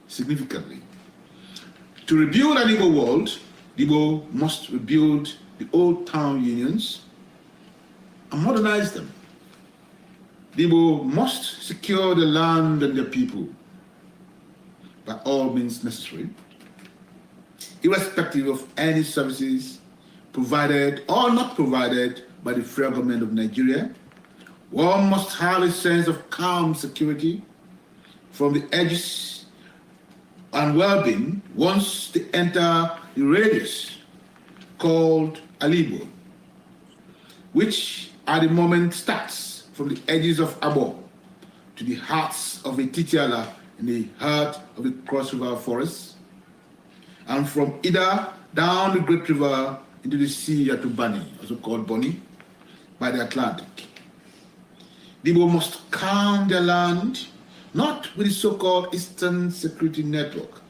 significantly. To rebuild an Igbo world, the Igbo must rebuild the old town unions and modernize them. The Igbo must secure the land and the people by all means necessary, irrespective of any services provided or not provided by the federal government of Nigeria. One must have a sense of calm security from the edges and well-being once they enter the radius called Okigbo, which at the moment starts from the edges of Abo to the hearts of the Titiala in the heart of the crossroads forest, and from Ida down the great river into the sea at Bani, also called Boni, by the Atlantic. The Igbo must calm their land, not with the so-called Eastern Security Network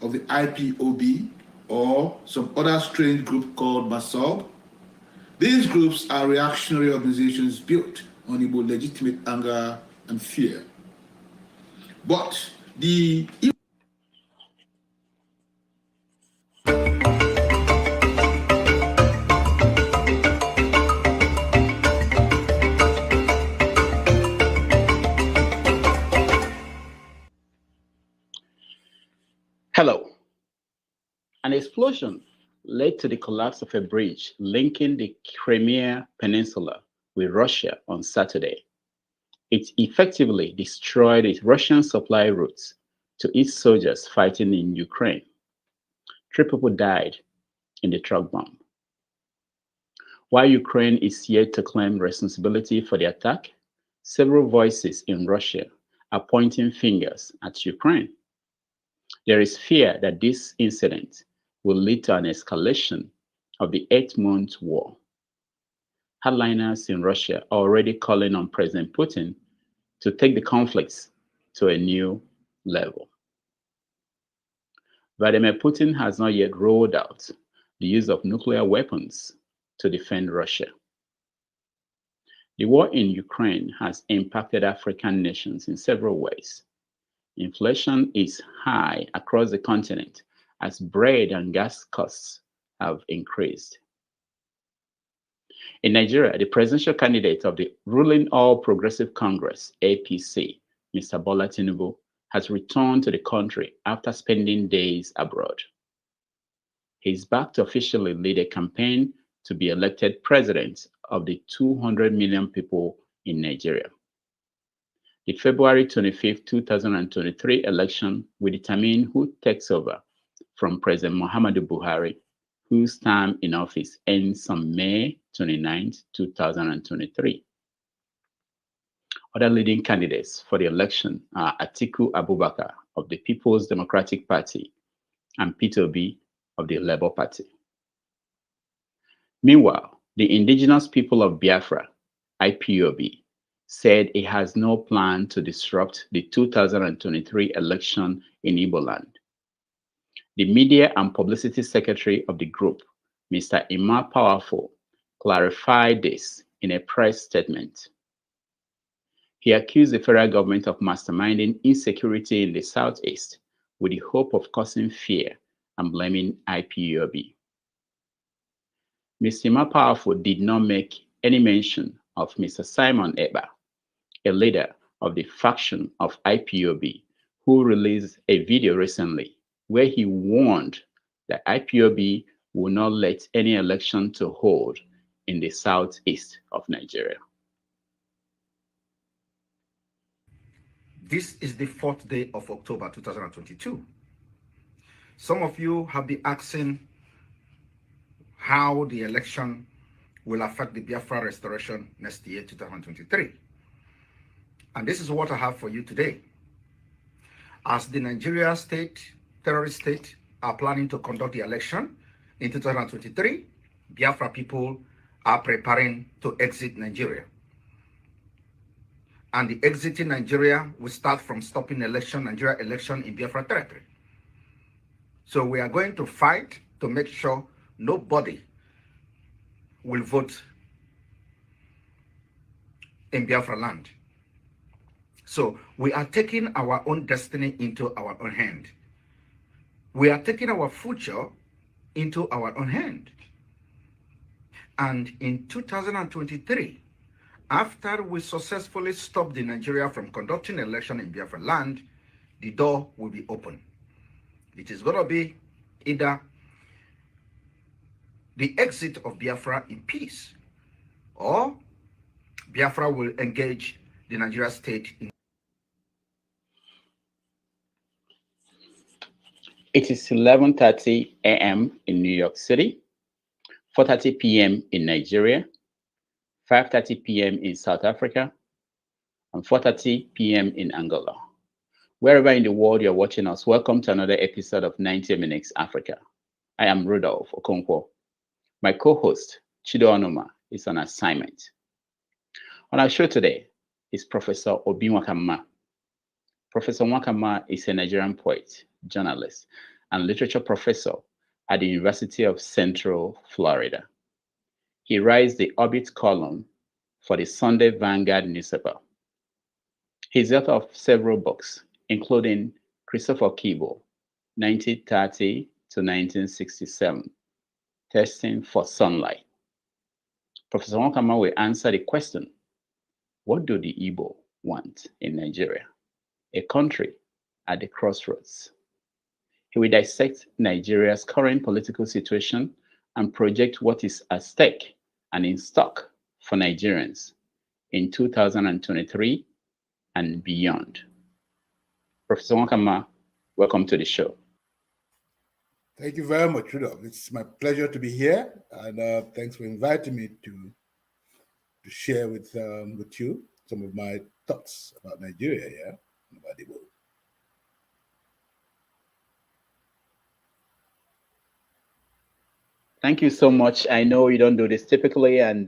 of the IPOB or some other strange group called MASOB. These groups are reactionary organizations built on Igbo legitimate anger and fear. But the Hello. An explosion led to the collapse of a bridge linking the Crimea Peninsula with Russia on Saturday. It effectively destroyed its Russian supply routes to its soldiers fighting in Ukraine. 3 people died in the truck bomb. While Ukraine is yet to claim responsibility for the attack, several voices in Russia are pointing fingers at Ukraine. There is fear that this incident will lead to an escalation of the 8-month war. Hardliners in Russia are already calling on President Putin to take the conflicts to a new level. Vladimir Putin has not yet rolled out the use of nuclear weapons to defend Russia. The war in Ukraine has impacted African nations in several ways. Inflation is high across the continent as bread and gas costs have increased. In Nigeria, the presidential candidate of the ruling All Progressive Congress, APC, Mr. Bola Tinubu, has returned to the country after spending days abroad. He is back to officially lead a campaign to be elected president of the 200 million people in Nigeria. The February 25, 2023 election will determine who takes over from President Muhammadu Buhari, whose term in office ends on May 29, 2023. Other leading candidates for the election are Atiku Abubakar of the People's Democratic Party and Peter Obi of the Labour Party. Meanwhile, the indigenous people of Biafra, IPOB, said it has no plan to disrupt the 2023 election in Igbo land. The Media and Publicity Secretary of the group, Mr. Emma Powerful, clarified this in a press statement. He accused the federal government of masterminding insecurity in the southeast with the hope of causing fear and blaming IPOB. Mr. Emma Powerful did not make any mention of Mr. Simon Eba, a leader of the faction of IPOB, who released a video recently where he warned that IPOB will not let any election to hold in the southeast of Nigeria. This is the 4th day of October 2022. Some of you have been asking how the election will affect the Biafra restoration next year, 2023. And this is what I have for you today. As the Nigeria state, terrorist state, are planning to conduct the election in 2023, Biafra people are preparing to exit Nigeria. And the exiting Nigeria will start from stopping Nigeria election in Biafra territory. So we are going to fight to make sure nobody will vote in Biafra land. So we are taking our own destiny into our own hand. We are taking our future into our own hand. And in 2023, after we successfully stopped the Nigeria from conducting election in Biafra land, the door will be open. It is going to be either the exit of Biafra in peace, or Biafra will engage the Nigeria state in. It is 11:30 a.m. in New York City, 4:30 p.m. in Nigeria, 5:30 p.m. in South Africa, and 4:30 p.m. in Angola. Wherever in the world you're watching us, welcome to another episode of 90 Minutes Africa. I am Rudolph Okonkwo. My co-host, Chido Onuma, is on assignment. On our show today is Professor Nwakanma. Professor Nwakanma is a Nigerian poet, journalist, and literature professor at the University of Central Florida. He writes the Orbit column for the Sunday Vanguard newspaper. He's the author of several books, including Christopher Okigbo, 1930 to 1967, Testing for Sunlight. Professor Nwakanma will answer the question, what do the Igbo want in Nigeria, a country at the crossroads? He will dissect Nigeria's current political situation and project what is at stake and in stock for Nigerians in 2023 and beyond. Professor Nwakanma, welcome to the show. Thank you very much, Rudolph. It's my pleasure to be here, and thanks for inviting me to share with you some of my thoughts about Nigeria here and about the world. Thank you so much. I know you don't do this typically, and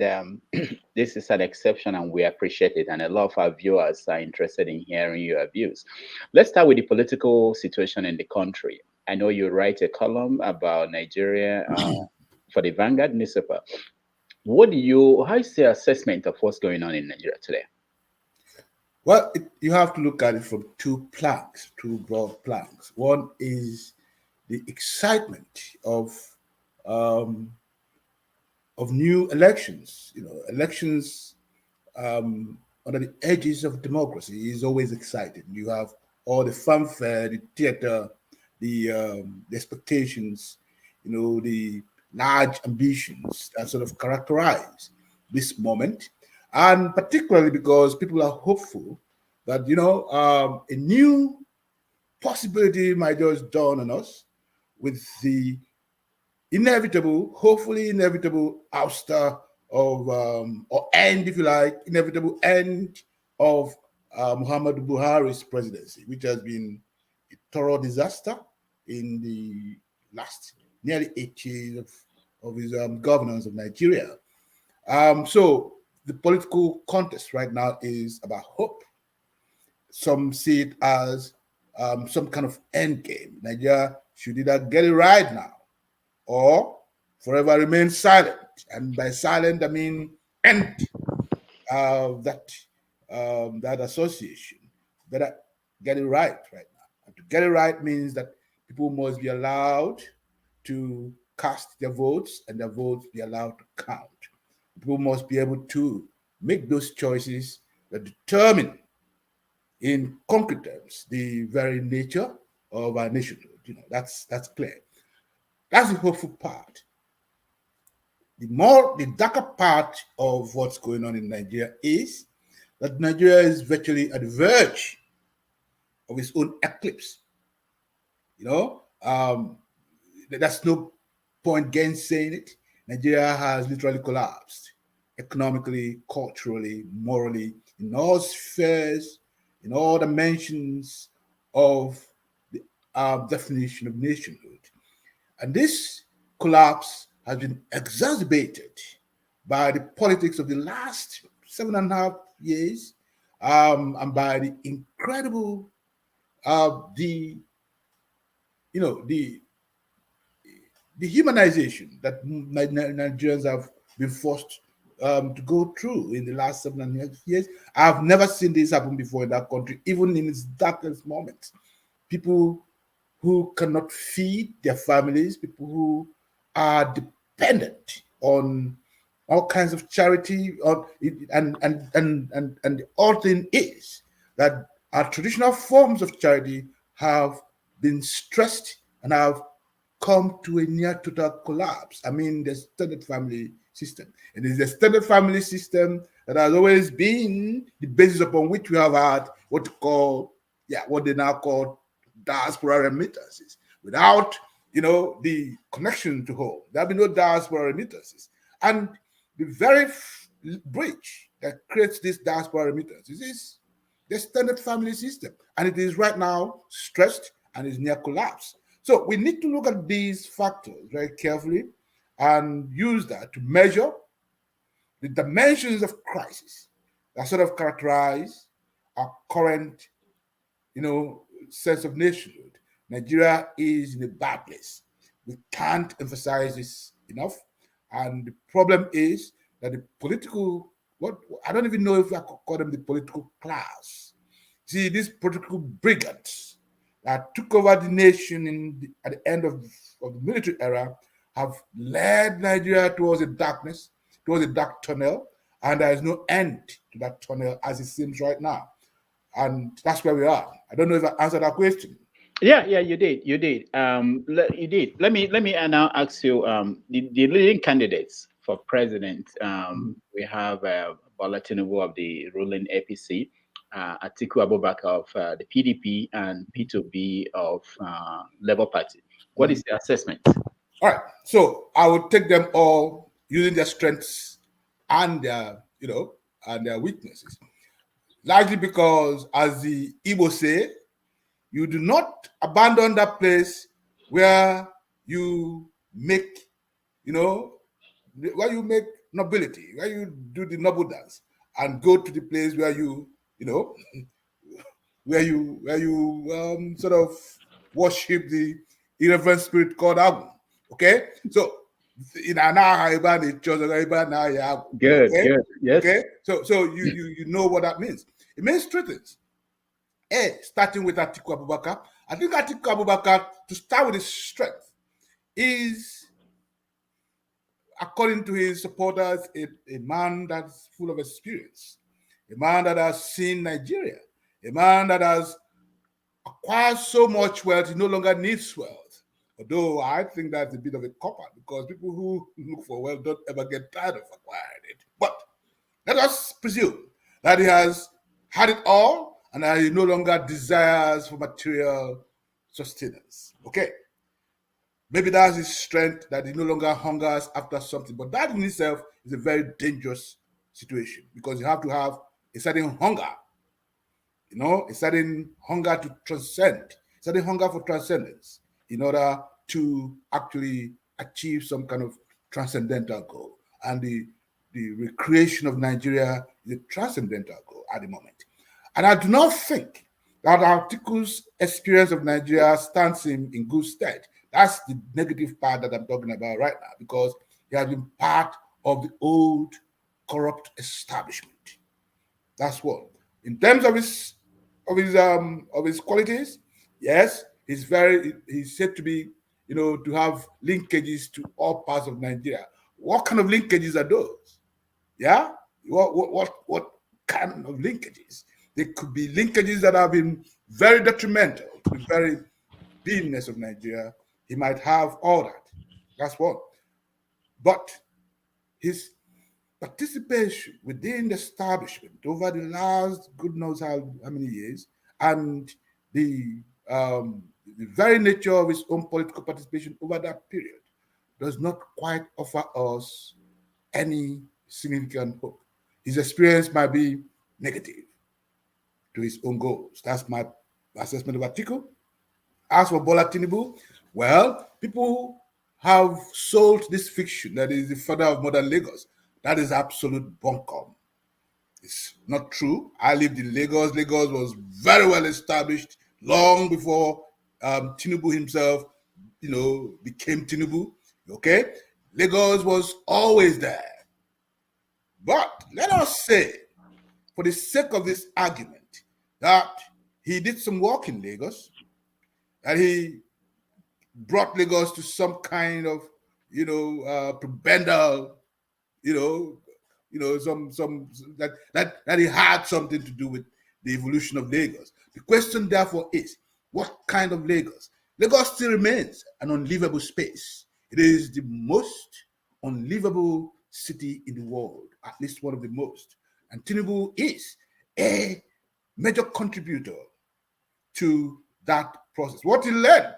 this is an exception, and we appreciate it. And a lot of our viewers are interested in hearing your views. Let's start with the political situation in the country. I know you write a column about Nigeria for the Vanguard newspaper. How is your assessment of what's going on in Nigeria today? Well, you have to look at it from two broad planks. One is the excitement of new elections. Elections under the edges of democracy is always exciting. You have all the fanfare, the theater, the expectations, the large ambitions that sort of characterize this moment, and particularly because people are hopeful that a new possibility might just dawn on us with the hopefully inevitable ouster of, or end, if you like, inevitable end of Muhammadu Buhari's presidency, which has been a thorough disaster in the last nearly 8 years of his governance of Nigeria. So the political contest right now is about hope. Some see it as some kind of end game. Nigeria should either get it right now or forever remain silent. And by silent, I mean end that association. Better get it right now. And to get it right means that people must be allowed to cast their votes and their votes be allowed to count. People must be able to make those choices that determine in concrete terms the very nature of our nationhood. That's clear. That's the hopeful part. The darker part of what's going on in Nigeria is that Nigeria is virtually at the verge of its own eclipse. That's no point gainsaying it. Nigeria has literally collapsed economically, culturally, morally, in all spheres, in all dimensions of the definition of nationhood. And this collapse has been exacerbated by the politics of the last 7.5 years, and by the incredible, the humanization that Nigerians have been forced to go through in the last 7.5 years. I've never seen this happen before in that country, even in its darkest moments. People who cannot feed their families, people who are dependent on all kinds of charity, and the odd thing is that our traditional forms of charity have been stressed and have come to a near total collapse. I mean, the standard family system. It is the standard family system that has always been the basis upon which we have had what they now call diaspora remittances. Without, the connection to home, there will be no diaspora remittances. And the very bridge that creates this diaspora remittances is the standard family system. And it is right now stressed and is near collapse. So we need to look at these factors very carefully and use that to measure the dimensions of crisis that sort of characterize our current, sense of nationhood. Nigeria is in a bad place. We can't emphasize this enough. And the problem is that the political, I don't even know if I could call them the political class. See, these political brigands that took over the nation at the end of the military era have led Nigeria towards a dark tunnel, and there is no end to that tunnel as it seems right now. And that's where we are. I don't know if I answered that question. Yeah, you did. You did. You did. Let me now ask you the leading candidates for president. We have Bola Tinubu of the ruling APC, Atiku Abubakar of the PDP, and P2B of Labour Party. What is the assessment? All right. So I would take them all using their strengths and their weaknesses. Largely because, as the Igbo say, you do not abandon that place where you make, where you make nobility, where you do the noble dance, and go to the place where you, where you sort of worship the irreverent spirit called Agu. Okay, so in good, yes. Okay, so you know what that means. It means three things. Starting with Atiku Abubakar. I think Atiku Abubakar, to start with his strength, is, according to his supporters, a man that's full of experience, a man that has seen Nigeria, a man that has acquired so much wealth, he no longer needs wealth. Although I think that's a bit of a cop-out, because people who look for wealth don't ever get tired of acquiring it. But let us presume that he has had it all and that he no longer desires for material sustenance. Okay. Maybe that's his strength, that he no longer hungers after something. But that in itself is a very dangerous situation, because you have to have a certain hunger, a certain hunger to transcend, a certain hunger for transcendence in order to actually achieve some kind of transcendental goal. And the recreation of Nigeria is a transcendental goal at the moment. And I do not think that Atiku's experience of Nigeria stands him in good stead. That's the negative part that I'm talking about right now, because he has been part of the old corrupt establishment. That's what. In terms of his qualities, yes, he's said to be, to have linkages to all parts of Nigeria. What kind of linkages are those? Yeah? What kind of linkages? They could be linkages that have been very detrimental to the very beingness of Nigeria. He might have all that. That's what. But his participation within the establishment over the last good knows how many years, and the very nature of his own political participation over that period does not quite offer us any significant hope. His experience might be negative to his own goals. That's my assessment of Atiku. As for Bola Tinubu, well, people have sold this fiction that is the father of modern Lagos. That is absolute bunkum. It's not true. I lived in Lagos. Lagos was very well established long before Tinubu himself, became Tinubu. Okay? Lagos was always there. But let us say, for the sake of this argument, that he did some work in Lagos, that he brought Lagos to some kind of, prebendal, some that it had something to do with the evolution of Lagos. The question, therefore, is what kind of Lagos? Lagos still remains an unlivable space. It is the most unlivable city in the world, at least one of the most. And Tinubu is a major contributor to that process. What he learned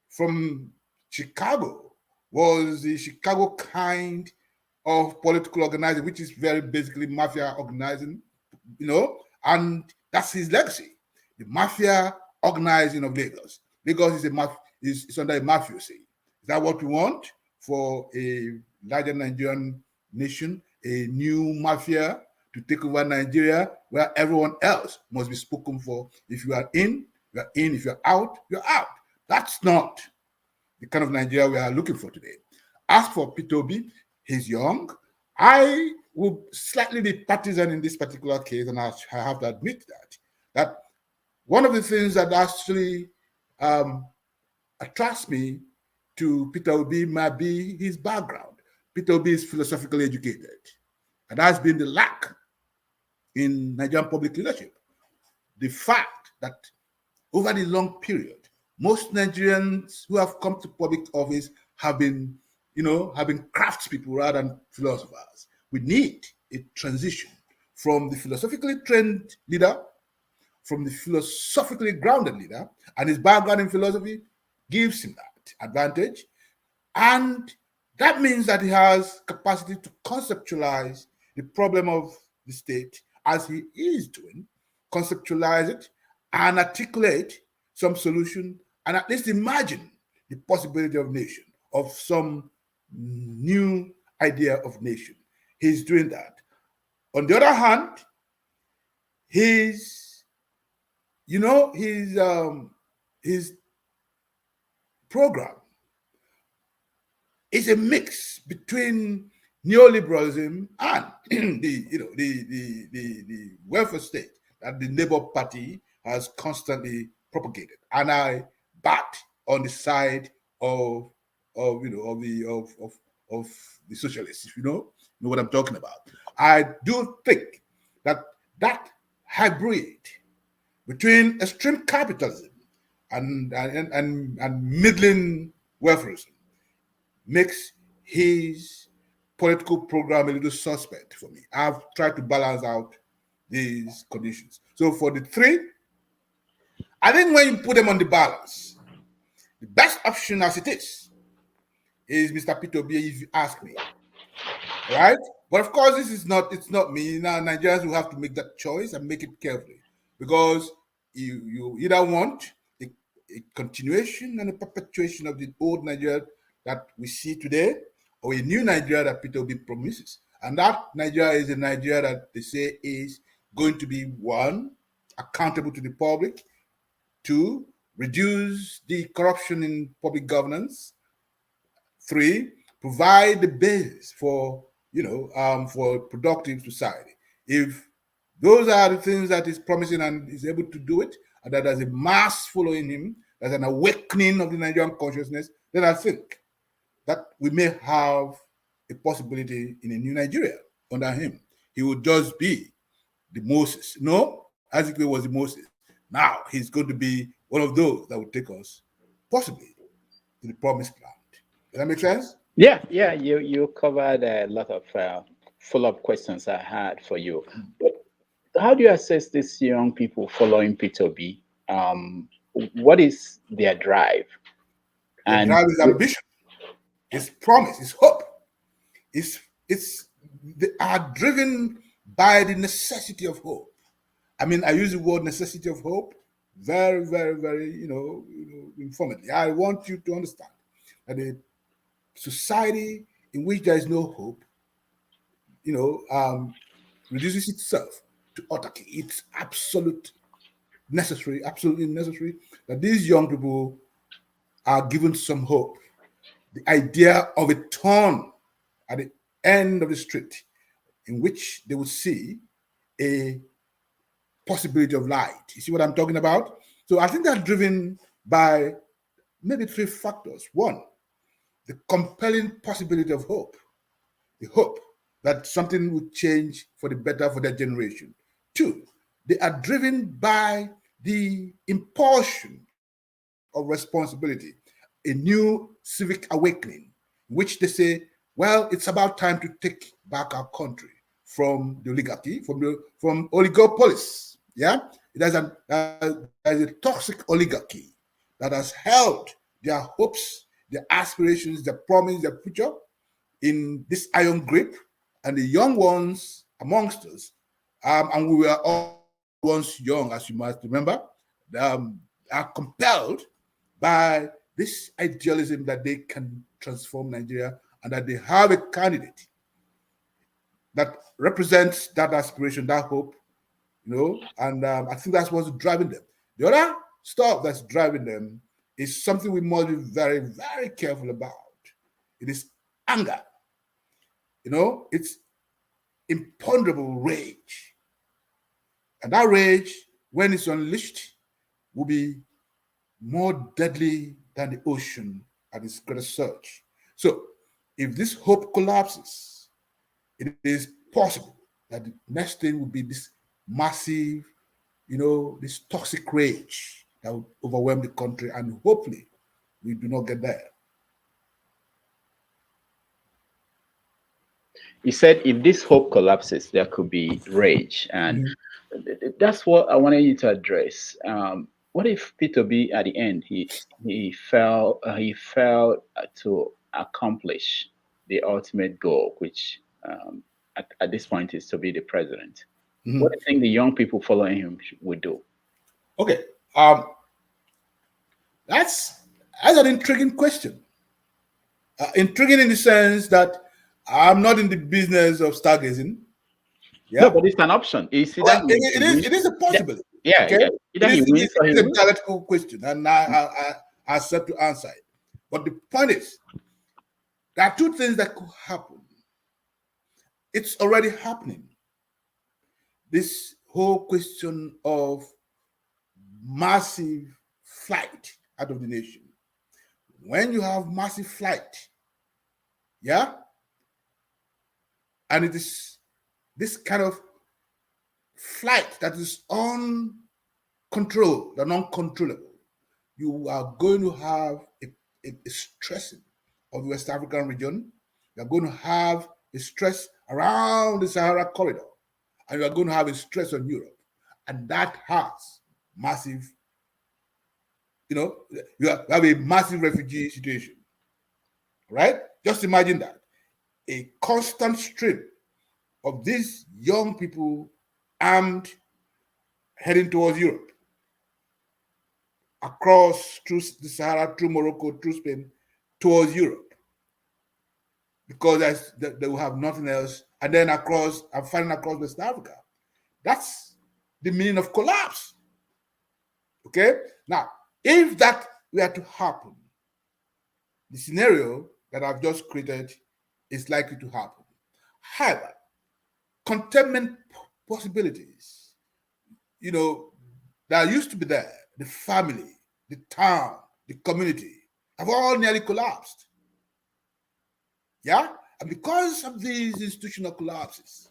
from Chicago was the Chicago kind of political organizing, which is very basically mafia organizing, and that's his legacy. The mafia organizing of Lagos. Lagos is under a mafiocy. Is that what we want for a larger Nigerian nation? A new mafia to take over Nigeria, where everyone else must be spoken for. If you are in, you're in. If you're out, you're out. That's not the kind of Nigeria we are looking for today. As for Peter Obi, he's young. I will slightly be partisan in this particular case, and I have to admit that one of the things that actually attracts me to Peter Obi might be his background. Peter Obi is philosophically educated, and that's been the lack in Nigerian public leadership. The fact that over the long period, most Nigerians who have come to public office have been craftspeople rather than philosophers. We need a transition from the philosophically trained leader, from the philosophically grounded leader, and his background in philosophy gives him that advantage. And that means that he has capacity to conceptualize the problem of the state as he is doing, conceptualize it, and articulate some solution, and at least imagine the possibility of nation, of some new idea of nation. He's doing that. On the other hand, his program is a mix between neoliberalism and the welfare state that the Labour Party has constantly propagated. And I bat on the side of the socialists, if you know what I'm talking about. I do think that hybrid between extreme capitalism and middling welfarism makes his political program a little suspect for me. I've tried to balance out these conditions. So for the three, I think when you put them on the balance, the best option as it is Mr. Peter Obi, if you ask me. Right? But of course, it's not me. Now Nigerians will have to make that choice and make it carefully. Because you either want a continuation and a perpetuation of the old Nigeria that we see today, or a new Nigeria that Peter Obi promises. And that Nigeria is a Nigeria that they say is going to be, one, accountable to the public, two, reduce the corruption in public governance, three, provide the basis for productive society. If those are the things that is promising and is able to do it, and that there's a mass following him, there's an awakening of the Nigerian consciousness, then I think that we may have a possibility in a new Nigeria under him. He would just be the Moses. No, Isaac was the Moses. Now he's going to be one of those that will take us possibly to the promised land. Does that make sense? Yeah. You covered a lot of follow-up questions I had for you. But how do you assess these young people following Peter Obi? What is their drive? Their drive is ambition. It's promise. It's hope. They are driven by the necessity of hope. I mean, I use the word necessity of hope very, very, very, informally. I want you to understand that a society in which there is no hope, reduces itself to autarky. It's absolutely necessary that these young people are given some hope. The idea of a turn at the end of the street in which they will see a possibility of light. You see what I'm talking about? So I think they're driven by maybe three factors. One, the compelling possibility of hope, the hope that something will change for the better for their generation. Two, they are driven by the impulsion of responsibility, a new civic awakening, which they say, well, it's about time to take back our country from the oligarchy, from oligopolies. Yeah, there's a toxic oligarchy that has held their hopes, their aspirations, their promise, their future in this iron grip, and the young ones amongst us, and we were all once young, as you must remember, are compelled by this idealism that they can transform Nigeria and that they have a candidate that represents that aspiration, that hope, and I think that's what's driving them. The other stuff that's driving them is something we must be very, very careful about. It is anger. It's imponderable rage. And that rage, when it's unleashed, will be more deadly than the ocean at its greatest surge. So if this hope collapses, it is possible that the next thing will be this massive, this toxic rage that will overwhelm the country, and hopefully we do not get there. You said if this hope collapses, there could be rage, and that's what I wanted you to address. What if Peter B at the end he failed to accomplish the ultimate goal, which at this point is to be the president? What do you think the young people following him would do? Okay, that's an intriguing question. Intriguing in the sense that I'm not in the business of stargazing. Yeah, no, but it's an option. You see that it is a possibility. Yeah, okay? Yeah. It is a dialectical question, and I accept to answer it. But the point is, there are two things that could happen. It's already happening. This whole question of massive flight out of the nation. When you have massive flight, yeah, and it is this kind of flight that is uncontrolled and uncontrollable, you are going to have a stressing of the West African region. You are going to have a stress around the Sahara corridor, and you are going to have a stress on Europe, and that has massive, you have a massive refugee situation, right? Just imagine that. A constant stream of these young people armed heading towards Europe, across through the Sahara, through Morocco, through Spain, towards Europe, because they will have nothing else, and then finally across West Africa. That's the meaning of collapse. Okay? Now, if that were to happen, the scenario that I've just created is likely to happen. However, containment possibilities, that used to be there, the family, the town, the community, have all nearly collapsed. Yeah? And because of these institutional collapses,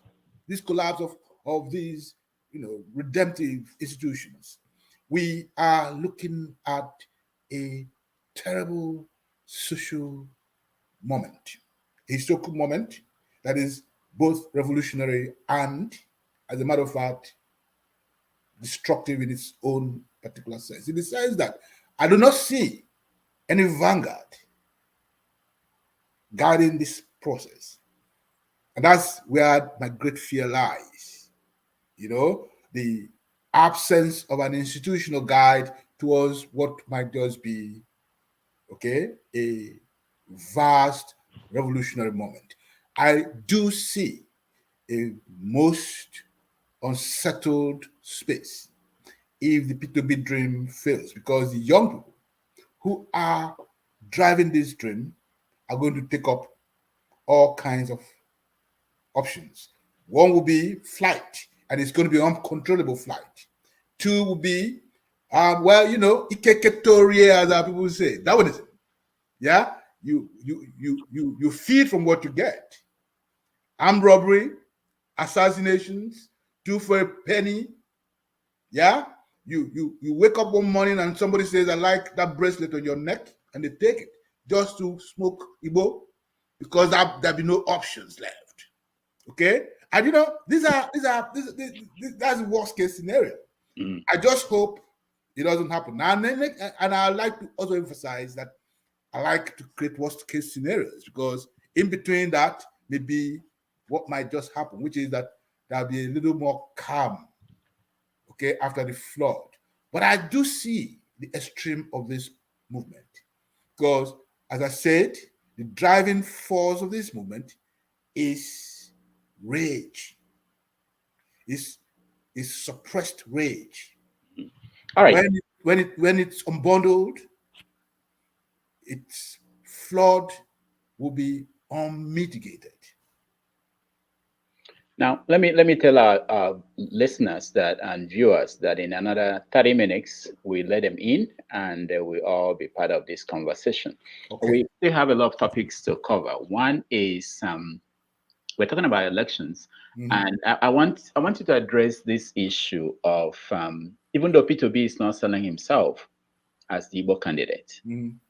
this collapse of these, redemptive institutions, we are looking at a terrible social moment, a historical moment that is both revolutionary and, as a matter of fact, destructive in its own particular sense. In the sense that I do not see any vanguard guiding this process. And that's where my great fear lies. The absence of an institutional guide towards what might just be, a vast revolutionary moment. I do see a most unsettled space if the P2B dream fails, because the young people who are driving this dream are going to take up all kinds of options. One will be flight, and it's going to be uncontrollable flight. Two will be Well, Ikeketorie, as our people say, Darwinism. Yeah, you feed from what you get. Armed robbery, assassinations, 2 for a penny. Yeah, you wake up one morning and somebody says, "I like that bracelet on your neck," and they take it just to smoke Igbo because there'll be no options left. Okay, and that's the worst case scenario. Mm. I just hope it doesn't happen. And I like to also emphasize that I like to create worst case scenarios because in between that may be what might just happen, which is that there'll be a little more calm, okay, after the flood. But I do see the extreme of this movement because, as I said, the driving force of this movement is rage, is suppressed rage. All right. When it's unbundled, its flood will be unmitigated. Now, let me tell our listeners that and viewers that in another 30 minutes, we let them in and they will all be part of this conversation. Okay. We still have a lot of topics to cover. One is we're talking about elections, and I want you to address this issue of even though P2B is not selling himself as the Igbo candidate,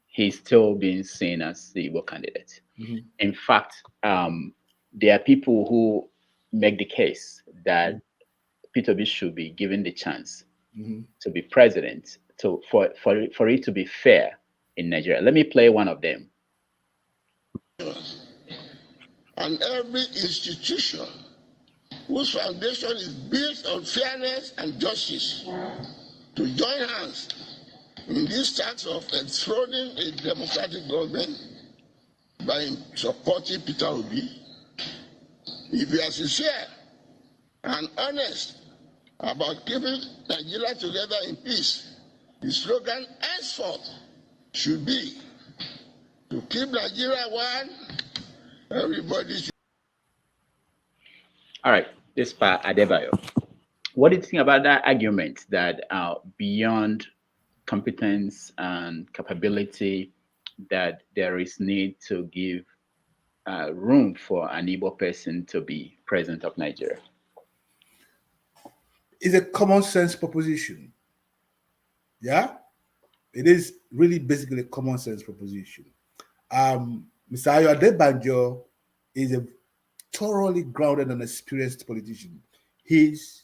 he's still being seen as the Igbo candidate. In fact, there are people who make the case that P2B should be given the chance to be president for it to be fair in Nigeria. Let me play one of them. And every institution whose foundation is built on fairness and justice to join hands in this task of enthroning a democratic government by supporting Peter Obi. If you are sincere and honest about keeping Nigeria together in peace, the slogan henceforth should be to keep Nigeria one, everybody should. All right, this part Adebayo. What do you think about that argument that beyond competence and capability, that there is need to give room for an Igbo person to be president of Nigeria? It's a common sense proposition. Yeah, it is really basically a common sense proposition. Mr. Ayo Adebanjo is a thoroughly grounded and experienced politician. His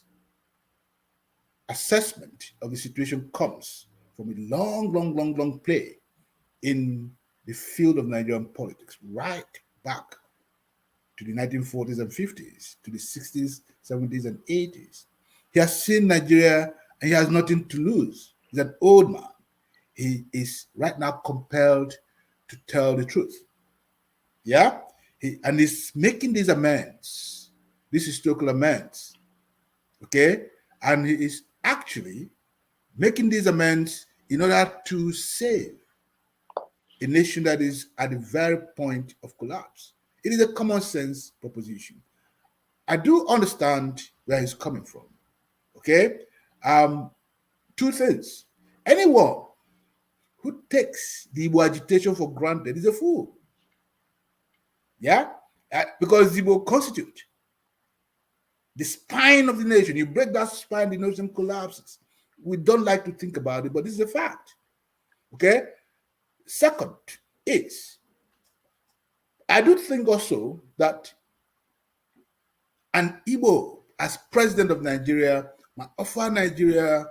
assessment of the situation comes from a long play in the field of Nigerian politics, right back to the 1940s and 50s, to the 60s, 70s, and 80s. He has seen Nigeria and he has nothing to lose. He's an old man. He is right now compelled to tell the truth. Yeah? And he's making these amends, these historical amends. Okay? And he is actually making these amends in order to save a nation that is at the very point of collapse. It is a common sense proposition. I do understand where he's coming from. Okay? Two things. Anyone who takes the Igbo agitation for granted is a fool. Yeah? Because Igbo constitute the spine of the nation. You break that spine, the nation collapses. We don't like to think about it, but this is a fact. Okay? Second is, I do think also that an Igbo as president of Nigeria might offer Nigeria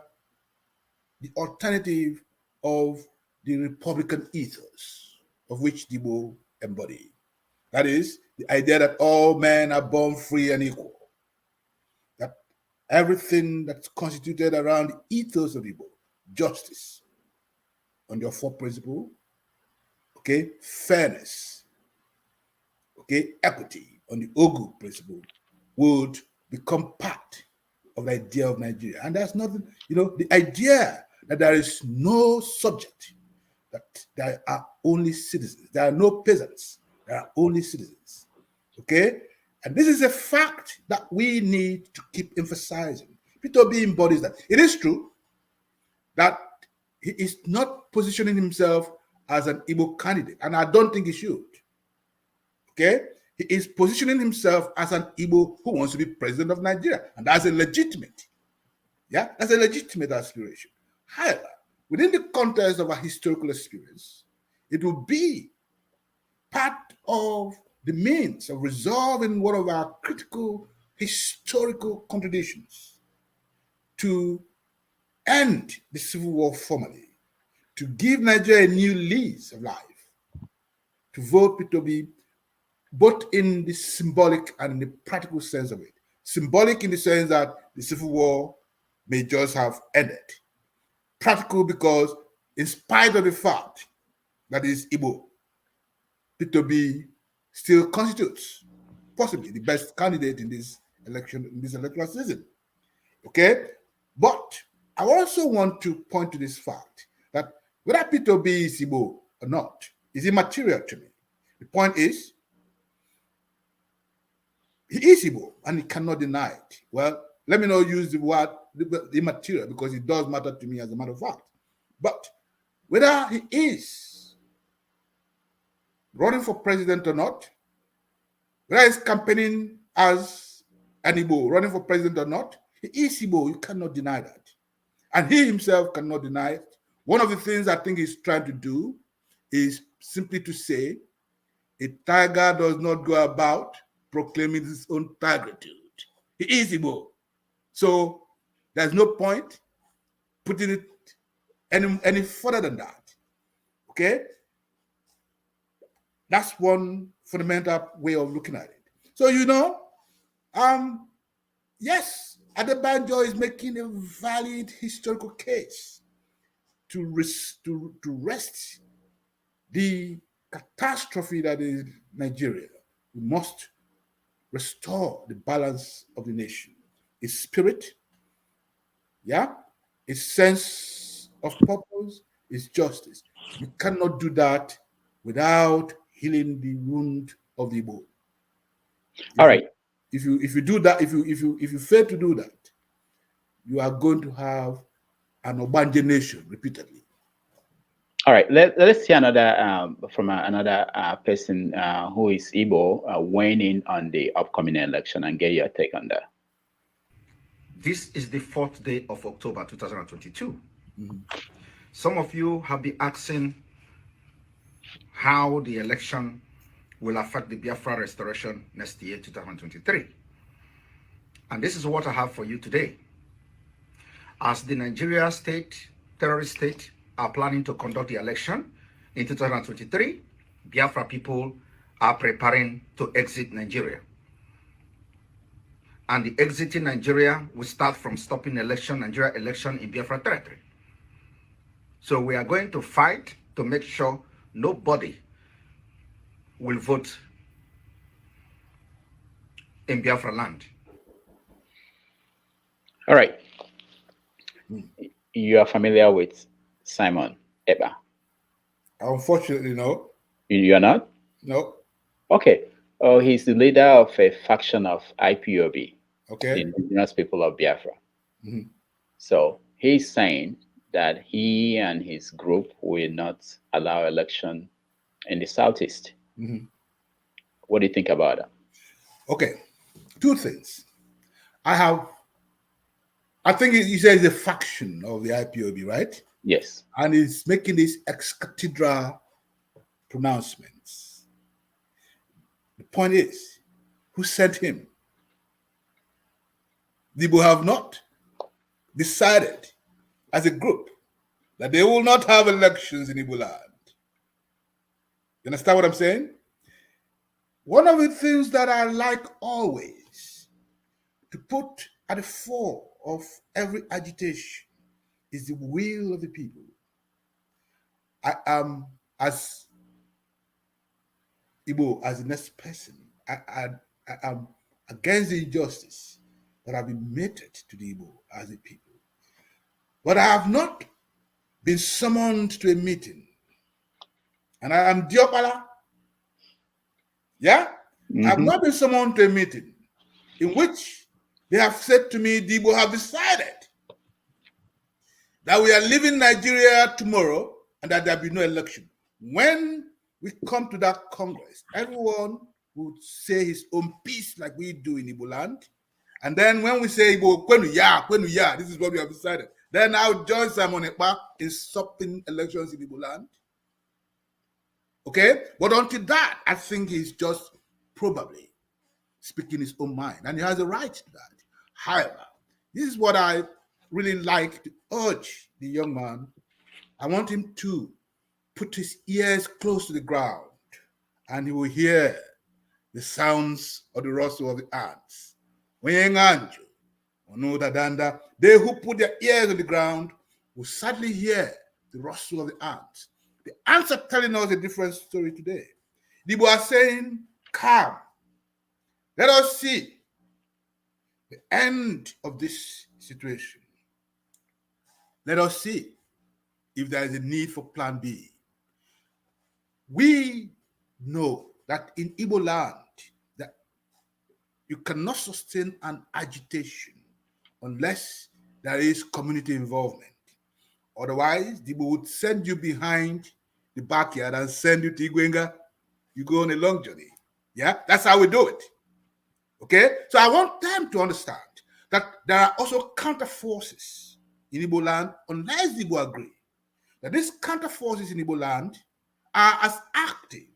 the alternative of the Republican ethos of which the Igbo embody. That is, the idea that all men are born free and equal. That everything that's constituted around the ethos of Igbo, justice on your fourth principle, okay, fairness, okay, equity on the Ogu principle, would become part of the idea of Nigeria. And that's nothing, the idea that there is no subject, that there are only citizens. There are no peasants. There are only citizens. Okay? And this is a fact that we need to keep emphasizing. P2B embodies that. It is true. that he is not positioning himself as an Igbo candidate, and I don't think he should. Okay? He is positioning himself as an Igbo who wants to be president of Nigeria, and that's a legitimate. Yeah, that's a legitimate aspiration. However, within the context of a historical experience, it will be part of the means of resolving one of our critical historical contradictions to end the Civil War formally, to give Nigeria a new lease of life, to vote P2B, both in the symbolic and in the practical sense of it. Symbolic in the sense that the Civil War may just have ended. Practical because in spite of the fact that it is Igbo, P2B still constitutes possibly the best candidate in this election, in this electoral season. Okay? But I also want to point to this fact that whether P2B is Igbo or not is immaterial to me. The point is, he is Igbo and he cannot deny it. Well, let me not use the word immaterial because it does matter to me as a matter of fact. But whether he is running for president or not, whether he's campaigning as an Igbo, running for president or not, he is Igbo. You cannot deny that. And he himself cannot deny it. One of the things I think he's trying to do is simply to say, a tiger does not go about proclaiming his own tigritude. He is Igbo. So there's no point putting it any further than that. Okay? That's one fundamental way of looking at it. So, yes, Adebanjo is making a valid historical case to rest the catastrophe that is Nigeria. We must restore the balance of the nation, its spirit, its sense of purpose, its justice. You cannot do that without healing the wound of the Igbo. All right. If you do that, if you fail to do that, you are going to have an Obanje nation repeatedly. All right, let's see another from another person who is Igbo weighing in on the upcoming election and get your take on that. This is the 4th day of October 2022. Some of you have been asking how the election will affect the Biafra restoration next year, 2023. And this is what I have for you today. As the Nigeria state, terrorist state, are planning to conduct the election in 2023, Biafra people are preparing to exit Nigeria. And the exiting Nigeria will start from stopping Nigeria election in Biafra territory. So we are going to fight to make sure nobody will vote in Biafra land. All right. You are familiar with Simon Eba? Unfortunately, no. You are not? No. Okay. Oh, he's the leader of a faction of IPOB, Okay. the Indigenous People of Biafra. So he's saying that he and his group will not allow election in the Southeast. What do you think about that? Okay. Two things. I think you said it's a faction of the IPOB, right? Yes. And he's making these ex-cathedra pronouncements. The point is, who sent him? The Igbo have not decided as a group that they will not have elections in Igbo land. You understand what I'm saying? One of the things that I like always to put at the fore of every agitation is the will of the people. I am, as Igbo, as the next person, I am against the injustice that have been meted to the Igbo as a people. But I have not been summoned to a meeting. And I am Diopala. Yeah? I have not been summoned to a meeting in which they have said to me, the Igbo have decided that we are leaving Nigeria tomorrow and that there will be no election. When we come to that Congress, everyone would say his own piece like we do in Igbo land. And then when we say Igbo, kwenu ya, this is what we have decided. Then I'll join Simon Ekpa in stopping elections in Igbo land. Okay? But until that, I think he's just probably speaking his own mind. And he has a right to that. However, this is what I really like to urge the young man. I want him to put his ears close to the ground and he will hear the sounds of the rustle of the ants. They who put their ears on the ground will sadly hear the rustle of the ants. The ants are telling us a different story today. People are saying, come, let us see the end of this situation. Let us see if there is a need for plan B. We know that in Igbo land, that you cannot sustain an agitation unless there is community involvement. Otherwise, people would send you behind the backyard and send you to Igwenga. You go on a long journey. Yeah, that's how we do it. Okay, so I want them to understand that there are also counter forces in Igbo land, unless Igbo agree that these counter forces in Igbo land are as active,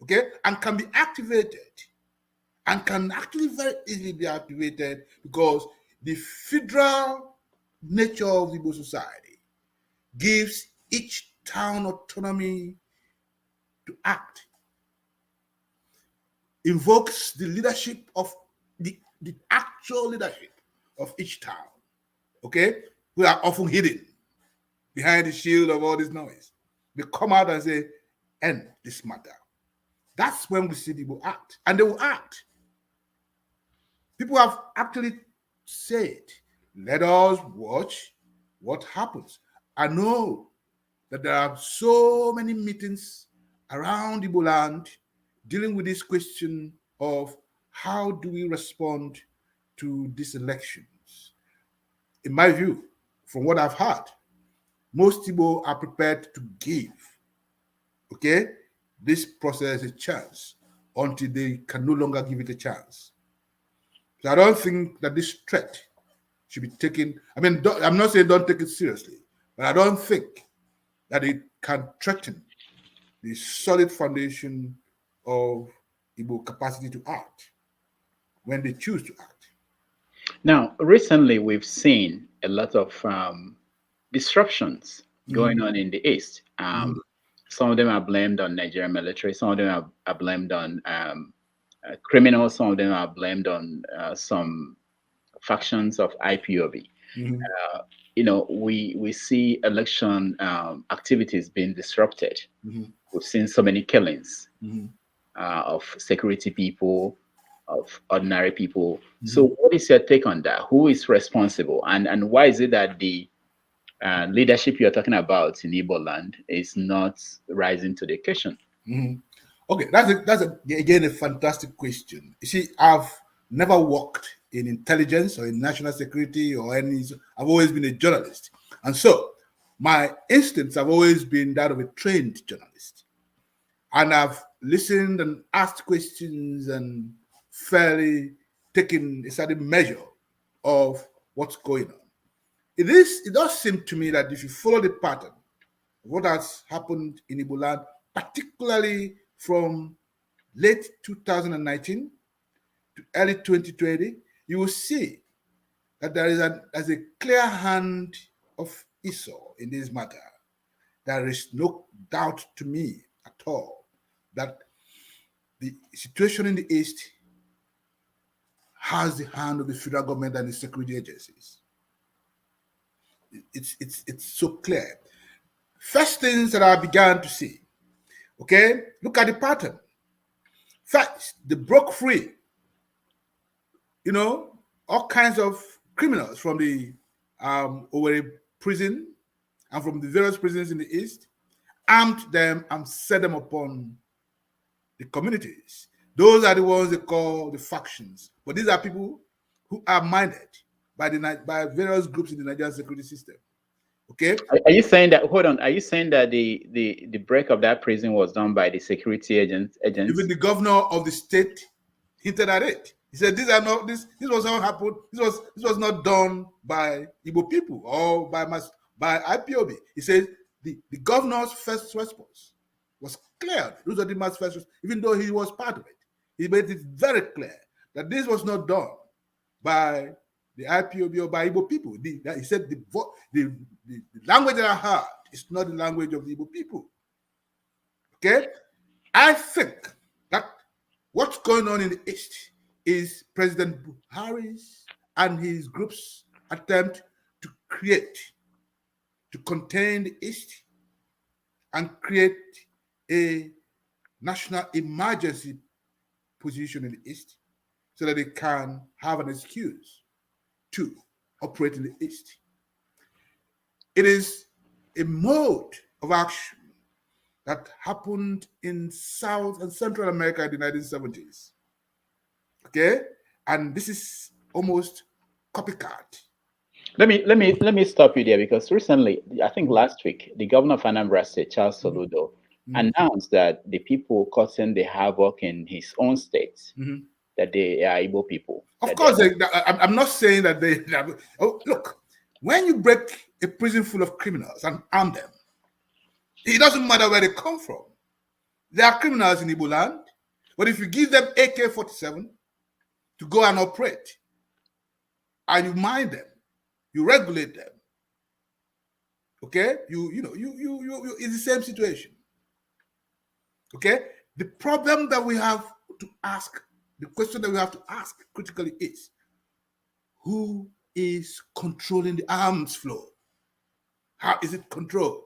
okay, and can be activated, and can actually very easily be activated because the federal nature of Igbo society gives each town autonomy to act, invokes the leadership of the actual leadership of each town, okay, who are often hidden behind the shield of all this noise. They come out and say, end this matter. That's when we see people act, and they will act. People have actually said, let us watch what happens. I know that there are so many meetings around Igbo land dealing with this question of how do we respond to these elections. In my view, from what I've heard, most Igbo are prepared to give, okay, this process a chance until they can no longer give it a chance. So I don't think that this threat should be taken. I mean, I'm not saying don't take it seriously, but I don't think that it can threaten the solid foundation of Igbo capacity to act when they choose to act. Now, recently we've seen a lot of disruptions going on in the East. Some of them are blamed on Nigerian military. Some of them are blamed on criminals. Some of them are blamed on some factions of IPOB. You know, we see election activities being disrupted. We've seen so many killings of security people, of ordinary people. So what is your take on that? Who is responsible? And why is it that the leadership you're talking about in Igbo land is not rising to the occasion? Okay, that's again a fantastic question. You see, I've never worked in intelligence or in national security or any. I've always been a journalist, and so my instincts have always been that of a trained journalist. And I've listened and asked questions and fairly taken a certain measure of what's going on. It does seem to me that if you follow the pattern of what has happened in Igbo land, particularly from late 2019 to early 2020, you will see that there's a clear hand of Esau in this matter. There is no doubt to me at all that the situation in the East has the hand of the federal government and the security agencies. It's so clear. First things that I began to see, okay, look at the pattern. First, they broke free, you know, all kinds of criminals from the Owerri prison and from the various prisons in the East, armed them and set them upon the communities. Those are the ones they call the factions. But these are people who are minded by various groups in the Nigerian security system. Okay? Are you saying that, hold on, are you saying that the break of that prison was done by the security agents? Even the governor of the state hinted at it. He said, "These are not this. This was not happened. This was not done by Igbo people or by IPOB." He said the governor's first response was clear. Those are the mass first, even though he was part of it. He made it very clear that this was not done by the IPOB or by Igbo people. He said the language that I heard is not the language of the Igbo people. Okay, I think that what's going on in the East is President Buhari's and his group's attempt to contain the East and create a national emergency position in the East so that they can have an excuse to operate in the East. It is a mode of action that happened in South and Central America in the 1970s. Okay, and this is almost copycat. Let me stop you there, because recently, I think last week, the governor of Anambra State, Charles Soludo, announced that the people causing the havoc in his own state, that they are Igbo people. Of course, I'm not saying that they. Oh, look, when you break a prison full of criminals and arm them, it doesn't matter where they come from. They are criminals in Igbo land, but if you give them AK-47 to go and operate, and you mind them, you regulate them. Okay, you it's the same situation. Okay, the problem that we have to ask, the question that we have to ask critically is, who is controlling the arms flow? How is it controlled?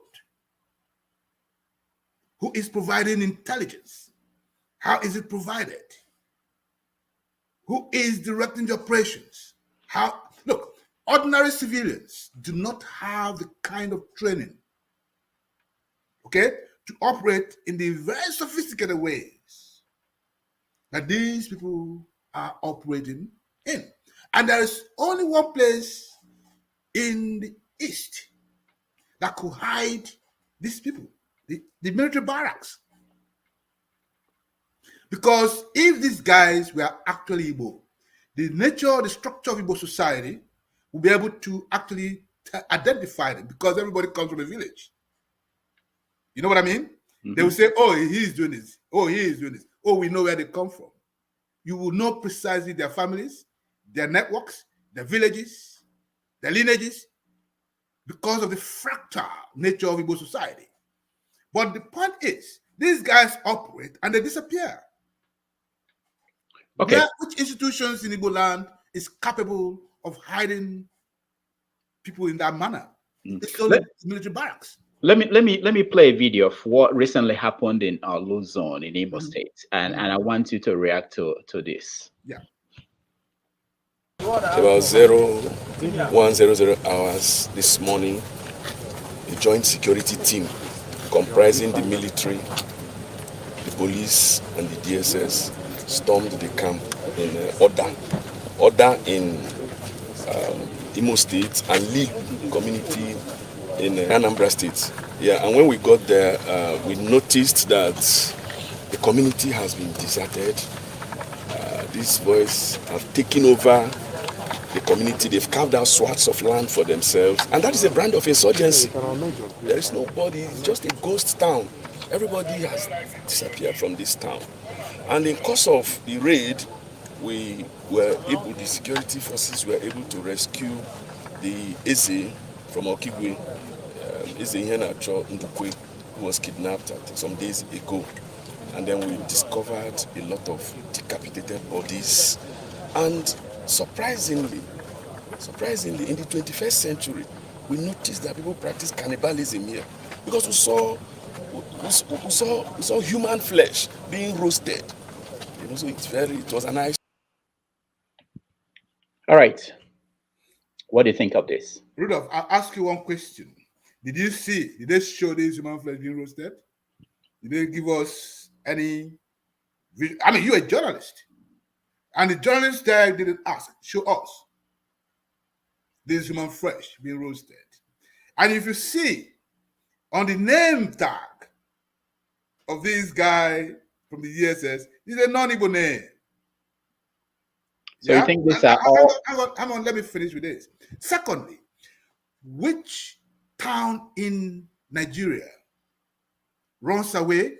Who is providing intelligence? How is it provided? Who is directing the operations? Look, ordinary civilians do not have the kind of training, okay, to operate in the very sophisticated ways that these people are operating in. And there is only one place in the East that could hide these people, the military barracks. Because if these guys were actually Igbo, the nature, the structure of Igbo society will be able to actually identify them, because everybody comes from a village. You know what I mean? They will say, oh, he's doing this. Oh, he is doing this. Oh, we know where they come from. You will know precisely their families, their networks, their villages, their lineages, because of the fractal nature of Igbo society. But the point is, these guys operate and they disappear. Okay. Which institutions in Igbo land is capable of hiding people in that manner? It's only military barracks. Let me play a video of what recently happened in our Luzon in Imo State, and I want you to react to this. Yeah. About 0100 hours this morning, a joint security team comprising the military, the police, and the DSS stormed the camp in Oda in Imo State, and Lee community in Anambra State. Yeah, and when we got there, we noticed that the community has been deserted. These boys have taken over the community. They've carved out swaths of land for themselves, and that is a brand of insurgency. There is nobody, it's just a ghost town. Everybody has disappeared from this town. And in course of the raid, the security forces were able to rescue the Eze from Okigbo, Eze Ihenacho Ndukwe, who was kidnapped some days ago. And then we discovered a lot of decapitated bodies. And surprisingly, in the 21st century, we noticed that people practice cannibalism here, because we saw human flesh being roasted. So it was a nice. All right. What do you think of this? Rudolph, I'll ask you one question. Did they show this human flesh being roasted? Did they give us any? I mean, you're a journalist. And the journalist there didn't show us this human flesh being roasted. And if you see on the name tag of this guy from the ESS, it's a non-Igbo name. So you think these are all... Hang on, let me finish with this. Secondly, which town in Nigeria runs away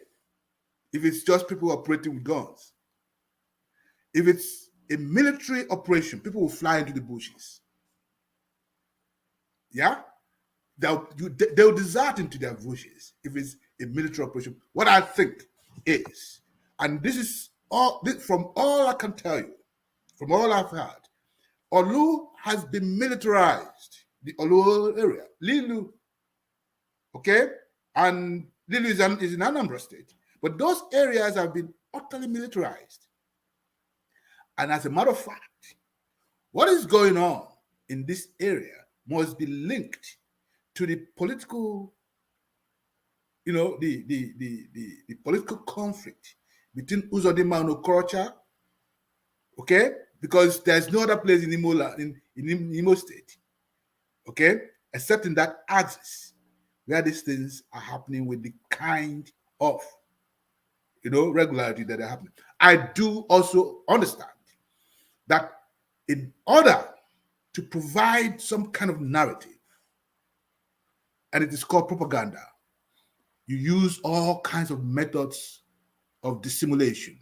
if it's just people operating with guns? If it's a military operation, people will fly into the bushes. Yeah? They'll desert into their bushes if it's a military operation. What I think is, and this is from all I can tell you, from all I've heard, Olu has been militarized, the Olu area, Lilu, okay? And Lilu is in Anambra State. But those areas have been utterly militarized. And as a matter of fact, what is going on in this area must be linked to the political, the political conflict between Uzodinma and Okorocha, okay? Because there's no other place in Imo State, okay, except in that axis where these things are happening with the kind of, regularity that are happening. I do also understand that in order to provide some kind of narrative, and it is called propaganda, you use all kinds of methods of dissimulation.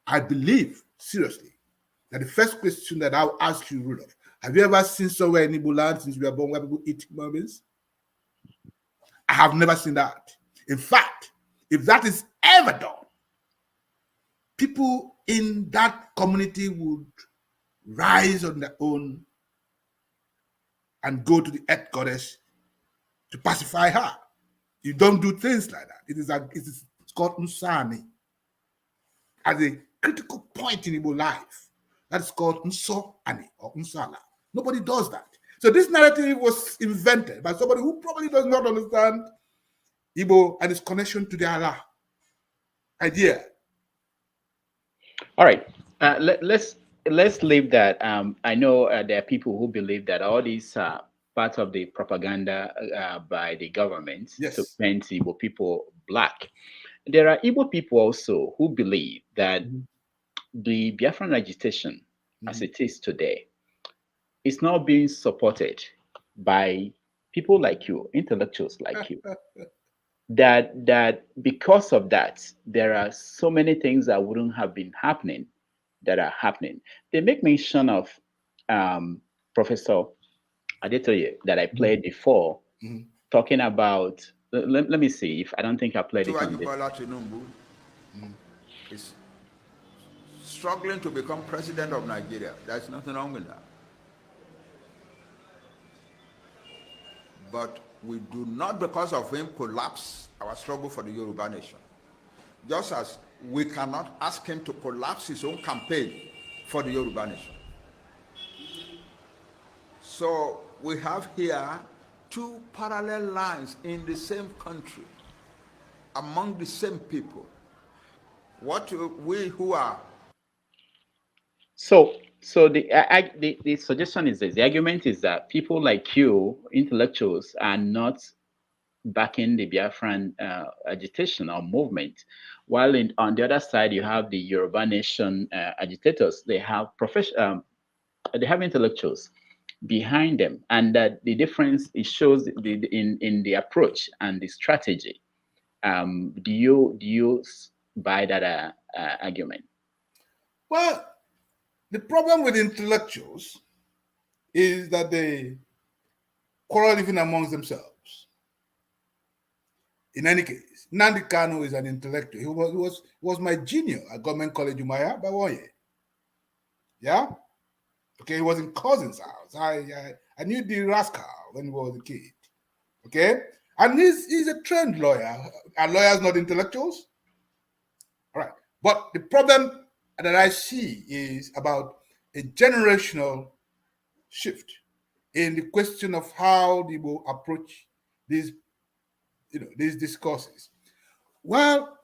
I believe, seriously, that the first question that I'll ask you, Rudolph, have you ever seen somewhere in Igbo land since we were born where people eat human beings? I have never seen that. In fact, if that is ever done, people in that community would rise on their own and go to the earth goddess to pacify her. You don't do things like that. It's called Nsani. As a critical point in Igbo life, that's called Nso Ani or Nsala. Nobody does that. So this narrative was invented by somebody who probably does not understand Igbo and its connection to the Allah idea. All right. Let's leave that. I know there are people who believe that all these are part of the propaganda by the government to paint Igbo people black. There are Igbo people also who believe that the Biafran agitation, as it is today, is now being supported by people like you, intellectuals like you. that because of that, there are so many things that wouldn't have been happening that are happening. They make mention of Professor Adetoye that I played before, talking about, let me see if I don't think I played it on this. Is struggling to become president of Nigeria. There's nothing wrong with that. But we do not, because of him, collapse our struggle for the Yoruba nation. Just as we cannot ask him to collapse his own campaign for the Yoruba nation. So we have here two parallel lines in the same country, among the same people. What we who are... So the suggestion is this. The argument is that people like you, intellectuals, are not backing the Biafran agitation or movement, while on the other side you have the Yoruba Nation agitators. They have they have intellectuals behind them, and that the difference it shows in the approach and the strategy. Do you buy that argument? Well, the problem with intellectuals is that they quarrel even amongst themselves. In any case, Nnamdi Kanu is an intellectual. He was my junior at Government College Umaya by 1 year. Yeah? Okay, he was in cousin's house. I knew the rascal when he was a kid. Okay? And he's a trained lawyer. Are lawyers not intellectuals? All right. But the problem that I see is about a generational shift in the question of how they will approach these discourses. Well,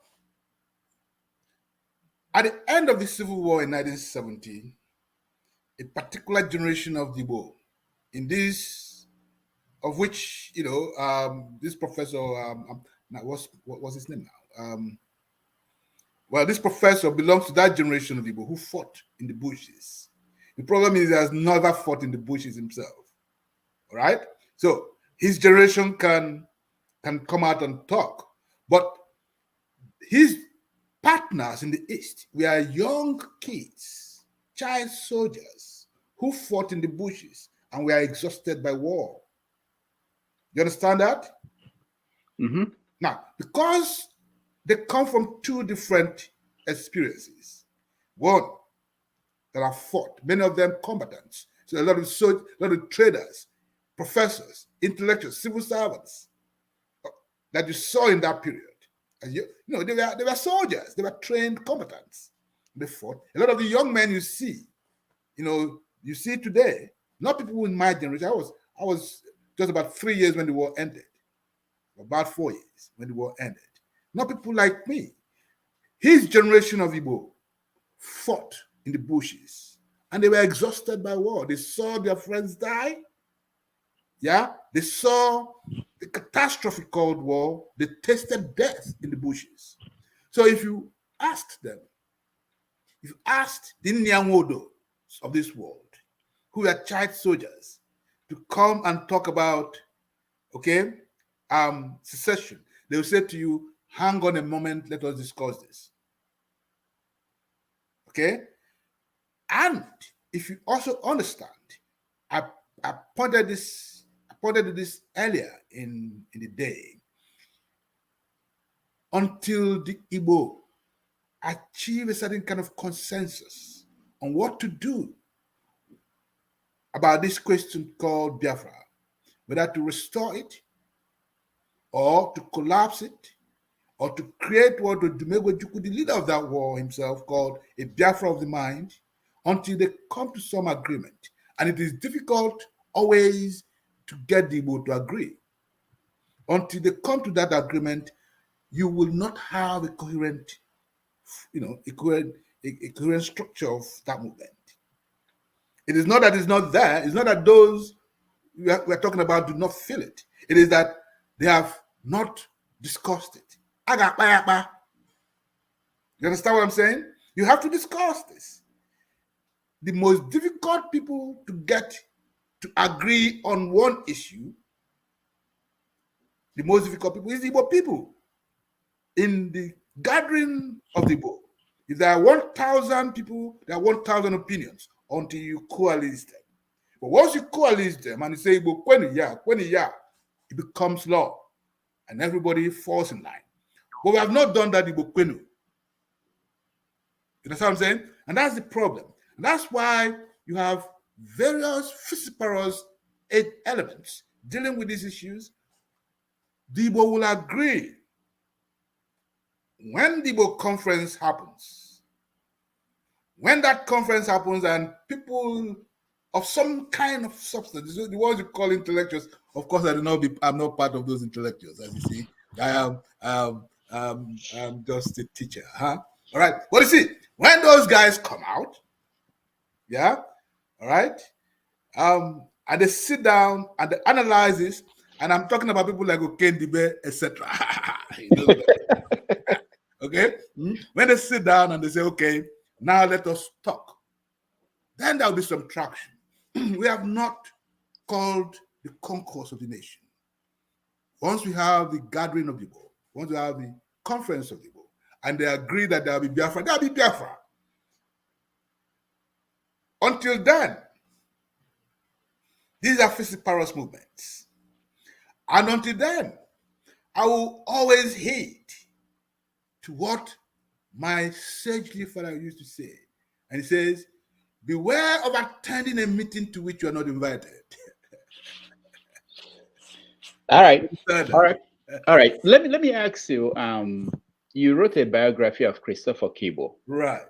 at the end of the Civil War in 1917, a particular generation of the Igbo in this of which, this professor, now what's his name now? Well, this professor belongs to that generation of people who fought in the bushes. The problem is he has never fought in the bushes himself. All right? So his generation can come out and talk. But his partners in the East were young kids, child soldiers who fought in the bushes and were exhausted by war. You understand that? Mm-hmm. Now, because they come from two different experiences. One, that are fought, many of them combatants. So a lot of traders, professors, intellectuals, civil servants that you saw in that period. And they were soldiers, they were trained combatants. They fought. A lot of the young men you see today, not people in my generation. I was just about 3 years when the war ended, about 4 years when the war ended. Not people like me. His generation of Igbo fought in the bushes and they were exhausted by war. They saw their friends die. Yeah, they saw the catastrophe called war. They tasted death in the bushes. So if you asked them, if you asked the Nyanwodo of this world, who are child soldiers, to come and talk about, secession, they will say to you, hang on a moment, let us discuss this. Okay? And if you also understand, I pointed to this earlier in the day, until the Igbo achieve a certain kind of consensus on what to do about this question called Biafra, whether to restore it or to collapse it, or to create what Dumegwe Juku, the leader of that war himself, called a Biafra of the mind, until they come to some agreement. And it is difficult always to get the Igbo to agree. Until they come to that agreement, you will not have a coherent, a coherent structure of that movement. It is not that it's not there. It's not that those we're talking about do not feel it. It is that they have not discussed it. You understand what I'm saying? You have to discuss this. The most difficult people to get to agree on one issue, the most difficult people is the Igbo people. In the gathering of the Igbo, if there are 1,000 people, there are 1,000 opinions until you coalesce them. But once you coalesce them and you say Igbo kweni ya, it becomes law and everybody falls in line. But we have not done that Igbo kwenu. You understand what I'm saying? And that's the problem. And that's why you have various vociferous elements dealing with these issues. The Igbo will agree when the Igbo conference happens. When that conference happens and people of some kind of substance, the ones you call intellectuals, of course, I'm not part of those intellectuals, as you see. I'm just a teacher, huh? All right. But you see, when those guys come out, yeah, all right, and they sit down and they analyze this, and I'm talking about people like Okigbo, etc. Okay? When they sit down and they say, okay, now let us talk, then there'll be some traction. We have not called the concourse of the nation. Once we have the gathering of people, once we have the conference of people, and they agree that there'll be Biafra. Until then, these are vociferous movements. And until then, I will always heed to what my sagely father used to say. And he says, beware of attending a meeting to which you are not invited. All right. All right. Let me ask you, you wrote a biography of Christopher Okigbo. Right.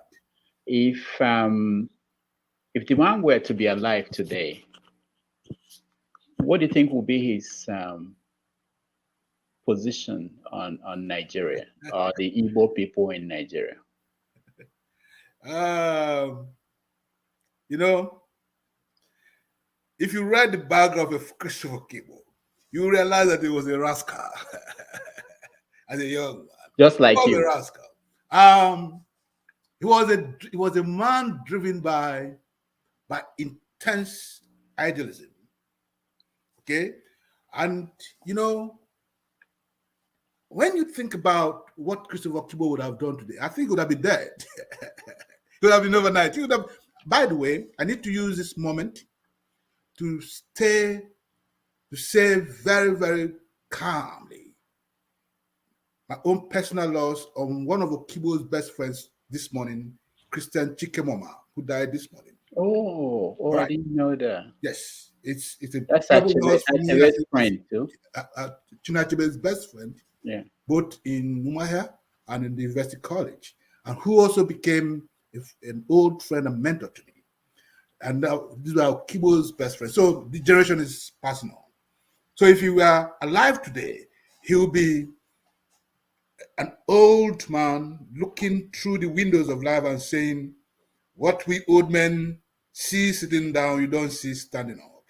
If the man were to be alive today, what do you think will be his position on Nigeria or the Igbo people in Nigeria? If you read the biography of Christopher Okigbo, you realize that he was a rascal as a young man. Just He like was a you. rascal. He was a man driven by intense idealism. Okay, and you know, when you think about what Christopher Okigbo would have done today, I think he would have been dead. He would have been overnight. He would have. By the way, I need to use this moment to say very, very calmly my own personal loss on one of Okigbo's best friends this morning, Christian Chikemoma, who died this morning. Oh, Right. I didn't know that. Yes, it's a That's terrible loss for me. Achebe's friend too. Chinachebe's best friend, Yeah. both in Umuahia and in the University College, and who also became an old friend and mentor to me. And now these are Okigbo's best friends. So the generation is passing on. So if he were alive today, he would be an old man looking through the windows of life and saying, what we old men see sitting down, you don't see standing up.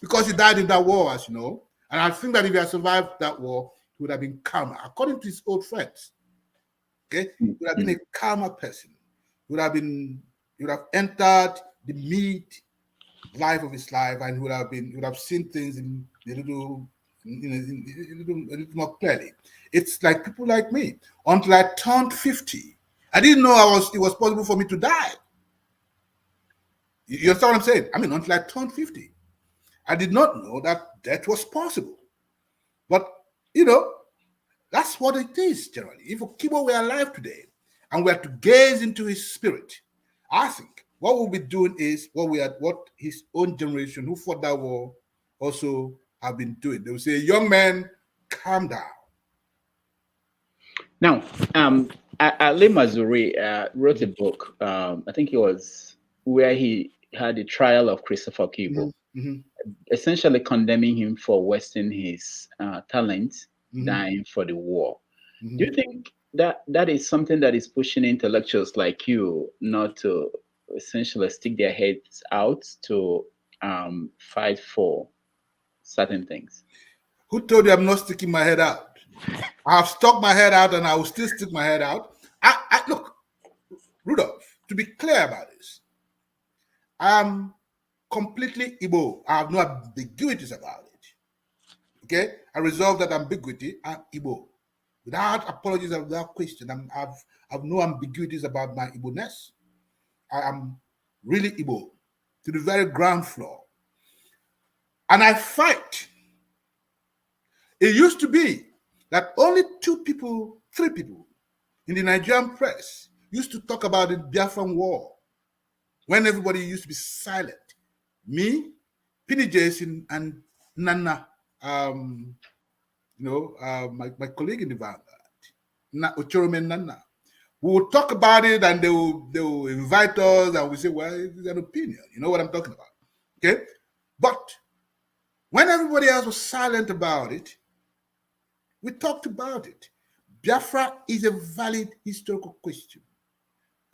Because he died in that war, as you know. And I think that if he had survived that war, he would have been calmer, according to his old friends. Okay? He would have been a calmer person. He would have entered the mid life of his life, and he would have seen things in a little more clearly. It's like people like me. Until I turned 50, I didn't know it was possible for me to die. You understand what I'm saying? I mean, until I turned 50, I did not know that death was possible. But, you know, that's what it is generally. If Okigbo were alive today and we had to gaze into his spirit, I think what we'll be doing is what his own generation who fought that war also have been doing. They will say, young man, calm down. Now, Ali Mazuri wrote a book, I think it was where he had the trial of Christopher Okigbo, essentially condemning him for wasting his talent, dying for the war. Do you think that is something that is pushing intellectuals like you not to essentially stick their heads out to fight for certain things? Who told you I'm not sticking my head out? I have stuck my head out and I will still stick my head out. Look, Rudolph, to be clear about this, I'm completely Igbo. I have no ambiguities about it. Okay? I resolve that ambiguity. I'm Igbo. Without apologies and without question, I have no ambiguities about my Igbo-ness. I am really Igbo to the very ground floor. And I fight. It used to be that only 3 people in the Nigerian press used to talk about the Biafran war when everybody used to be silent. Me, Pini Jason, and Nana, my colleague in the Vanguard, Ochorome Nana. We will talk about it and they will invite us and we say, well, it's an opinion. You know what I'm talking about. Okay? But when everybody else was silent about it, we talked about it. Biafra is a valid historical question.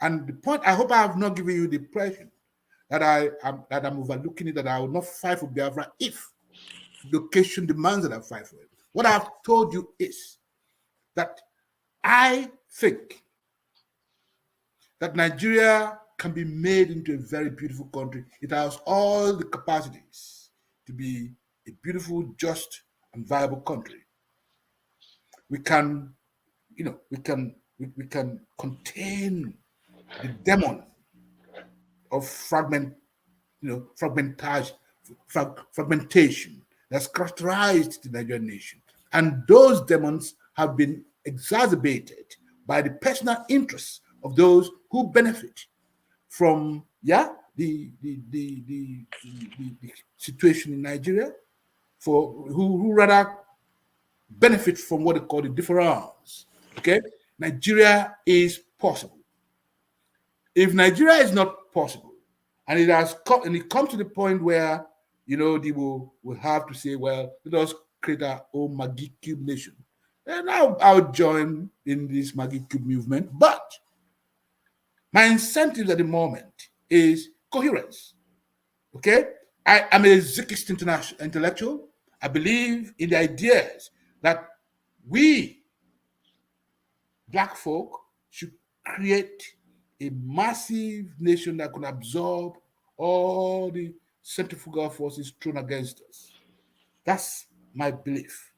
And the point, I hope I have not given you the impression that I'm overlooking it, that I will not fight for Biafra if the occasion demands that I fight for it. What I have told you is that I think that Nigeria can be made into a very beautiful country. It has all the capacities to be a beautiful, just, and viable country. We can contain the demon of fragmentation that's characterized the Nigerian nation. And those demons have been exacerbated by the personal interests of those who benefit from the situation in Nigeria, for who rather benefit from what they call the difference. Okay, Nigeria is possible. If Nigeria is not possible, and it comes to the point where they will have to say, well, let us create our own Maggie Cube nation, then I'll join in this Maggie Cube movement. But my incentive at the moment is coherence. Okay, I'm a Zikist intellectual. I believe in the ideas that we, Black folk, should create a massive nation that can absorb all the centrifugal forces thrown against us. That's my belief.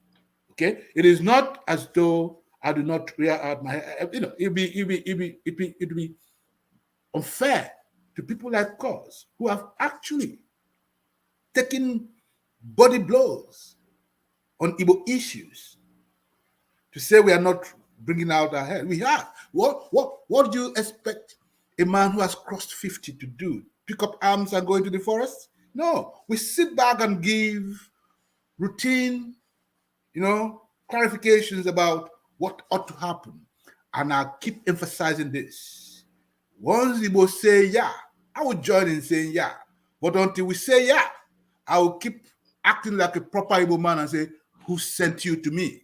Okay, it is not as though I do not rear out my, it'd be unfair to people like us who have actually taken body blows on Igbo issues to say we are not bringing out our head. We have. What do you expect a man who has crossed 50 to do? Pick up arms and go into the forest? No, we sit back and give routine, clarifications about what ought to happen. And I'll keep emphasizing this. Once Igbo say yeah, I will join in saying yeah. But until we say yeah, I will keep acting like a proper Igbo man and say, who sent you to me?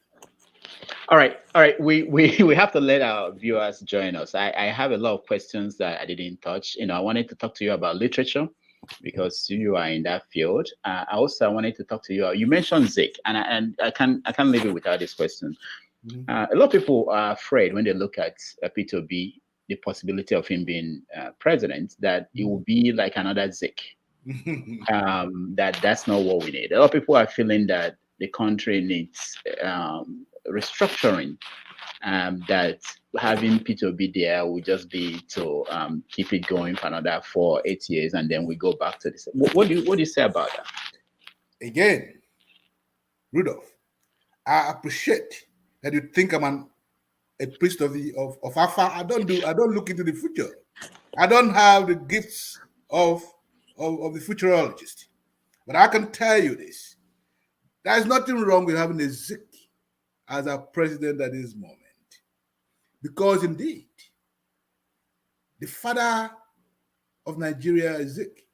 All right. We have to let our viewers join us. I have a lot of questions that I didn't touch. I wanted to talk to you about literature because you are in that field. I wanted to talk to you. You mentioned Zik, and I can't leave it without this question. A lot of people are afraid when they look at P2B, the possibility of him being president, that it will be like another Zik. That's not what we need. A lot of people are feeling that the country needs restructuring, that having P2B there will just be to keep it going for another 4-8 years, and then we go back to this. What do you say about that? Again, Rudolph, I appreciate that you think I'm a priest of Afa. I don't look into the future. I don't have the gifts of the futurologist. But I can tell you this. There's nothing wrong with having a Zik as our president at this moment. Because indeed, the father of Nigeria is Zik.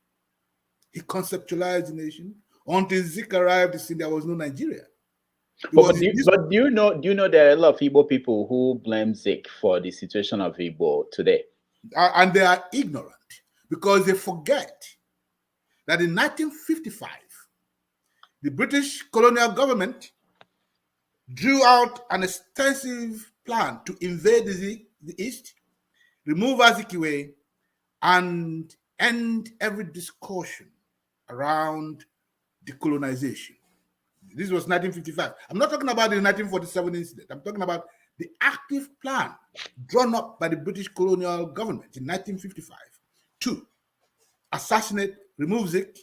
He conceptualized the nation. Until Zik arrived, the scene, there was no Nigeria. But do you know there are a lot of Igbo people who blame Zik for the situation of Igbo today? And they are ignorant because they forget that in 1955, the British colonial government drew out an extensive plan to invade the East, remove Azikiwe, and end every discussion around decolonization. This was 1955. I'm not talking about the 1947 incident. I'm talking about the active plan drawn up by the British colonial government in 1955 to assassinate, remove Zik,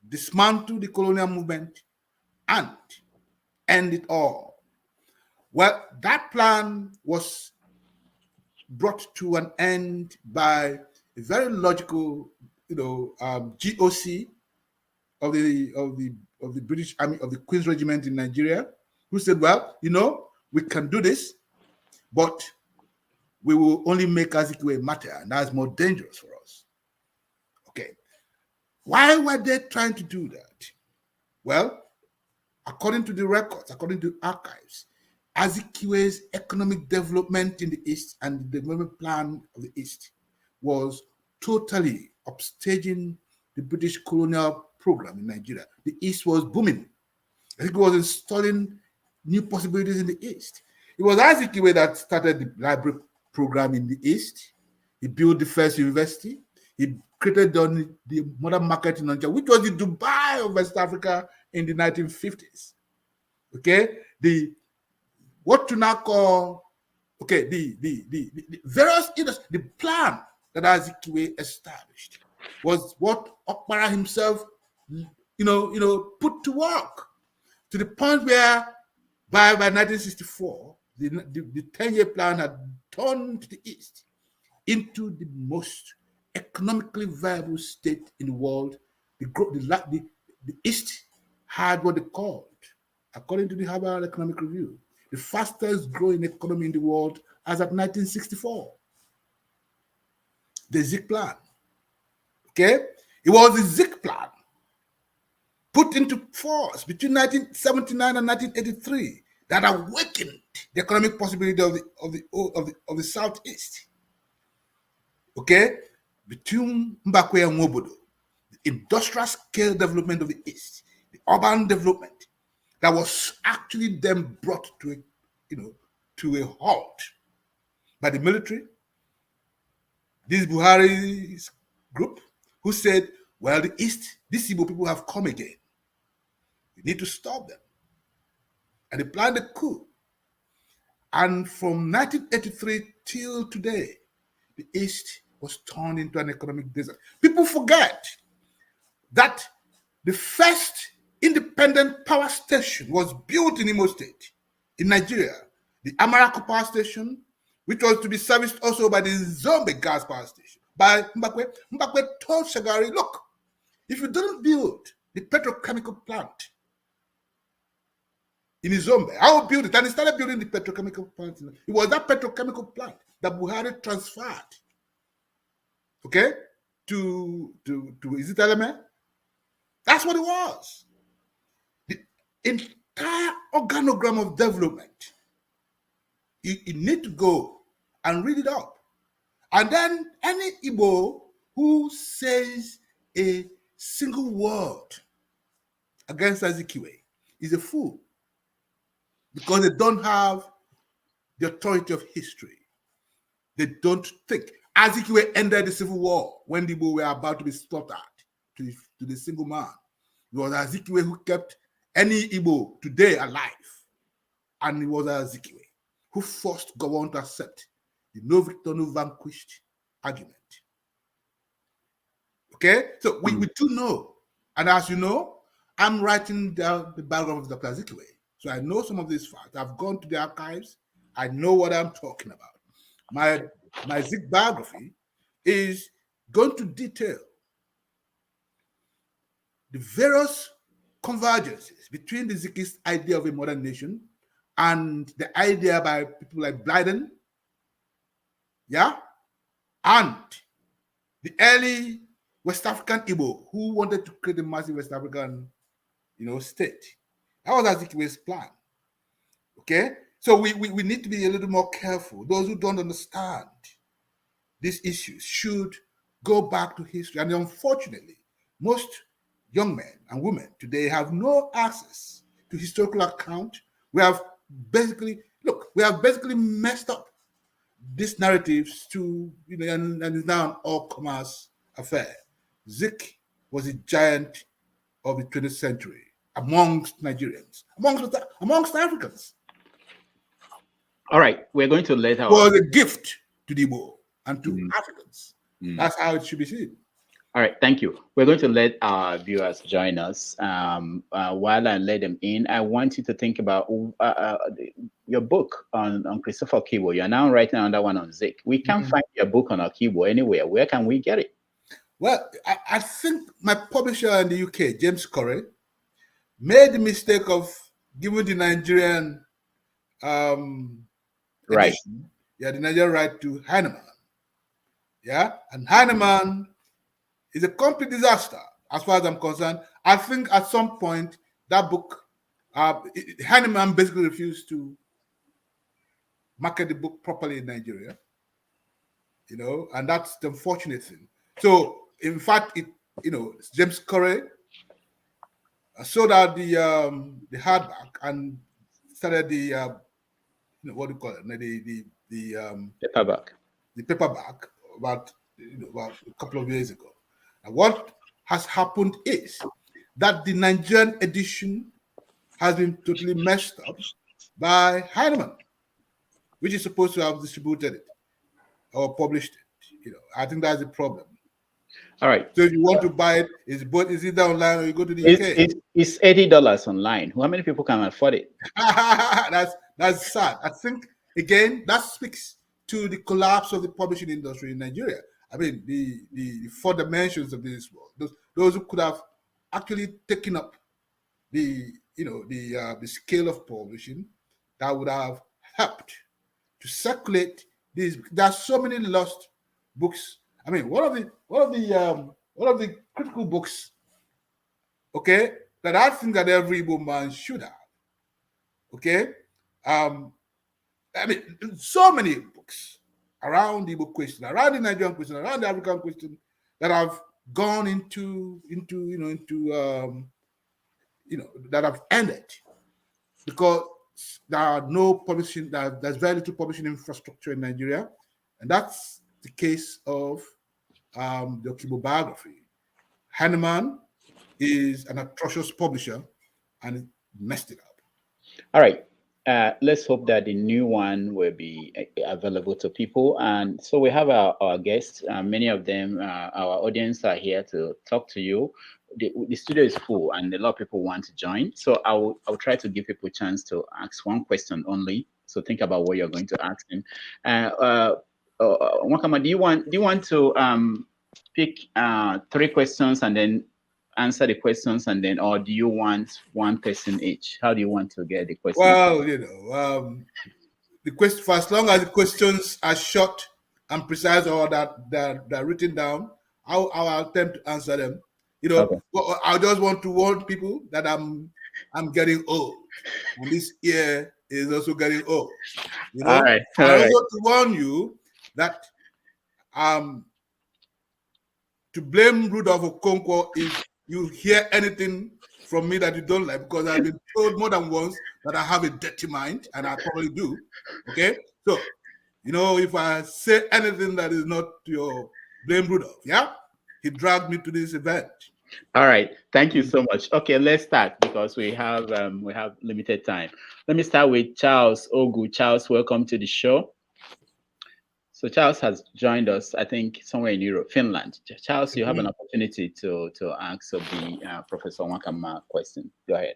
dismantle the colonial movement, and end it all. Well, that plan was brought to an end by a very logical, GOC of the British Army, of the Queen's Regiment in Nigeria, who said, well, we can do this, but we will only make Azikiwe matter, and that's more dangerous for us. Okay. Why were they trying to do that? Well, according to the records, according to archives, Azikiwe's economic development in the East and the development plan of the East was totally upstaging the British colonial program in Nigeria. The East was booming. I think it was installing new possibilities in the East. It was Azikiwe that started the library program in the East. He built the first university. He created the modern market in Nigeria, which was the Dubai of West Africa in the 1950s. Okay, the plan that Azikiwe established was what Okpara himself, put to work, to the point where by 1964, the 10-year plan had turned the East into the most economically viable state in the world. The East had what they called, according to the Harvard Economic Review, the fastest growing economy in the world as of 1964. The Zik plan. Okay? It was the Zik plan put into force between 1979 and 1983 that awakened the economic possibility of the Southeast. Okay? Between Mbakwe and Wobodo, the industrial scale development of the East, the urban development that was actually then brought to a halt by the military, this Buhari's group, who said, well, the East, these Igbo people have come again. We need to stop them. And they planned a coup. And from 1983 till today, the East was turned into an economic desert. People forget that the first independent power station was built in Imo State, in Nigeria, the Amarako Power Station, which was to be serviced also by the Zombe gas power station. By Mbakwe told Shagari, look, if you don't build the petrochemical plant in Zombe, I will build it. And he started building the petrochemical plant. It was that petrochemical plant that Buhari transferred, okay, to is it Eleme? That's what it was. The entire organogram of development. You need to go and read it up. And then any Igbo who says a single word against Azikiwe is a fool, because they don't have the authority of history. They don't think. Azikiwe ended the civil war when the Igbo were about to be slaughtered to the single man. It was Azikiwe who kept any Igbo today alive. And it was Azikiwe who forced Gowon to accept the no victor, no vanquished argument. Okay? So we do know. And as you know, I'm writing down the biography of Dr. Azikiwe. So I know some of these facts. I've gone to the archives. I know what I'm talking about. My Zik biography is going to detail the various convergences between the Zikist idea of a modern nation and the idea by people like Blyden, yeah, and the early West African Igbo who wanted to create a massive West African, state. That was Azikiwe's plan. Okay, so we need to be a little more careful. Those who don't understand these issues should go back to history. And unfortunately, most young men and women today have no access to historical account. We have basically messed up these narratives to, and it's now an all-commerce affair. Zik was a giant of the 20th century amongst Nigerians, amongst Africans. All right, we're going to let It was a gift to the Igbo and to Africans. That's how it should be seen. All right, thank you. We're going to let our viewers join us. While I let them in, I want you to think about your book on Christopher Okigbo. You're now writing another one on Zik. We can't find your book on Okigbo anywhere. Where can we get it? Well, I think my publisher in the UK, James Corey, made the mistake of giving the Nigerian right. The Nigerian right to Heinemann. Yeah, and Heinemann is a complete disaster as far as I'm concerned. I think at some point that book, Heinemann basically refused to market the book properly in Nigeria, and that's the unfortunate thing. So, in fact, James Corey sold out the hardback and started the what do you call it? The paperback. The paperback about a couple of years ago. And what has happened is that the Nigerian edition has been totally messed up by Heinemann, which is supposed to have distributed it or published it. I think that's the problem. All right. So if you want to buy it, is either online or you go to the UK. It's $80 online. How many people can afford it? That's sad. I think again that speaks to the collapse of the publishing industry in Nigeria. I mean, the four dimensions of this world. Those who could have actually taken up the scale of publishing, that would have helped to circulate these. There are so many lost books. I mean, one of the critical books, okay, that I think that every Igbo man should have. Okay, I mean, so many books around the Igbo question, around the Nigerian question, around the African question that have gone into that have ended because there are no publishing. There's very little publishing infrastructure in Nigeria, and that's the case of the Okigbo biography. Hanneman is an atrocious publisher, and it messed it up. All right. Let's hope that the new one will be available to people. And so we have our guests. Many of them, our audience, are here to talk to you. The studio is full, and a lot of people want to join. So I'll try to give people a chance to ask one question only. So think about what you're going to ask him. Nwakanma, do you want to pick 3 questions and then answer the questions, and then, or do you want one person each? How do you want to get the questions? Well, the question, for as long as the questions are short and precise, or that they're written down, I'll attempt to answer them. Okay. I just want to warn people that I'm getting old, and this year is also getting old. All right. I also want to warn you that to blame Rudolph Okonkwo if you hear anything from me that you don't like, because I've been told more than once that I have a dirty mind, and I probably do. Okay, so if I say anything that is not your blame Rudolph, yeah, he dragged me to this event. All right, thank you so much. Okay, let's start because we have limited time. Let me start with Charles Ogu. Charles, welcome to the show. So Charles has joined us, I think, somewhere in Europe, Finland. Charles, you have an opportunity to ask the Professor Nwakanma question. Go ahead.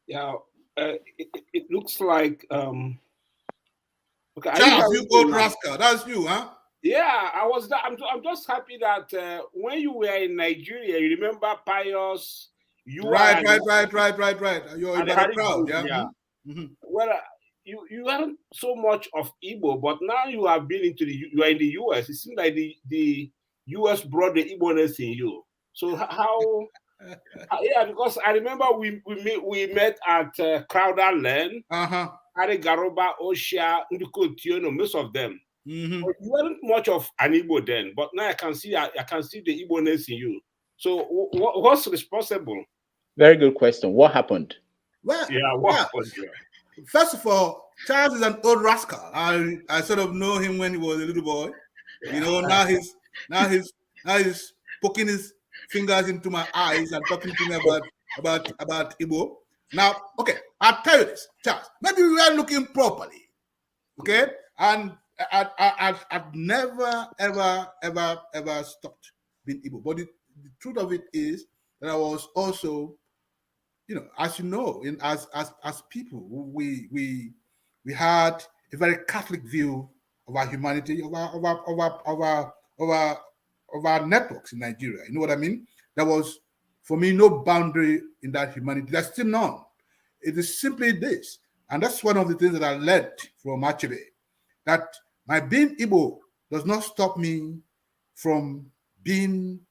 Yeah, it looks like. Okay, Charles, you old rascal. That's you, huh? Yeah, I'm just happy that when you were in Nigeria, you remember Pius. Right. You're in the crowd, yeah. Mm-hmm. Well. You aren't so much of Igbo, but now you are in the US. It seems like the US brought the Igbo-ness in you. So how yeah, because I remember we met at Crowder Lane, Ari Garoba, Oshia, Ndiko Tiono, most of them. But you weren't much of an Igbo then, but now I can see the Igbo-ness in you. So what's responsible? Very good question. What happened? Well, yeah, what happened? Yeah. First of all, Charles is an old rascal. I sort of know him when he was a little boy. Now he's poking his fingers into my eyes and talking to me about Igbo. Now, okay, I'll tell you this, Charles. Maybe we are looking properly, okay? And I've never ever stopped being Igbo. But the truth of it is that I was also, as you know, as people, we had a very Catholic view of our humanity, of our networks in Nigeria. You know what I mean? There was, for me, no boundary in that humanity. There's still none. It is simply this, and that's one of the things that I learned from Achebe, that my being Igbo does not stop me from being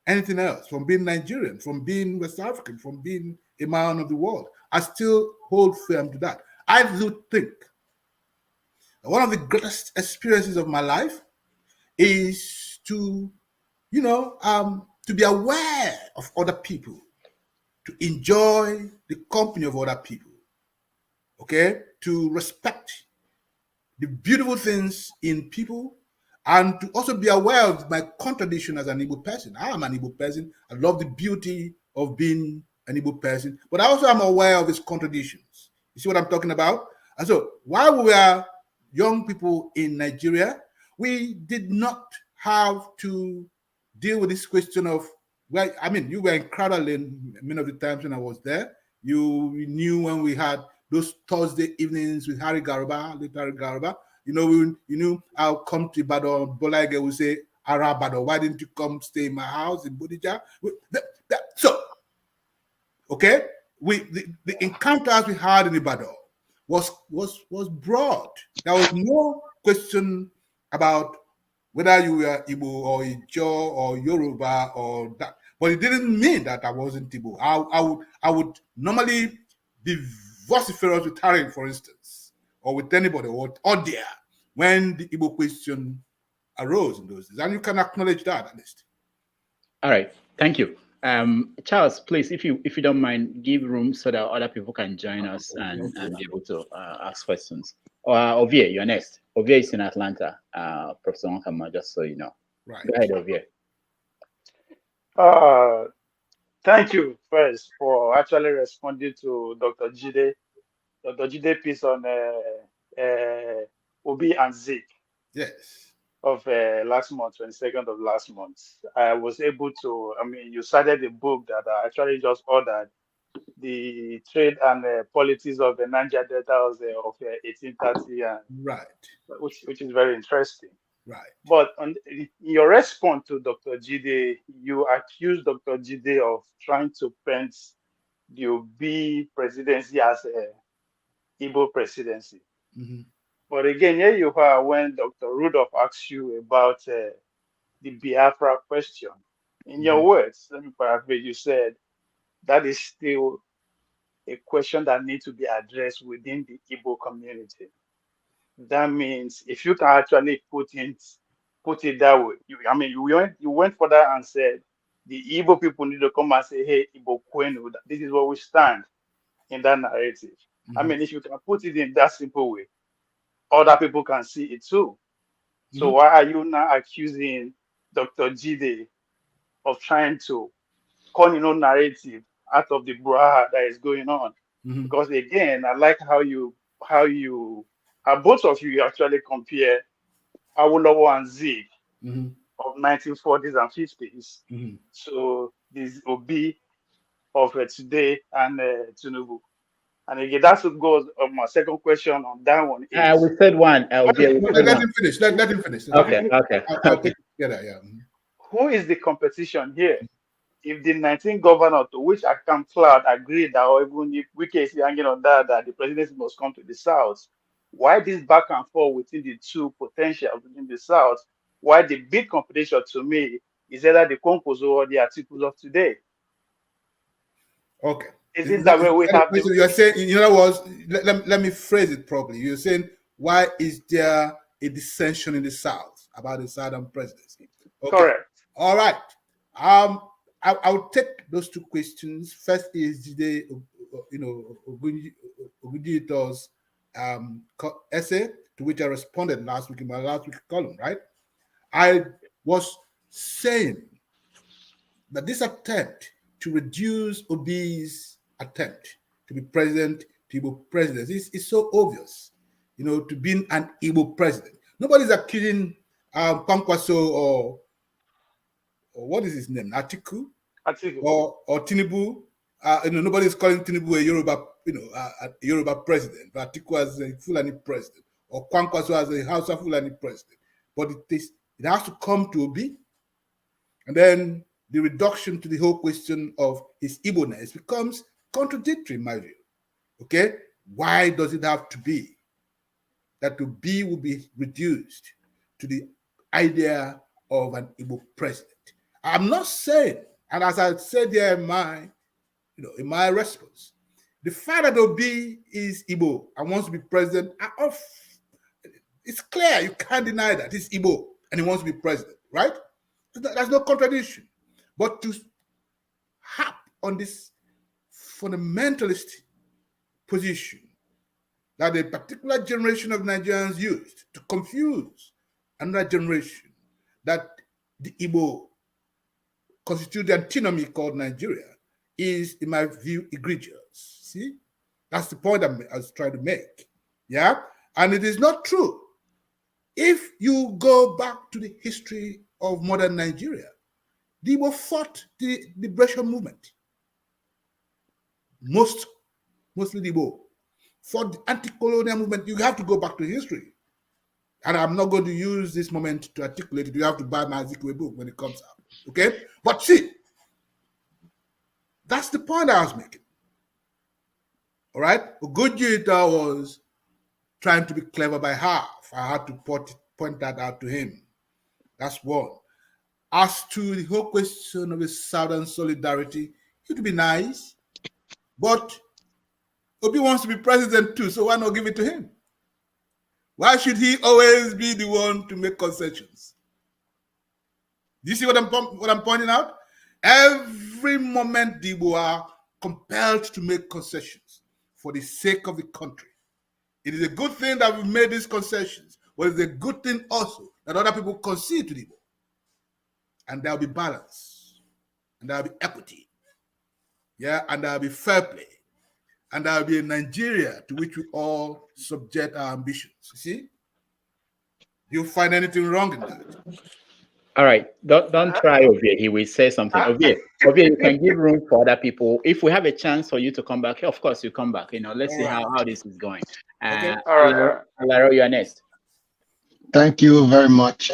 anything else, from being Nigerian, from being West African, from being a man of the world. I still hold firm to that. I do think that one of the greatest experiences of my life is to be aware of other people, to enjoy the company of other people, okay? To respect the beautiful things in people, and to also be aware of my contradiction as an Igbo person. I am an Igbo person. I love the beauty of being an Igbo person, but I also am aware of its contradictions. You see what I'm talking about? And so while we were young people in Nigeria, we did not have to deal with this question of, well, I mean, you were in Crowder Lane many of the times when I was there. You knew when we had those Thursday evenings with Harry Garuba, later Harry Garuba. You knew I'll come to Ibadan. Bolaige will say, Arabado, why didn't you come stay in my house in Bodija? So, okay, the encounters we had in Ibadan was broad. There was no question about whether you were Igbo or Ijo or Yoruba or that. But it didn't mean that I wasn't Igbo. I would normally be vociferous with Harry, for instance, or with anybody, or there, when the Igbo question arose in those days. And you can acknowledge that, at least. All right. Thank you. Charles, please, if you don't mind, give room so that other people can join us and be able to ask questions. Ovie, you're next. Ovie is in Atlanta. Professor Nwakanma, just so you know. Right. Go ahead, Ovie. Thank you first for actually responding to Dr. Jide piece on Obi and Zeke. Yes. Of last month, 22nd of last month. I was able to, you cited the book that I actually just ordered, The Trade and Politics of the Niger Delta of 1830, and right, which is very interesting. Right. But in your response to Dr. Jide, you accused Dr. Jide of trying to paint the Obi presidency as a Igbo presidency. Mm-hmm. But again, here you are when Dr. Rudolph asks you about the Biafra question. In your words, let me paraphrase, you said that is still a question that needs to be addressed within the Igbo community. That means if you can actually put it that way, you went further and said the Igbo people need to come and say, hey, Igbo Kwenu, this is where we stand in that narrative. Mm-hmm. If you can put it in that simple way, other people can see it too. So Mm-hmm. why are you now accusing Dr. Jide of trying to narrative out of the brouhaha that is going on? Mm-hmm. Because again, I like how both of you actually compare Awolowo and Zeke mm-hmm. of 1940s and 50s. Mm-hmm. So this Obi of today and Tinubu. And again, that's what goes on my second question on that one. Is, we said one. Let him finish. Let him finish. Okay. I'll take it together. Yeah. Who is the competition here? If the 19 governors, to which I can cloud agreed that, or even if Wike is hanging on that the presidency must come to the South, why this back and forth within the two potentials within the South? Why the big competition to me is either the Concoso or the articles of today? Okay. Is it that way we have? You're saying, you know what? Let me phrase it properly. You're saying, why is there a dissension in the South about the Southern presidency? Okay. Correct. All right. I'll take those two questions. First is the Ogundito's essay, to which I responded last week in my last week column, right? I was saying that this attempt to reduce Obi's attempt to be president, to Igbo president, is so obvious, to being an Igbo president. Nobody's accusing Kwankwaso or what is his name, Atiku, or Tinubu. Nobody's calling Tinubu a Yoruba president, but Atiku as a Fulani president, or Kwankwaso as a Hausa Fulani president. But it has to come to Obi, and then the reduction to the whole question of his Igbo-ness becomes contradictory in my view. Okay? Why does it have to be that Obi will be reduced to the idea of an Igbo president? I'm not saying, and as I said here in my response, the fact that Obi is Igbo and wants to be president, it's clear, you can't deny that. He's Igbo and he wants to be president, right? There's no contradiction. But to harp on this fundamentalist position that a particular generation of Nigerians used to confuse another generation, that the Igbo constitute the antinomy called Nigeria, is, in my view, egregious. See? That's the point I was trying to make. Yeah? And it is not true. If you go back to the history of modern Nigeria, the Igbo fought the liberation movement. Mostly the Igbo fought the anti-colonial movement. You have to go back to history. And I'm not going to use this moment to articulate it. You have to buy my Ezekwe book when it comes out. Okay? But see, that's the point I was making. All right? Ogundito was trying to be clever by half. I had to point that out to him. That's one. As to the whole question of the Southern solidarity, it would be nice, but Obi wants to be president too, so why not give it to him? Why should he always be the one to make concessions? Do you see what I'm pointing out? Every moment the Igbo are compelled to make concessions for the sake of the country. It is a good thing that we've made these concessions, but it's a good thing also that other people concede to the Igbo. And there'll be balance, and there'll be equity, yeah, and there'll be fair play, and there'll be a Nigeria to which we all subject our ambitions. You see? Do you find anything wrong in that? All right, don't try Ovie. He will say something. Ovie, you can give room for other people. If we have a chance for you to come back, of course you come back. You know, let's see how this is going. Okay. All right. Alaro, you are next. Thank you very much,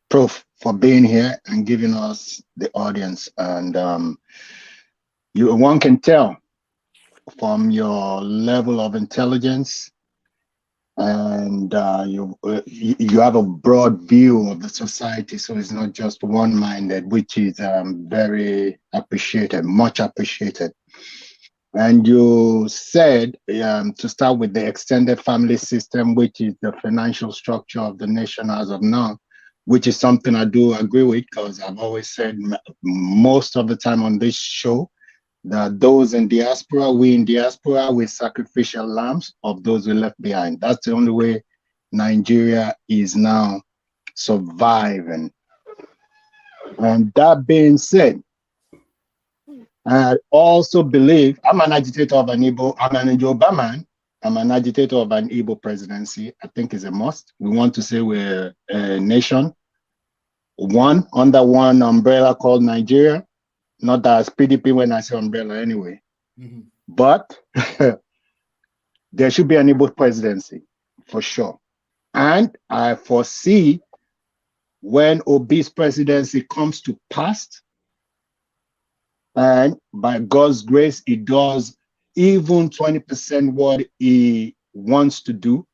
Prof, for being here and giving us the audience. And one can tell from your level of intelligence, and you have a broad view of the society, so it's not just one-minded, which is very appreciated, much appreciated. And you said to start with the extended family system, which is the financial structure of the nation as of now, which is something I do agree with, because I've always said most of the time on this show that those in diaspora, we're sacrificial lambs of those we left behind. That's the only way Nigeria is now surviving. And that being said, I also believe I'm an agitator of an Igbo, I'm an Yoruba man, I'm an agitator of an Igbo presidency. I think it's a must. We want to say we're a nation, under one umbrella called Nigeria. Not that it's PDP when I say umbrella anyway. Mm-hmm. But there should be an Igbo presidency for sure. And I foresee when Obi's presidency comes to pass, and by God's grace, he does even 20% what he wants to do,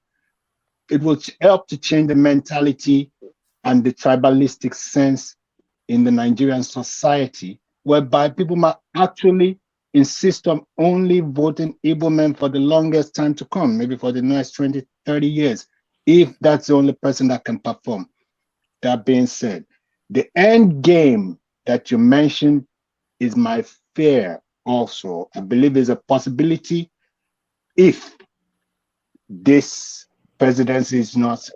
it will help to change the mentality and the tribalistic sense in the Nigerian society, whereby people might actually insist on only voting Igbo men for the longest time to come, maybe for the next 20, 30 years, if that's the only person that can perform. That being said, the end game that you mentioned is my fear also. I believe there's a possibility if this presidency is not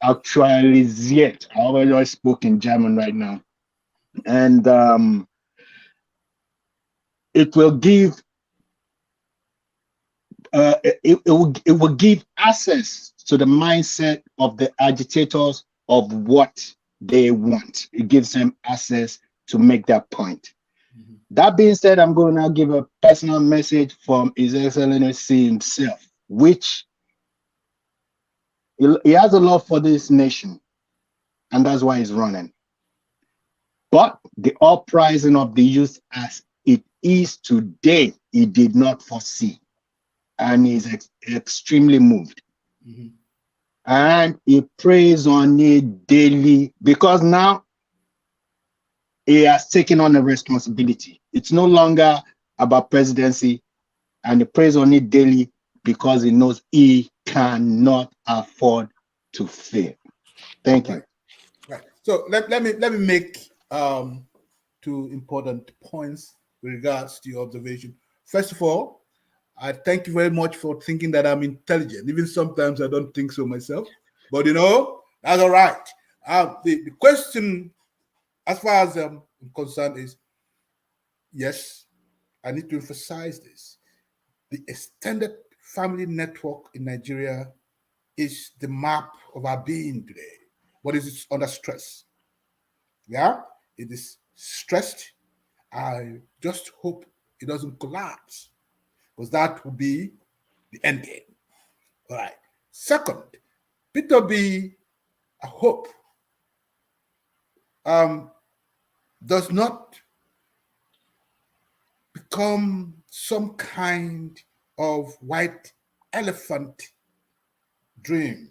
actualized yet. I already spoke in German right now. And it will give it will give access to the mindset of the agitators of what they want. It gives them access to make that point. Mm-hmm. That being said, I'm going to now give a personal message from His Excellency himself, which he has a love for this nation, and that's why he's running. But the uprising of the youth as it is today, he did not foresee, and he's extremely moved. Mm-hmm. And he prays on it daily because now he has taken on a responsibility. It's no longer about presidency, and he prays on it daily because he knows he cannot afford to fail. Thank you. Right. So let me make two important points with regards to your observation. First of all, I thank you very much for thinking that I'm intelligent. Even sometimes I don't think so myself, but you know, that's all right. The question, as far as I'm concerned, is yes, I need to emphasize this. The extended family network in Nigeria is the map of our being today, but it is under stress. Yeah, it is stressed. I just hope it doesn't collapse, because that would be the end game. All right. Second, Peter B, I hope, does not become some kind of white elephant dream.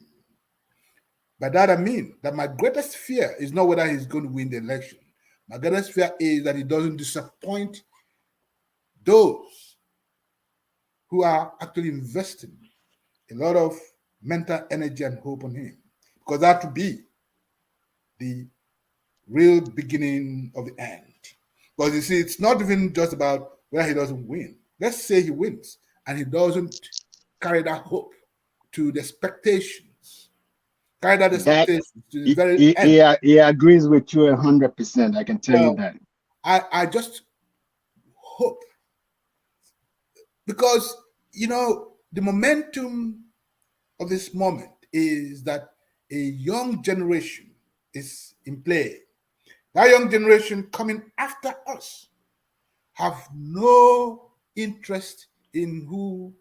By that I mean that my greatest fear is not whether he's going to win the election. My greatest fear is that he doesn't disappoint those who are actually investing a lot of mental energy and hope on him, because that would be the real beginning of the end. Because you see, it's not even just about whether he doesn't win. Let's say he wins and he doesn't carry that hope to the expectations, carry that expectations to the very end. He agrees with you 100%. I can tell you that. I just hope, because you know the momentum of this moment is that a young generation is in play. That young generation coming after us have no interest in who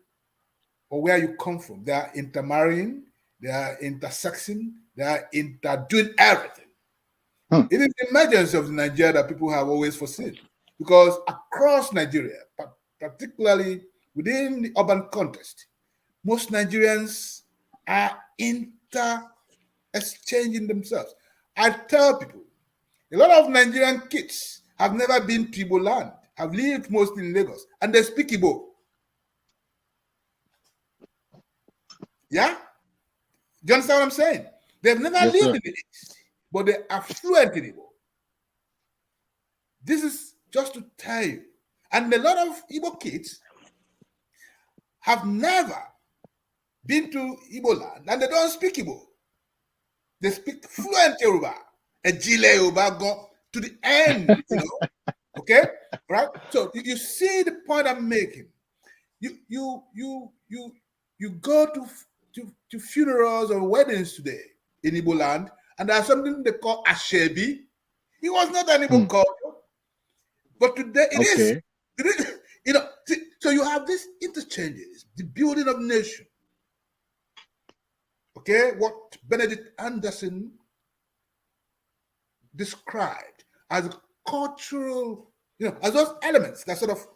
or where you come from. They are intermarrying, they are intersexing, they are doing everything. It is the emergence of Nigeria that people have always foreseen, because across Nigeria, particularly within the urban context, most Nigerians are exchanging themselves. I tell people, a lot of Nigerian kids have never been to Igbo land, have lived mostly in Lagos, and they speak Igbo. Yeah? Do you understand what I'm saying? They've never lived in the East, but they are fluent in Igbo. This is just to tell you. And a lot of Igbo kids have never been to Igbo land, and they don't speak Igbo. They speak fluent Yoruba. Ejile Yoruba go to the end, you know. Okay? Right? So you see the point I'm making. You go to funerals or weddings today in Igbo land, and there's something they call Ashebi. It was not an Igbo culture, but today it is. It is, you know. So you have these interchanges, the building of nation. Okay, what Benedict Anderson described as cultural, you know, as those elements that sort of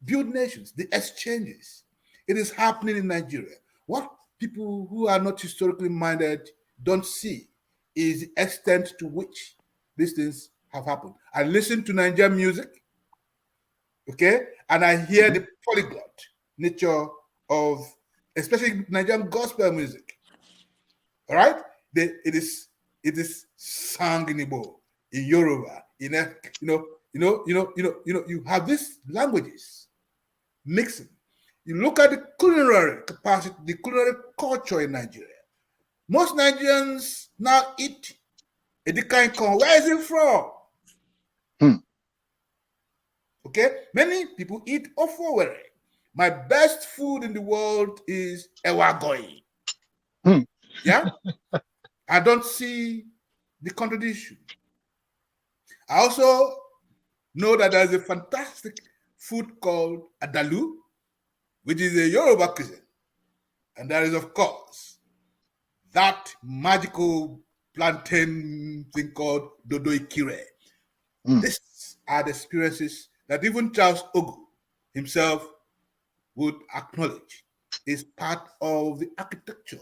build nations, the exchanges. It is happening in Nigeria. What people who are not historically minded don't see is the extent to which these things have happened. I listen to Nigerian music, okay, and I hear the polyglot nature of especially Nigerian gospel music. All right, it is sung in Igbo, in Yoruba, in you have these languages mixing. You look at the culinary capacity, the culinary culture in Nigeria. Most Nigerians now eat edikain corn. Where is it from? Okay, many people eat ofowere. My best food in the world is ewagoi. Yeah, I don't see the contradiction. I also know that there's a fantastic food called adalu, which is a Yoruba cuisine. And there is, of course, that magical plantain thing called dodo ikire. These are the experiences that even Charles Ogu himself would acknowledge is part of the architecture,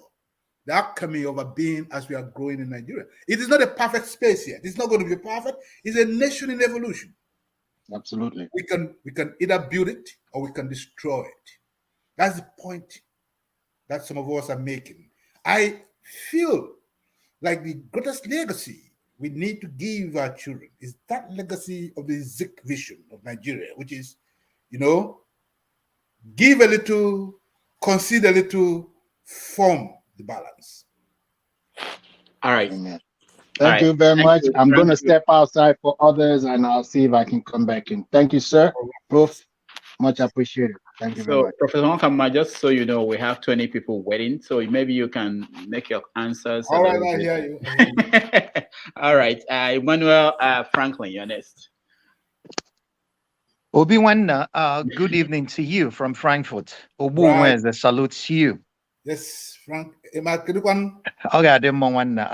the alchemy of a being as we are growing in Nigeria. It is not a perfect space yet. It's not going to be perfect. It's a nation in evolution. Absolutely. We can either build it or we can destroy it. That's the point that some of us are making. I feel like the greatest legacy we need to give our children is that legacy of the Zik vision of Nigeria, which is, you know, give a little, concede a little, form the balance. All right. Amen. Thank you very much. I'm going to step outside for others and I'll see if I can come back in. Thank you, sir. Prof, much appreciated. Thank you very much. Professor Nwakanma, just so you know, we have 20 people waiting, so maybe you can make your answers. All right, I hear you. All right. Emmanuel Franklin, you're next. Obi-Wan, good evening to you from Frankfurt. Obu Wenze salutes you. Yes, Frank. I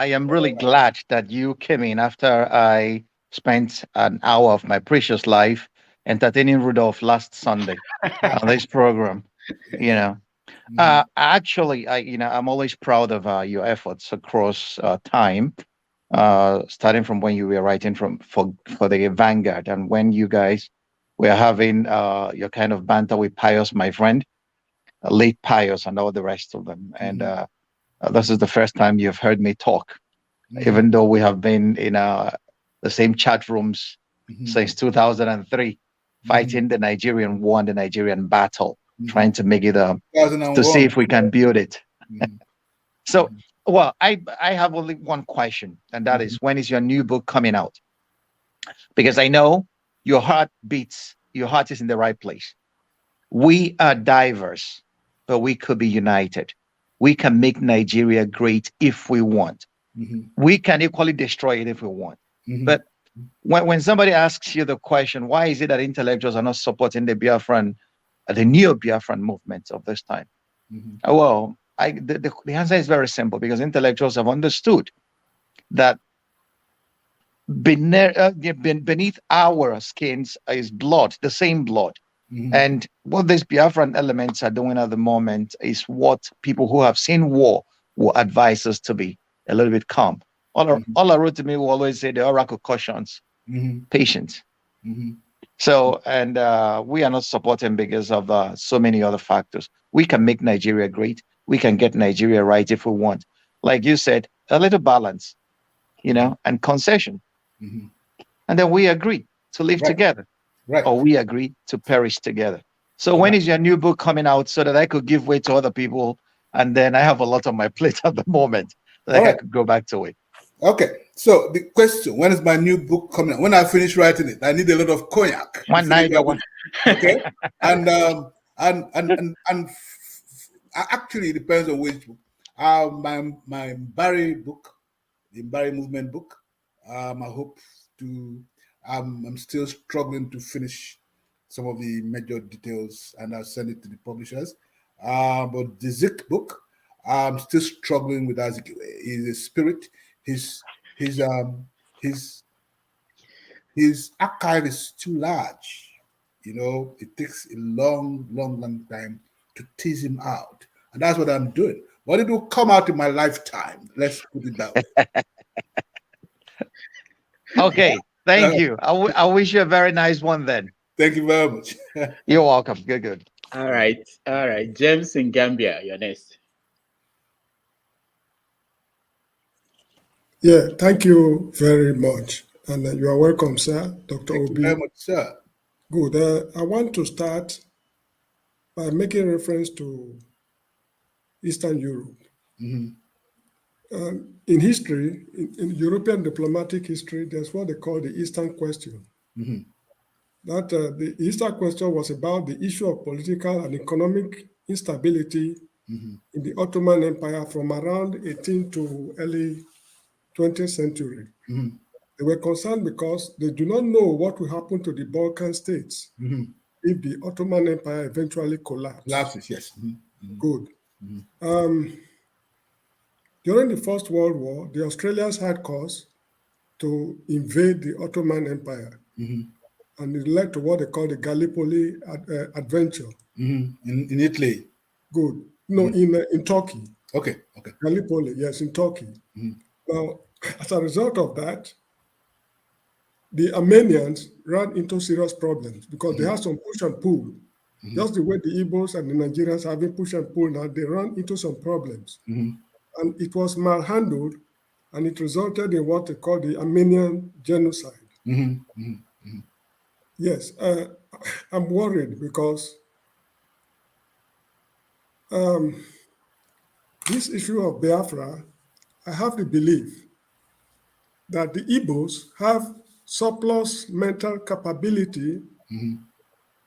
am really glad that you came in after I spent an hour of my precious life entertaining Rudolph last Sunday on this program. You know, actually, I'm always proud of your efforts across time, starting from when you were writing for the Vanguard and when you guys were having your kind of banter with Pius, my friend, late Pius, and all the rest of them. And this is the first time you've heard me talk, even though we have been in a the same chat rooms since 2003, fighting the Nigerian war and the Nigerian battle, trying to make it to see if we can build it. So, well, I have only one question, and that is, when is your new book coming out? Because I know your heart is in the right place. We are diverse, but we could be united. We can make Nigeria great if we want. We can equally destroy it if we want. But when somebody asks you the question, why is it that intellectuals are not supporting the new Biafran movement of this time? Well, the answer is very simple, because intellectuals have understood that beneath our skins is blood, the same blood. And what these Biafran elements are doing at the moment is what people who have seen war will advise us to be a little bit calm. All I wrote to me will always say the oracle cautions patience. So, and we are not supporting because of so many other factors. We can make Nigeria great. We can get Nigeria right if we want. Like you said, a little balance, and concession. And then we agree to live together. Or we agree to perish together. So when is your new book coming out, so that I could give way to other people? And then I have a lot on my plate at the moment that I could go back to it. Okay. So the question, when is my new book coming out? When I finish writing it, I need a lot of cognac. One night. Okay. And actually it depends on which book. My Barry book, the Barry movement book, I hope to I'm still struggling to finish some of the major details, and I'll send it to the publishers. But the Zik book, I'm still struggling with Isaac. He's a spirit. His archive is too large. It takes a long time to tease him out, and that's what I'm doing. But it will come out in my lifetime. Let's put it that way. Okay. Thank you. I wish you a very nice one then. Thank you very much. You're welcome. Good. All right. James in Gambia, you're next. Yeah, thank you very much. And you are welcome, sir, Dr. Thank Obi. you very much, sir. Good. I want to start by making reference to Eastern Europe. In history, in European diplomatic history, there's what they call the Eastern Question. That the Eastern Question was about the issue of political and economic instability in the Ottoman Empire from around 18th to early 20th century. They were concerned because they do not know what will happen to the Balkan states if the Ottoman Empire eventually collapses. Yes. Good. During the First World War, the Australians had cause to invade the Ottoman Empire, and it led to what they call the Gallipoli adventure. In Italy. Good. No, in Turkey. Okay. Gallipoli, yes, in Turkey. Now, as a result of that, the Armenians ran into serious problems because they had some push and pull. Just the way the Igbos and the Nigerians have been push and pull now, they ran into some problems. And it was malhandled, and it resulted in what they call the Armenian genocide. Yes, I'm worried because this issue of Biafra, I have the belief that the Igbos have surplus mental capability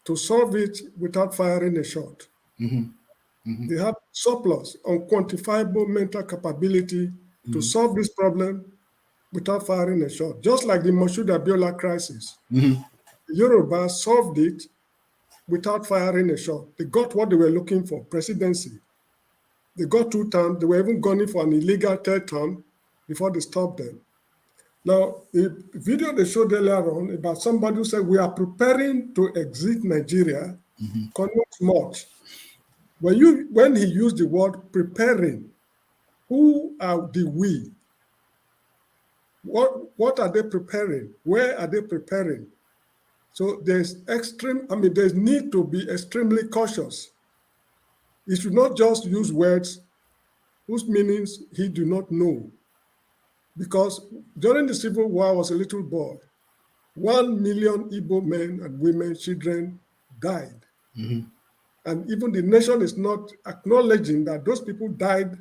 to solve it without firing a shot. They have surplus, unquantifiable mental capability to solve this problem without firing a shot. Just like the Moshood Abiola crisis. The Yoruba solved it without firing a shot. They got what they were looking for, presidency. They got 2 terms. They were even gunning for an illegal 3rd term before they stopped them. Now, the video they showed earlier on about somebody who said, we are preparing to exit Nigeria, connotes much. When he used the word preparing, who are the we? What are they preparing? Where are they preparing? So there's need to be extremely cautious. He should not just use words whose meanings he do not know. because during the Civil War, I was a little boy. 1 million Igbo men and women, children died. And even the nation is not acknowledging that those people died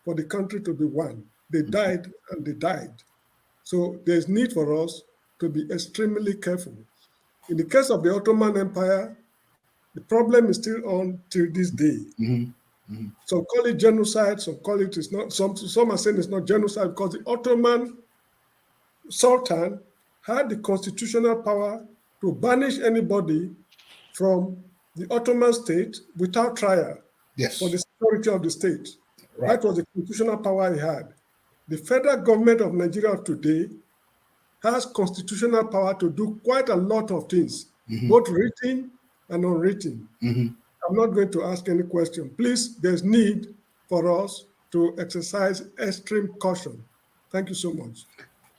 for the country to be one. They died and they died. So there's need for us to be extremely careful. In the case of the Ottoman Empire, the problem is still on till this day. Some call it genocide, some call it is not. Some are saying it's not genocide because the Ottoman Sultan had the constitutional power to banish anybody from the Ottoman state without trial for the security of the state. That was the constitutional power he had. The federal government of Nigeria today has constitutional power to do quite a lot of things, both written and unwritten. I'm not going to ask any question. Please, there's need for us to exercise extreme caution. Thank you so much.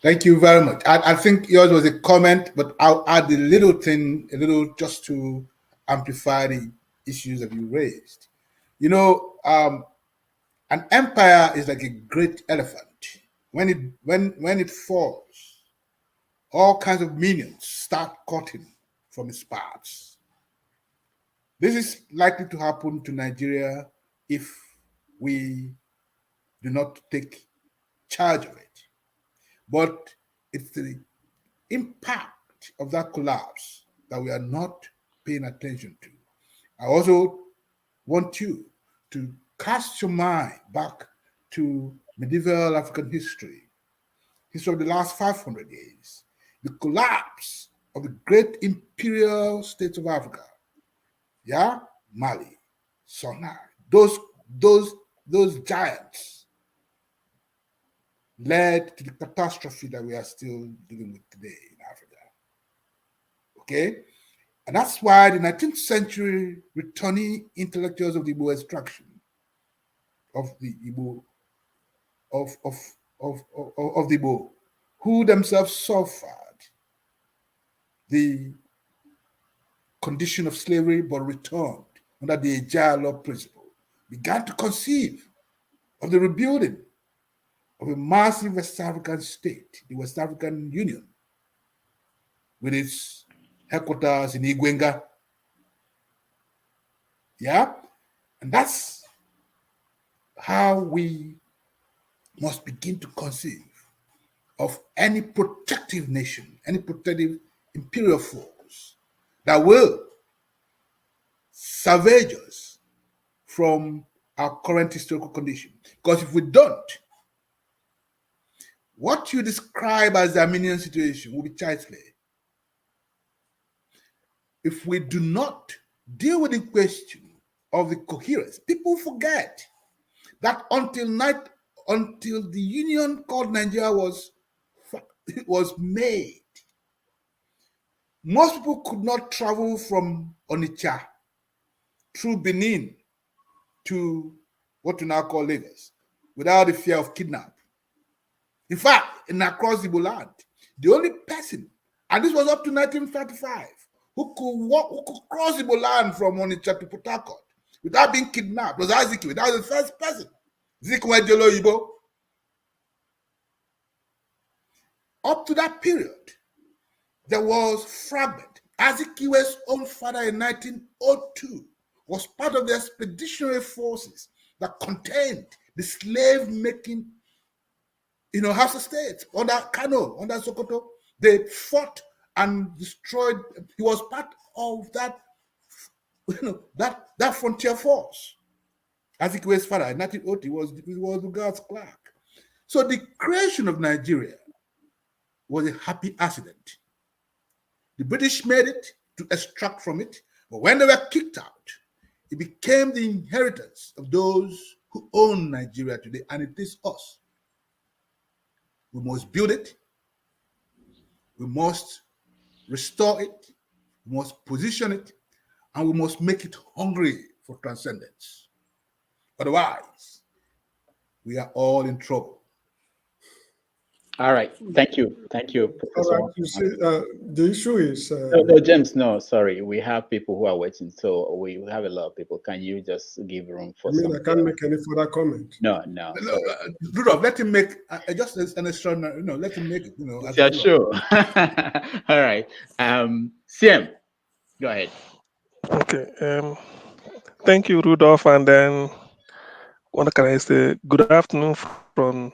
Thank you very much. I think yours was a comment, but I'll add a little thing, just to amplify the issues that you raised. You know, an empire is like a great elephant. When it falls, all kinds of minions start cutting from its parts. This is likely to happen to Nigeria if we do not take charge of it. But it's the impact of that collapse that we are not paying attention to. I also want you to cast your mind back to medieval African history of the last 500 years, the collapse of the great imperial states of Africa, Mali, Songhai, those giants led to the catastrophe that we are still dealing with today in Africa. Okay? And that's why the 19th century returning intellectuals of the Igbo extraction, of the Igbo, of the Igbo, who themselves suffered the condition of slavery but returned under the Agile Law principle, began to conceive of the rebuilding of a massive West African state, the West African Union, with its headquarters in Igwenga. And that's how we must begin to conceive of any protective nation, any protective imperial force that will salvage us from our current historical condition. Because if we don't, what you describe as the Armenian situation will be child's play. If we do not deal with the question of the coherence, people forget that until the union called Nigeria was made, most people could not travel from Onitsha through Benin to what we now call Lagos without the fear of kidnapping. In fact, across Igbo land, the only person, and this was up to 1935, who could cross Igbo land from Onitsha to Port Harcourt without being kidnapped was Azikiwe. That was the first person. Zikwe Jolo Igbo. Up to that period, there was fragment. Azikiwe's own father in 1902 was part of the expeditionary forces that contained the slave-making, House of States under Kano, under Sokoto. They fought and destroyed. He was part of that, that frontier force. Azikiwe's father in 1902 was the guard's clerk. So the creation of Nigeria was a happy accident. The British made it to extract from it, but when they were kicked out, it became the inheritance of those who own Nigeria today, and it is us. We must build it, we must restore it, we must position it, and we must make it hungry for transcendence. Otherwise, we are all in trouble. All right. Thank you. Thank you, All Professor. right, you see, the issue is, No, James, no, sorry. We have people who are waiting. So we have a lot of people. Can you just give room for I mean, some? I can't make any further comment. No, sorry. Rudolph, let him make just an extraordinary, let him make it, as Yeah, a follow-up. sure. All right. CM, go ahead. Okay. Thank you, Rudolph. And then what can I say? Good afternoon from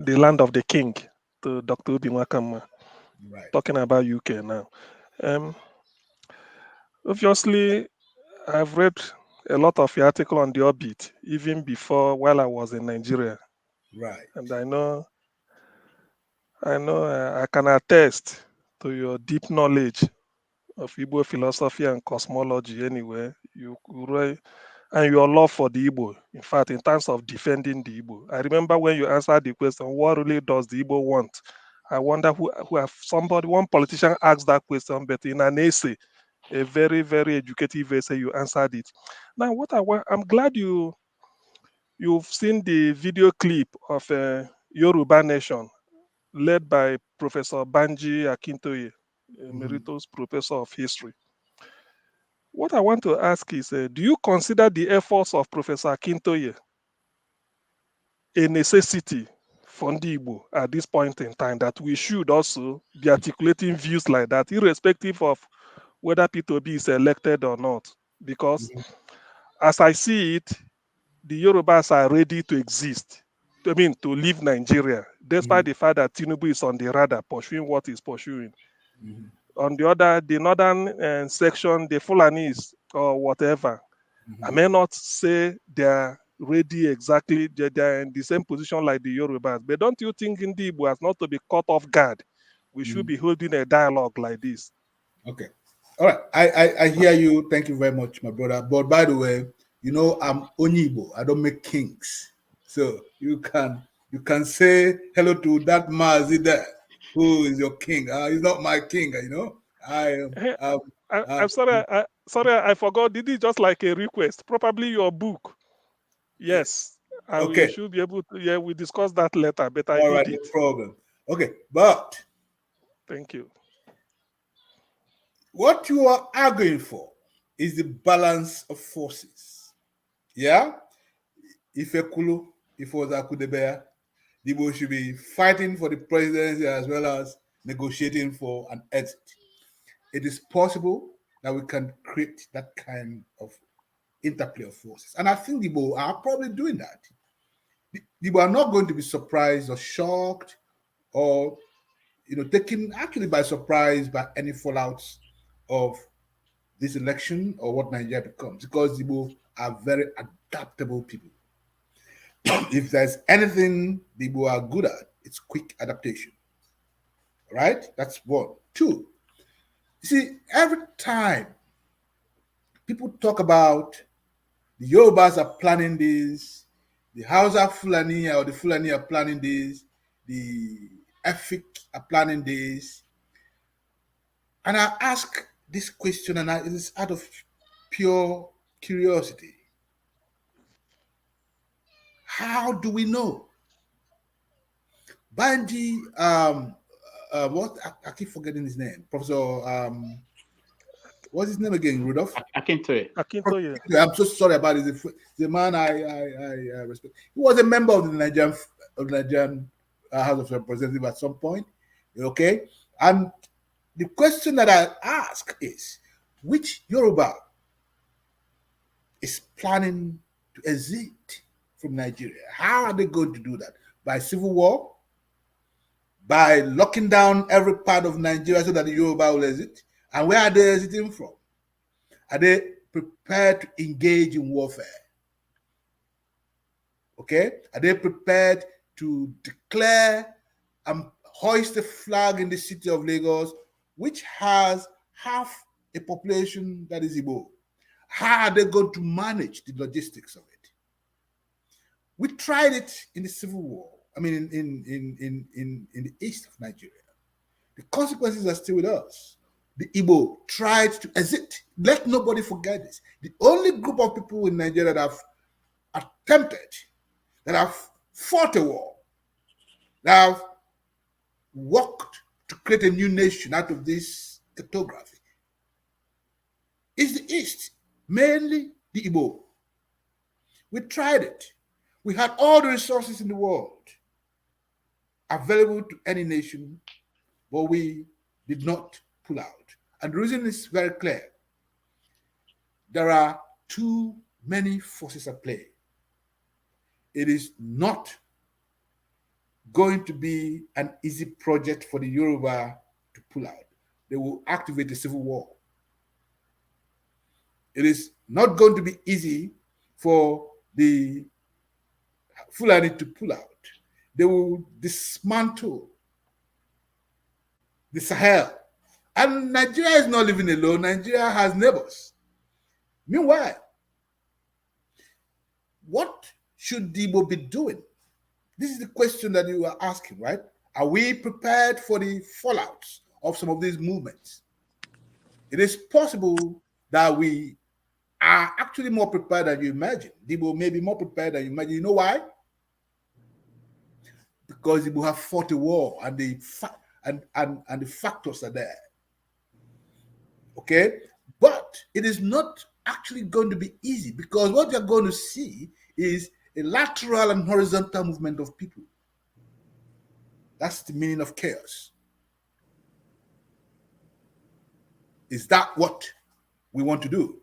the land of the king to Dr. Nwakanma. Right. Talking about UK now. Obviously, I've read a lot of your article on the orbit, even before while I was in Nigeria. Right. And I know I can attest to your deep knowledge of Igbo philosophy and cosmology anyway. And your love for the Igbo. In fact, in terms of defending the Igbo. I remember when you answered the question, what really does the Igbo want? I wonder one politician asked that question, but in an essay, a very, very educative essay, you answered it. Now, I'm glad you've seen the video clip of Yoruba Nation led by Professor Banji Akintoye, Emeritus Professor of History. What I want to ask is, do you consider the efforts of Professor Akintoye a necessity for the Igbo at this point in time, that we should also be articulating views like that, irrespective of whether P2B is elected or not? Because as I see it, the Yorubas are ready to exist, to leave Nigeria, despite the fact that Tinubu is on the radar pursuing what he's pursuing. On the northern section, the Fulanis or whatever, I may not say they're ready exactly, they're in the same position like the Yorubas, but don't you think in the Igbo has not to be caught off guard? We should be holding a dialogue like this. Okay. All right. I hear you. Thank you very much, my brother. But by the way, I'm Okigbo. I don't make kings. So you can say hello to that Mazi there, who is your king. He's not my king, I'm sorry, I forgot. Did it just like a request? Probably your book. Yes. Okay. We should be able to, we discussed that later, but I All did right, it. no problem. Okay, but thank you. What you are arguing for is the balance of forces. Yeah? If Ekulu, if it was Akudebea, the Igbo should be fighting for the presidency as well as negotiating for an exit. It is possible that we can create that kind of interplay of forces. And I think the Igbo are probably doing that. The Igbo are not going to be surprised or shocked or taken actually by surprise by any fallouts of this election or what Nigeria becomes, because the Igbo are very adaptable people. If there's anything the Igbo are good at, it's quick adaptation. Right? That's one. Two, you see, every time people talk about the Yorubas are planning this, the Hausa Fulani or the Fulani are planning this, the Efik are planning this, and I ask this question, and it is out of pure curiosity. How do we know? Banji, what I keep forgetting his name, Professor. What's his name again, Rudolph? Akintoye. I'm so sorry about it. The man I respect. He was a member of the Nigerian House of Representatives at some point. Okay, and the question that I ask is, which Yoruba is planning to exit from Nigeria? How are they going to do that? By civil war? By locking down every part of Nigeria so that the Yoruba will exit? And where are they exiting from? Are they prepared to engage in warfare? Okay? Are they prepared to declare and hoist a flag in the city of Lagos, which has half a population that is Igbo? How are they going to manage the logistics of it? We tried it in the Civil War. I mean, in the east of Nigeria. The consequences are still with us. The Igbo tried to exit. Let nobody forget this. The only group of people in Nigeria that have attempted, that have fought a war, that have worked to create a new nation out of this cartography is the East, mainly the Igbo. We tried it. We had all the resources in the world available to any nation, but we did not pull out. And the reason is very clear. There are too many forces at play. It is not going to be an easy project for the Yoruba to pull out. They will activate a civil war. It is not going to be easy for the Fulani to pull out. They will dismantle the Sahel. And Nigeria is not living alone. Nigeria has neighbors. Meanwhile, what should Igbo be doing? This is the question that you are asking, right? Are we prepared for the fallouts of some of these movements? It is possible that we are actually more prepared than you imagine. Igbo may be more prepared than you imagine. You know why? Because Igbo have fought a war and the factors are there. Okay? But it is not actually going to be easy, because what you're going to see is a lateral and horizontal movement of people. That's the meaning of chaos. Is that what we want to do?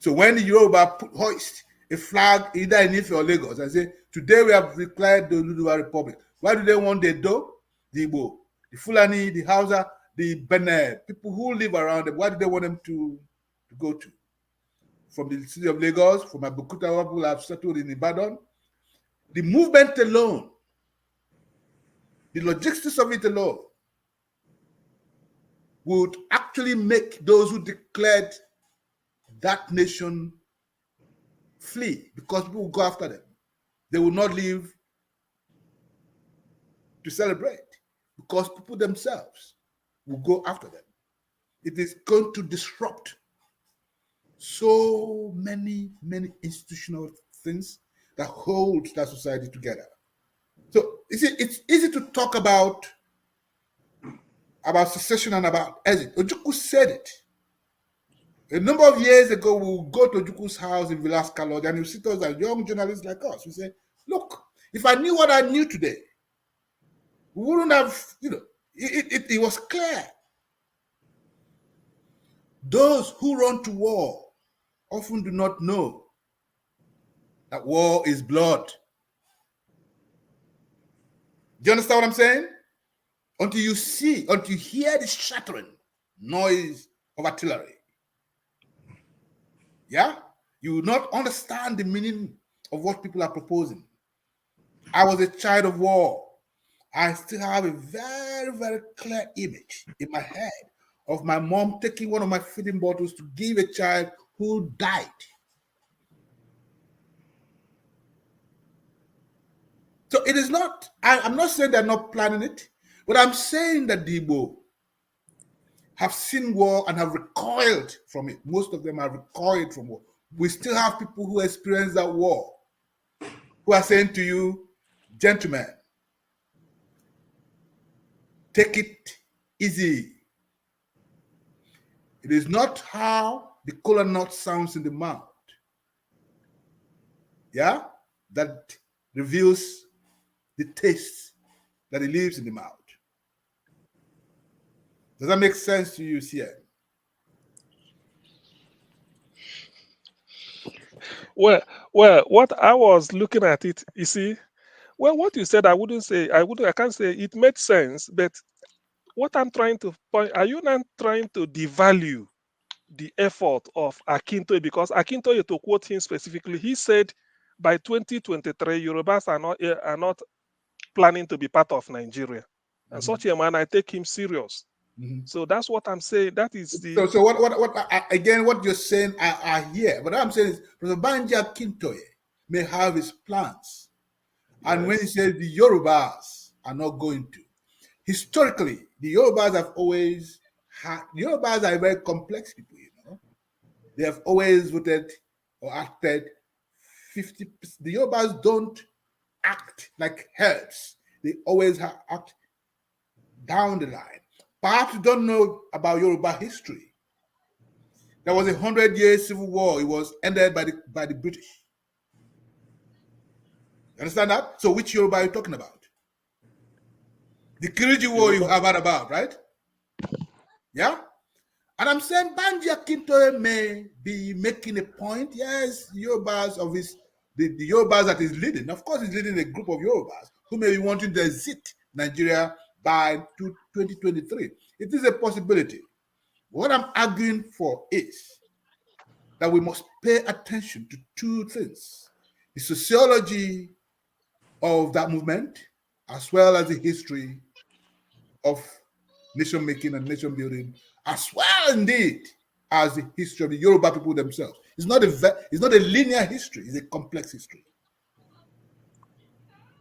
So when the Yoruba hoist a flag either in Ife or Lagos and say, today we have declared the Oduduwa Republic, why do they want the Do? The Igbo, the Fulani, the Hausa, the Benin, people who live around them, why do they want them to go to? From the city of Lagos, from Abeokuta, people have settled in Ibadan. The movement alone, the logistics of it alone, would actually make those who declared that nation flee, because people will go after them. They will not leave to celebrate, because people themselves will go after them. It is going to disrupt so many institutional things that hold that society together. So it's easy to talk about secession and about exit. Ojukwu said it. A number of years ago, we'll go to Ojukwu's house in Villas Lodge, and he'll sit us as young journalists like us. We say, look, if I knew what I knew today, we wouldn't have, it was clear. Those who run to war often do not know that war is blood. Do you understand what I'm saying? Until you hear the shattering noise of artillery, yeah, you will not understand the meaning of what people are proposing. I was a child of war. I still have a very clear image in my head of my mom taking one of my feeding bottles to give a child who died. So it is not, I'm not saying they're not planning it, but I'm saying that the Igbo have seen war and have recoiled from it. Most of them have recoiled from war. We still have people who experience that war, who are saying to you, gentlemen, take it easy. It is not how the kola nut sounds in the mouth, yeah, that reveals the taste that it leaves in the mouth. Does that make sense to you, Sia? Well, what I was looking at it, you see, well, what you said, I can't say it made sense, but what I'm trying to point, are you not trying to devalue the effort of Akintoye? Because Akintoye, to quote him specifically, he said by 2023, Yorubas are not planning to be part of Nigeria. And such a man, I take him serious. So that's what I'm saying. That is the. So what you're saying, I hear. But what I'm saying is, Professor Banji Akintoye may have his plans, and when he says the Yorubas are not going to, historically, the Yorubas have always had. The Yorubas are very complex people. They have always voted or acted 50%. The Yorubas don't act like herds. They always act down the line. Perhaps you don't know about Yoruba history. There was a 100-year civil war. It was ended by the British. You understand that? So which Yoruba are you talking about? The Kiriji War you have heard about, right? Yeah? And I'm saying Banji Akintoye may be making a point. Yes, Yorubas of the Yorubas that is leading. Of course, he's leading a group of Yorubas who may be wanting to exit Nigeria by 2023. It is a possibility. What I'm arguing for is that we must pay attention to two things: the sociology of that movement, as well as the history of nation making and nation building, as well indeed as the history of the Yoruba people themselves. It's not a linear history, it's a complex history.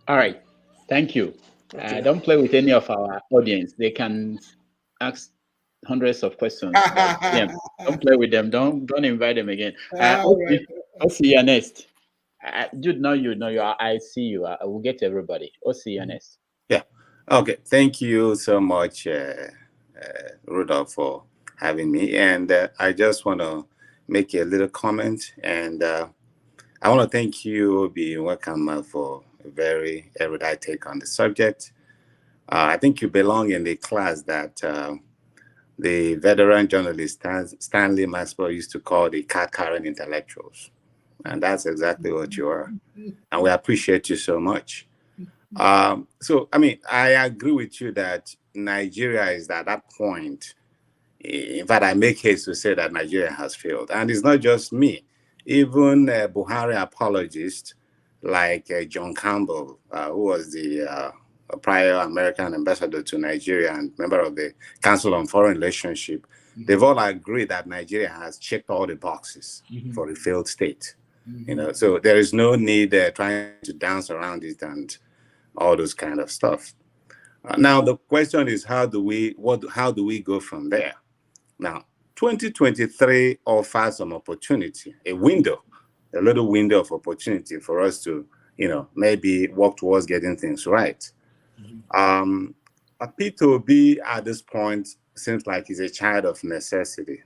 All right, thank you. Okay. Don't play with any of our audience. They can ask hundreds of questions. Yeah, don't play with them. Don't invite them again. All right. I'll see you next. Jude, now you know I see you. I will get everybody. I'll see you next. Yeah. Okay. Thank you so much, Rudolph, for having me. And I just want to make a little comment. And I want to thank you, Nwakanma, for a very erudite take on the subject. I think you belong in the class that the veteran journalist Stanley Maxwell used to call the card-carrying intellectuals. And that's exactly what you are. And we appreciate you so much. So, I mean, I agree with you that Nigeria is at that point. In fact, I make haste to say that Nigeria has failed. And it's not just me. Even Buhari apologists like John Campbell, who was the prior American ambassador to Nigeria and member of the Council on Foreign Relationship, they've all agreed that Nigeria has checked all the boxes for a failed state. You know, so there is no need trying to dance around it and all those kind of stuff. Now the question is, how do we go from there? Now, 2023 offers some opportunity, a little window of opportunity for us to, you know, maybe work towards getting things right. P2B at this point seems like it's a child of necessity.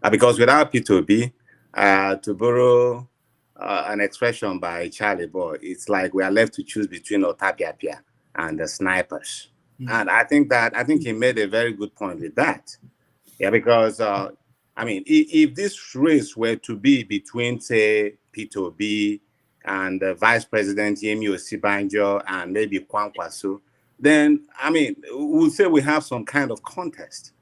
Because without P2B, to borrow an expression by Charlie Boy, it's like we are left to choose between Otapiapia and the snipers. And I think he made a very good point with that. Yeah, because I mean, if this race were to be between, say, P2B and Vice President Yemi Osibanjo and maybe Kwankwaso, then I mean, we'll say we have some kind of contest.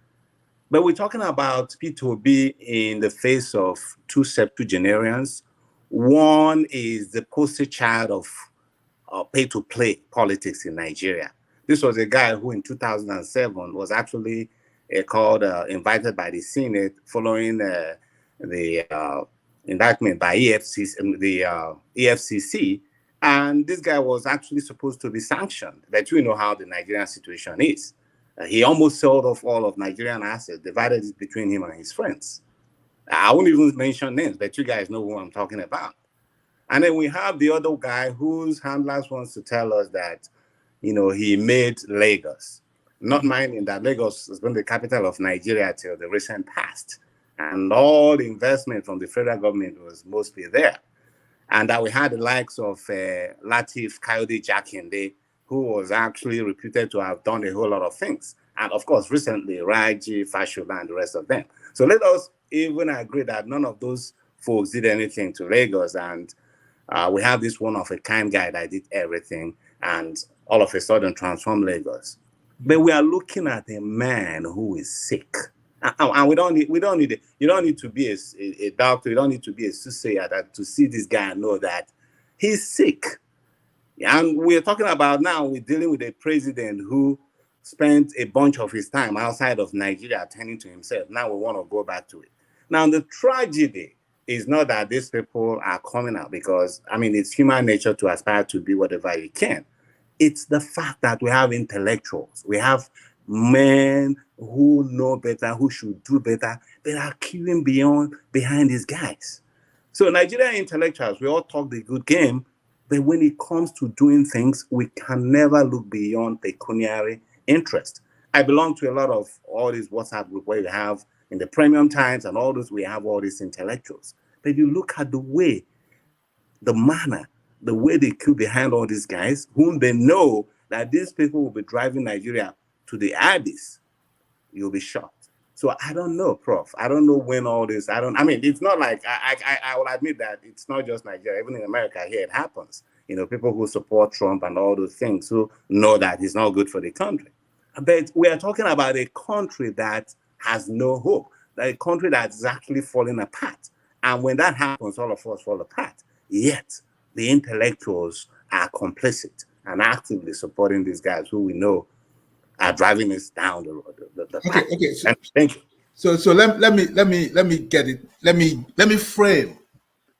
But we're talking about P2B in the face of two septuagenarians. One is the poster child of pay-to-play politics in Nigeria. This was a guy who in 2007 was actually invited by the Senate following the indictment by the EFCC. And this guy was actually supposed to be sanctioned. But you know how the Nigerian situation is. He almost sold off all of Nigerian assets, divided it between him and his friends. I won't even mention names, but you guys know who I'm talking about. And then we have the other guy whose handlers wants to tell us that, you know, he made Lagos, not minding that Lagos has been the capital of Nigeria till the recent past. And all the investment from the federal government was mostly there. And that we had the likes of Lateef Kayode Jakinde, who was actually reputed to have done a whole lot of things. And of course, recently, Raji, Fashola, and the rest of them. So let us even agree that none of those folks did anything to Lagos. And we have this one-of-a-kind guy that did everything and all of a sudden transformed Lagos. But we are looking at a man who is sick. And you don't need to be a doctor, you don't need to be a soothsayer to see this guy and know that he's sick. And we're talking about now, we're dealing with a president who spent a bunch of his time outside of Nigeria attending to himself. Now we want to go back to it. Now, the tragedy is not that these people are coming out because, I mean, it's human nature to aspire to be whatever you can. It's the fact that we have intellectuals. We have men who know better, who should do better. They are queuing behind these guys. So Nigerian intellectuals, we all talk the good game, But when it comes to doing things, we can never look beyond pecuniary interest. I belong to a lot of all these WhatsApp group where you have in the premium times and all those, we have all these intellectuals. But you look at the way, the manner, the way they queue behind all these guys, whom they know that these people will be driving Nigeria to the abyss, you'll be shocked. So I don't know, Prof. I don't know when all this, I mean, it's not like, I will admit that it's not just Nigeria, even in America here it happens. You know, people who support Trump and all those things who know that he's not good for the country. But we are talking about a country that has no hope, a country that's actually falling apart. And when that happens, all of us fall apart. Yet the intellectuals are complicit and actively supporting these guys who we know are driving us down the road. Okay. So, thank you. So let me get it. Let me frame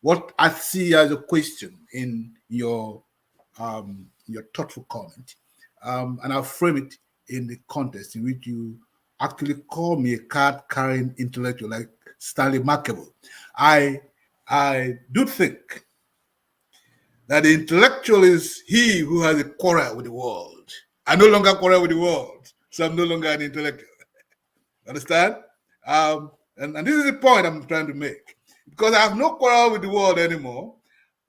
what I see as a question in your thoughtful comment, and I'll frame it in the context in which you actually call me a card-carrying intellectual like Stanley Mackable. I do think that the intellectual is he who has a quarrel with the world. I no longer quarrel with the world, so I'm no longer an intellectual. Understand? And this is the point I'm trying to make. Because I have no quarrel with the world anymore,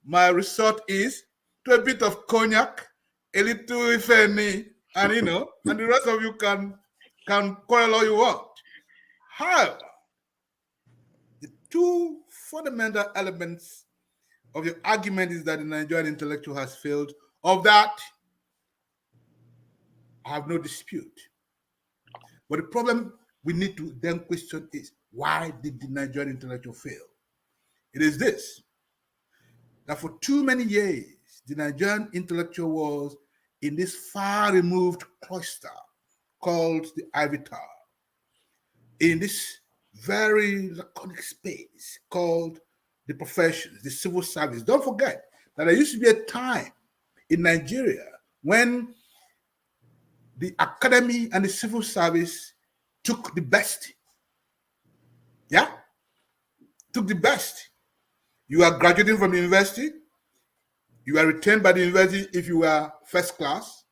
my resort is to a bit of cognac, a little ifeni, and and the rest of you can quarrel all you want. However, the two fundamental elements of your argument is that the Nigerian intellectual has failed. Of that, I have no dispute. But the problem we need to then question is, why did the Nigerian intellectual fail? It is this, that for too many years, the Nigerian intellectual was in this far-removed cloister called the Ivory Tower, in this very laconic space called the professions, the civil service. Don't forget that there used to be a time in Nigeria when the academy and the civil service took the best. Yeah? Took the best. You are graduating from the university. You are retained by the university if you were first class.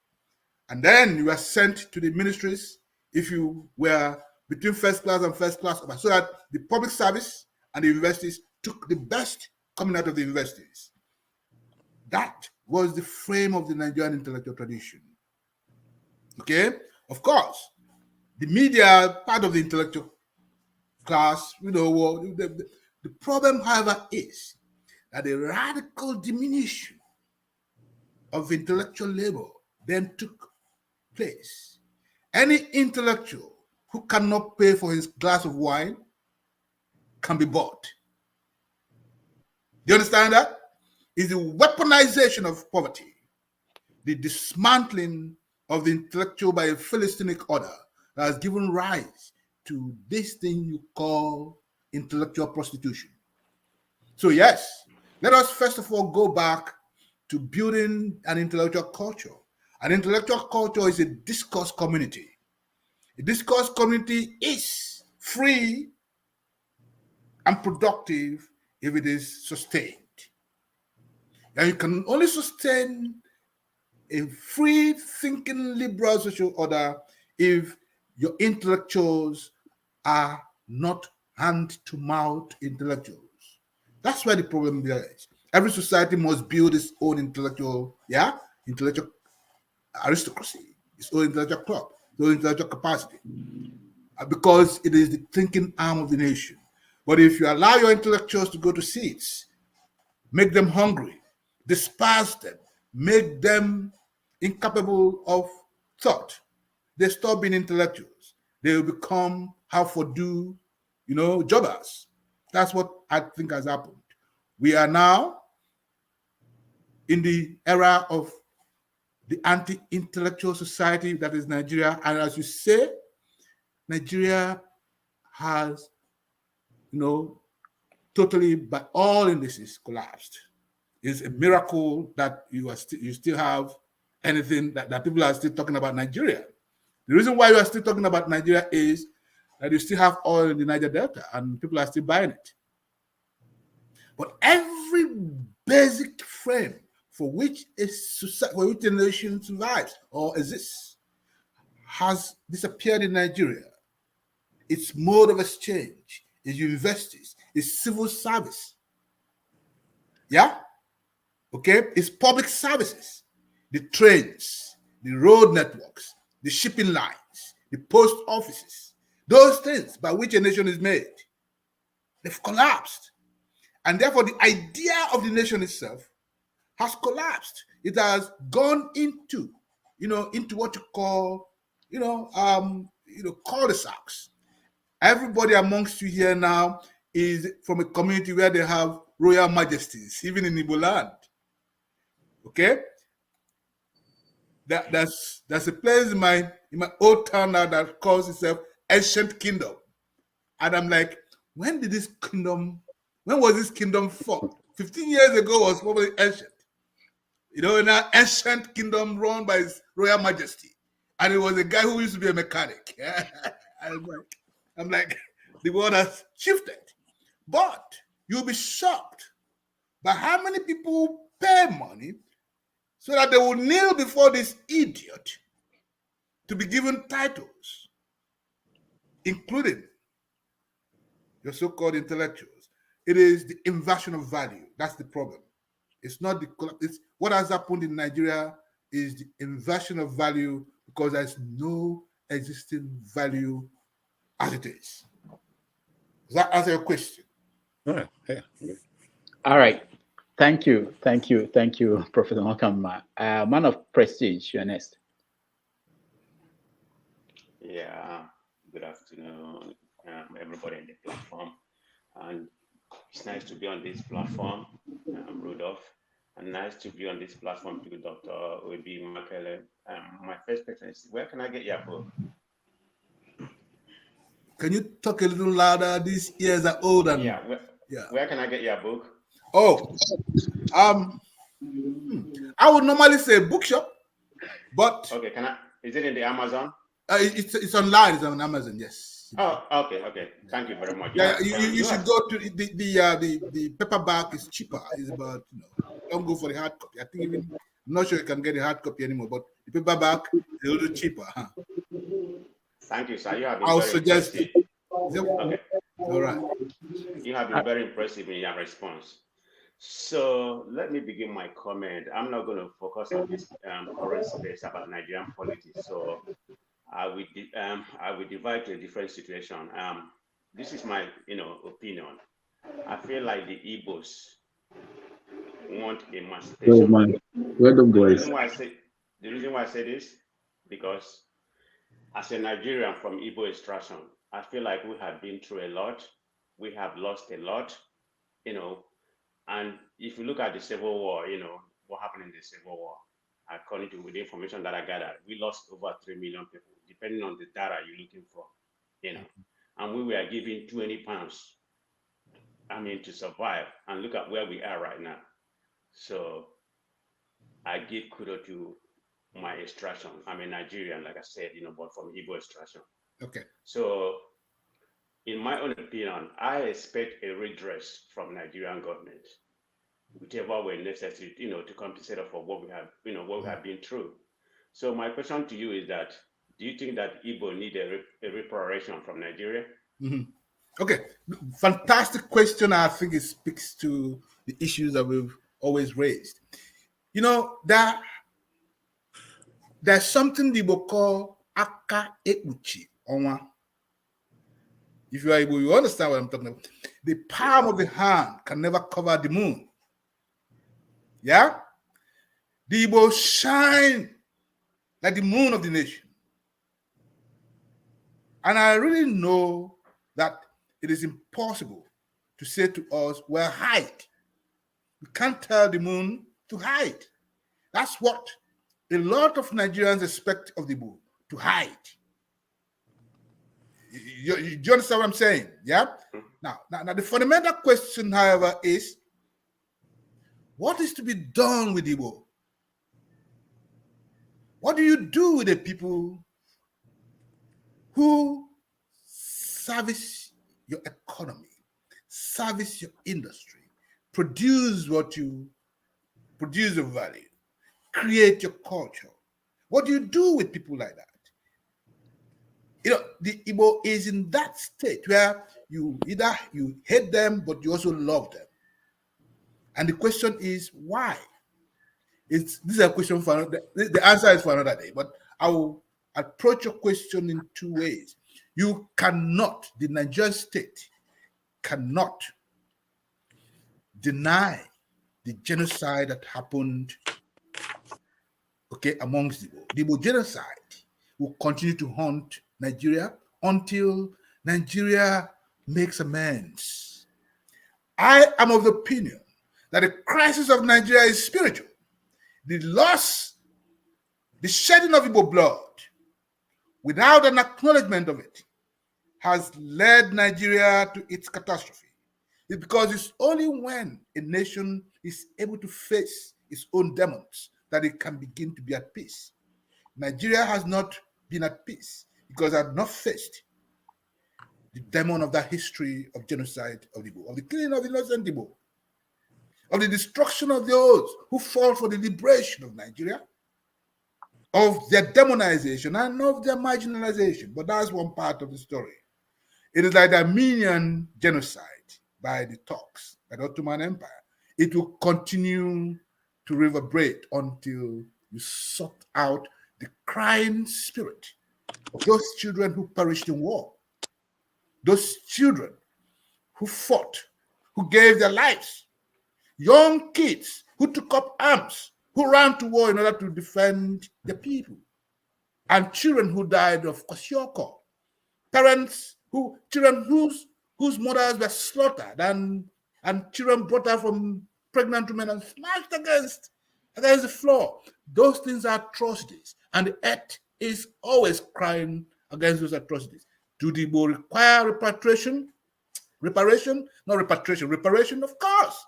And then you were sent to the ministries if you were between first class and first class. So that the public service and the universities took the best coming out of the universities. That was the frame of the Nigerian intellectual tradition. Okay? Of course, the media, part of the intellectual class, the problem, however, is that the radical diminution of intellectual labor then took place. Any intellectual who cannot pay for his glass of wine can be bought. Do you understand that? It's the weaponization of poverty, the dismantling of the intellectual by a Philistinic order that has given rise to this thing you call intellectual prostitution. So yes, let us first of all go back to building an intellectual culture. An intellectual culture is a discourse community. A discourse community is free and productive if it is sustained. And you can only sustain a free-thinking liberal social order if your intellectuals are not hand-to-mouth intellectuals. That's where the problem is. Every society must build its own intellectual aristocracy, its own intellectual club, its own intellectual capacity, because it is the thinking arm of the nation. But if you allow your intellectuals to go to seats, make them hungry, disperse them, make them incapable of thought, they stop being intellectuals. They will become how-for-do, jobbers. That's what I think has happened. We are now in the era of the anti-intellectual society that is Nigeria. And as you say, Nigeria has, totally, by all indices, collapsed. It's a miracle that you still have anything that people are still talking about Nigeria. The reason why you are still talking about Nigeria is that you still have oil in the Niger Delta and people are still buying it. But every basic frame for which a society, for which a nation survives or exists, has disappeared in Nigeria. Its mode of exchange, its universities, its civil service. Yeah? Okay? Its public services, the trains, the road networks, the shipping lines, the post offices, those things by which a nation is made, they've collapsed. And therefore, the idea of the nation itself has collapsed. It has gone into, into what you call, cul-de-sacs. Everybody amongst you here now is from a community where they have royal majesties, even in Igbo land. Okay? There's a place in my old town now that calls itself Ancient Kingdom. And I'm like, when was this kingdom formed? 15 years ago was probably ancient. An ancient kingdom run by His Royal Majesty. And it was a guy who used to be a mechanic. I'm like, the world has shifted. But you'll be shocked by how many people pay money so that they will kneel before this idiot to be given titles, including your so-called intellectuals. It is the inversion of value. That's the problem. It's not it's what has happened in Nigeria is the inversion of value because there's no existing value as it is. Does that answer your question? All right. Yeah. All right. Thank you, Professor Nwakanma. Man of prestige, you're next. Yeah, good afternoon, everybody on the platform. And it's nice to be on this platform, Rudolph. And nice to be on this platform too, Dr. Obi Makele. My first question is, where can I get your book? Can you talk a little louder? These ears are old and Where can I get your book? Oh, I would normally say bookshop, but okay, is it in the Amazon? It's online. It's on Amazon. Yes. Oh, okay. Thank you very much. Yeah, you should go to the paperback is cheaper. It's about don't go for the hard copy. I think I'm not sure you can get the hard copy anymore, but the paperback is a little cheaper. Huh? Thank you, sir. You have been I'll very suggest it. Okay. All right. You have been very impressive in your response. So let me begin my comment. I'm not going to focus on this current space about Nigerian politics. So I will divide to a different situation. This is my opinion. I feel like the Igbos want emancipation. The reason why I say this, because as a Nigerian from Igbo extraction, I feel like we have been through a lot. We have lost a lot, and if you look at the Civil War, what happened in the Civil War, according to the information that I gathered, we lost over 3 million people, depending on the data you're looking for, and we were given 20 pounds, to survive, and look at where we are right now. So I give kudos to my extraction. I'm a Nigerian, like I said, but from Igbo extraction. Okay. So in my own opinion, I expect a redress from Nigerian government, whichever way necessary, to compensate for what we have, what we have been through. So my question to you is that, do you think that Igbo need a reparation from Nigeria? Mm-hmm. Okay, fantastic question. I think it speaks to the issues that we've always raised. There's something the Igbo call aka ekpuchi onwa. If you are Igbo, you understand what I'm talking about. The palm of the hand can never cover the moon. Yeah? The Igbo shine like the moon of the nation. And I really know that it is impossible to say to us, well, hide. We can't tell the moon to hide. That's what a lot of Nigerians expect of the Igbo, to hide. You understand what I'm saying? Yeah? Now, the fundamental question, however, is what is to be done with Igbo? What do you do with the people who service your economy, service your industry, produce what you produce a value, create your culture. What do you do with people like that? You know, the Igbo is in that state where you either you hate them, but you also love them. And the question is why? This is a question for another, the answer is for another day, but I will approach your question in two ways. You cannot, the Nigerian state cannot deny the genocide that happened, okay, amongst the Igbo. The Igbo genocide will continue to haunt Nigeria until Nigeria makes amends. I am of the opinion that the crisis of Nigeria is spiritual. The loss, the shedding of Igbo blood, without an acknowledgement of it, has led Nigeria to its catastrophe. It's because it's only when a nation is able to face its own demons that it can begin to be at peace. Nigeria has not been at peace because it had not faced the demon of that history of genocide of the Igbo, of the killing of innocent Igbo, of the destruction of those who fought for the liberation of Nigeria, of their demonization and of their marginalization. But that's one part of the story. It is like the Armenian genocide by the Turks, by the Ottoman Empire. It will continue to reverberate until you sort out the crying spirit of those children who perished in war, those children who fought, who gave their lives, young kids who took up arms, who ran to war in order to defend the people, and children who died of kwashiorkor, children whose mothers were slaughtered, and children brought out from pregnant women and smashed against the floor. Those things are atrocities, and the earth is always crying against those atrocities. Do the Igbo require reparation? Reparation, of course.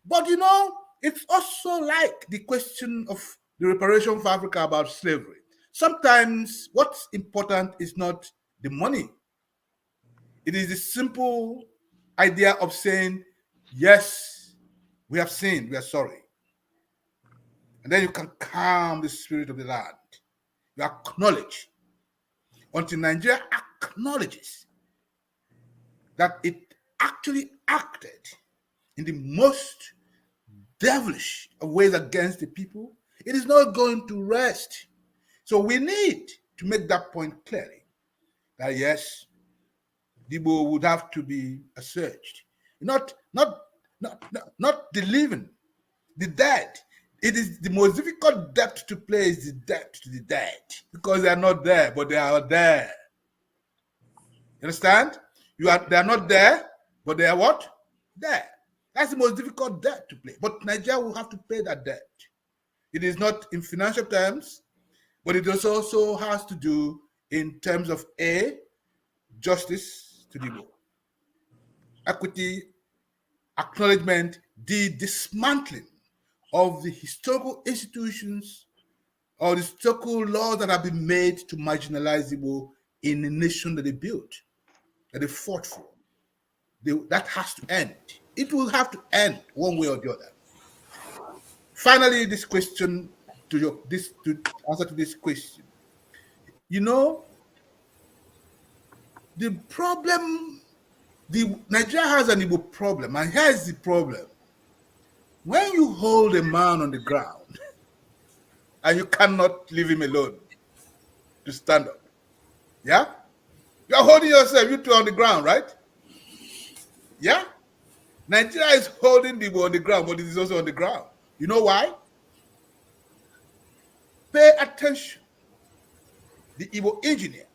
But you know, it's also like the question of the reparation for Africa about slavery. Sometimes what's important is not the money. It is the simple idea of saying, yes, we have sinned, we are sorry. And then you can calm the spirit of the land. You acknowledge. Until Nigeria acknowledges that it actually acted in the most devilish of ways against the people, it is not going to rest. So we need to make that point clearly, that yes, Igbo would have to be searched. Not the living, the dead. It is the most difficult debt to play is the debt to the dead, because they are not there, but they are there. You understand? They are not there, but they are what? There. That's the most difficult debt to play. But Nigeria will have to pay that debt. It is not in financial terms, but it also has to do in terms of justice to the Igbo, equity, acknowledgement, the dismantling of the historical institutions or the historical laws that have been made to marginalize Igbo in the nation that they built, that they fought for. That has to end. It will have to end one way or the other. Finally, this question to answer to this question. You know, the problem, Nigeria has an Igbo problem, and here's the problem. When you hold a man on the ground and you cannot leave him alone to stand up, yeah? You're holding yourself, you two on the ground, right? Yeah? Nigeria is holding the Igbo on the ground, but it is also on the ground. You know why? Pay attention. The Igbo engineer,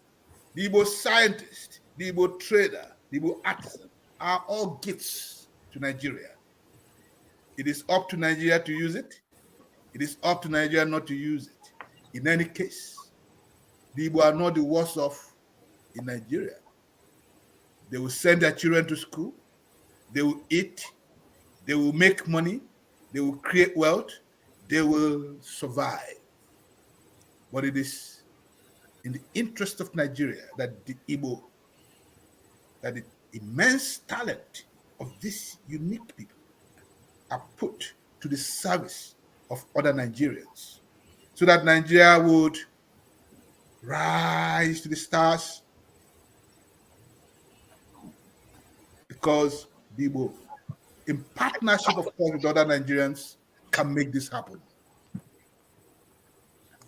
the Igbo scientist, the Igbo trader, the Igbo artisan are all gifts to Nigeria. It is up to Nigeria to use it. It is up to Nigeria not to use it. In any case, the Igbo are not the worst off in Nigeria. They will send their children to school. They will eat. They will make money. They will create wealth. They will survive. But it is in the interest of Nigeria that the Igbo, that the immense talent of these unique people are put to the service of other Nigerians, so that Nigeria would rise to the stars, because the Igbo, in partnership, of course, with other Nigerians, can make this happen.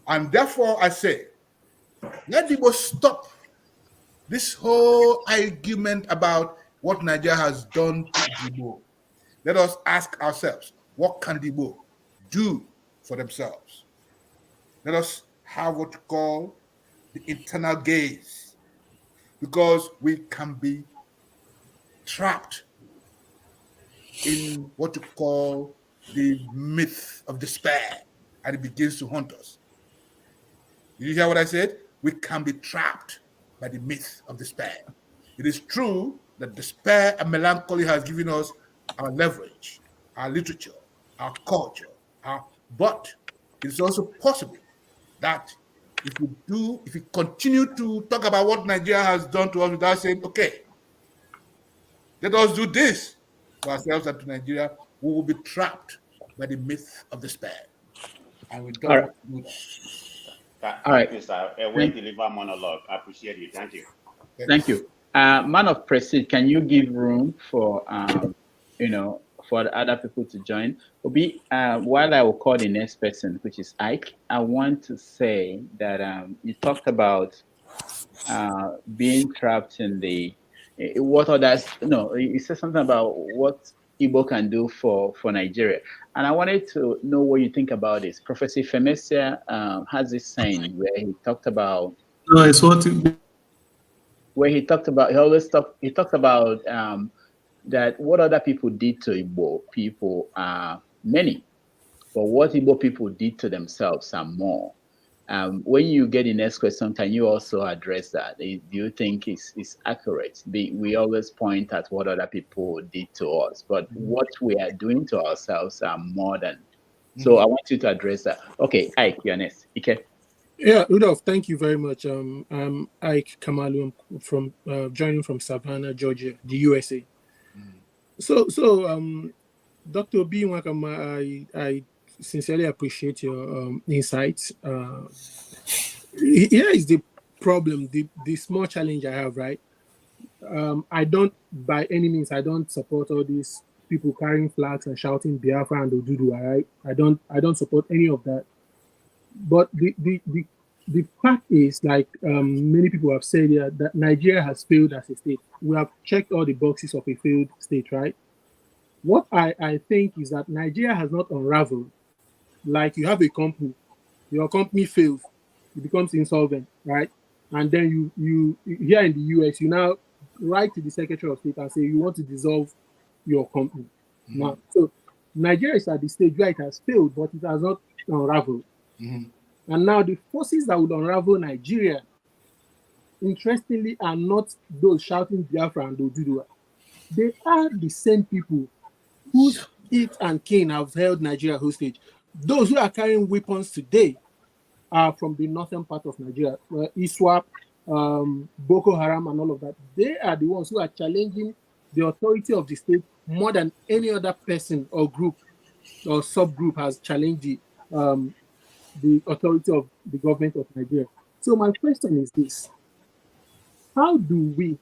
And therefore, I say, let the Igbo stop this whole argument about what Nigeria has done to the Igbo. Let us ask ourselves, what can the Igbo do for themselves? Let us have what you call the internal gaze, because we can be trapped in what you call the myth of despair, and it begins to haunt us. Did you hear what I said? We can be trapped by the myth of despair. It is true that despair and melancholy has given us our leverage, our literature, our culture, but it's also possible that if we continue to talk about what Nigeria has done to us without saying, okay, let us do this to ourselves and to Nigeria, we will be trapped by the myth of despair. And we don't want to do that. Thank you, sir. A well-delivered monologue. I appreciate it. Thank you. Thank you. Man of Prestige, can you give room for, for the other people to join? Obi, while I will call the next person, which is Ike, I want to say that you talked about being trapped in the, what others, no, you said something about what Igbo can do for Nigeria. And I wanted to know what you think about this. Professor Femesia has this saying where he talked about, no, it's what where he talked about, he talked about that what other people did to Igbo people are many, but what Igbo people did to themselves are more. When you get the next question, can you also address that? Do you think it's accurate? We always point at what other people did to us, but what we are doing to ourselves are more than. So I want you to address that. Okay, Ike, you're next. Okay. Yeah, Rudolph, thank you very much. I'm Ike Kamalu. I'm from joining from Savannah, Georgia, the USA. So, Dr. B. Nwakanma, I sincerely appreciate your insights. Here is the problem, the small challenge I have, right? I don't, by any means, I don't support all these people carrying flags and shouting Biafra and Oduduwa, right? I don't support any of that. But the fact is, like many people have said here, that Nigeria has failed as a state. We have checked all the boxes of a failed state, right? What I think is that Nigeria has not unraveled. Like you have a company, your company fails, it becomes insolvent, right? And then you here in the US, you now write to the Secretary of State and say you want to dissolve your company. Now, so Nigeria is at the stage where it has failed, but it has not unraveled. And now the forces that would unravel Nigeria, interestingly, are not those shouting Biafra and Oduduwa. They are the same people whose heat and kin have held Nigeria hostage. Those who are carrying weapons today are from the northern part of Nigeria, ISWAP, Boko Haram, and all of that. They are the ones who are challenging the authority of the state more than any other person or group or subgroup has challenged the authority of the government of Nigeria. So my question is this: how do we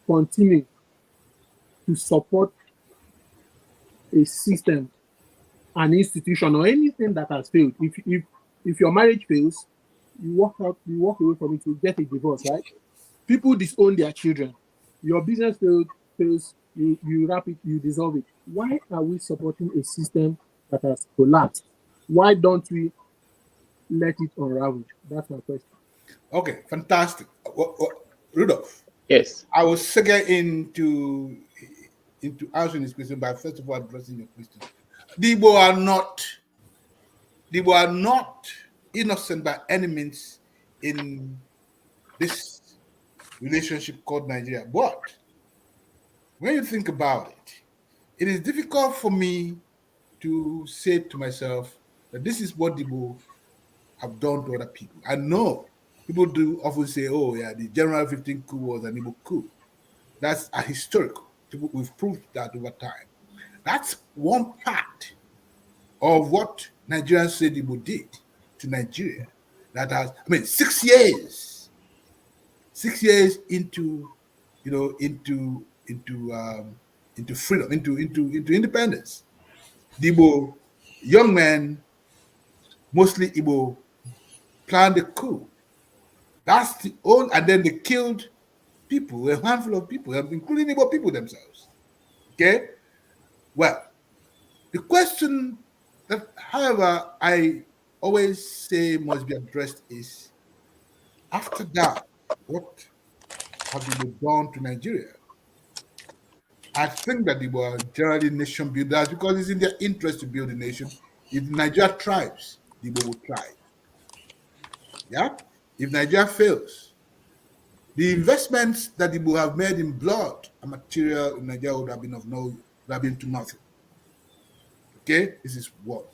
continue to support a system, an institution, or anything that has failed? If your marriage fails, you walk away from it, you get a divorce, right? People disown their children. Your business fails, you wrap it, you dissolve it. Why are we supporting a system that has collapsed? Why don't we let it unravel? That's my question. Okay, fantastic. Rudolph. Yes. I will segue into answering this question by first of all addressing your question. The Igbo are not innocent by any means in this relationship called Nigeria. But when you think about it, it is difficult for me to say to myself that this is what the Igbo have done to other people. I know people do often say, oh yeah, the January 15th coup was an Igbo coup. That's a historical. We've proved that over time. That's one part of what Nigerians said Igbo did to Nigeria. That has, 6 years. 6 years into, into freedom, into independence. The Igbo young men, mostly Igbo, planned a coup. That's the old, and then they killed people, a handful of people, including Igbo people themselves. Okay? Well, the question that, however, I always say must be addressed is, after that, what have they done to Nigeria? I think that they were generally nation builders because it's in their interest to build a nation. If Nigeria thrives, the Igbo will thrive. Yeah? If Nigeria fails, the investments that the Igbo have made in blood and material in Nigeria would have been would have been to nothing. Okay? This is what.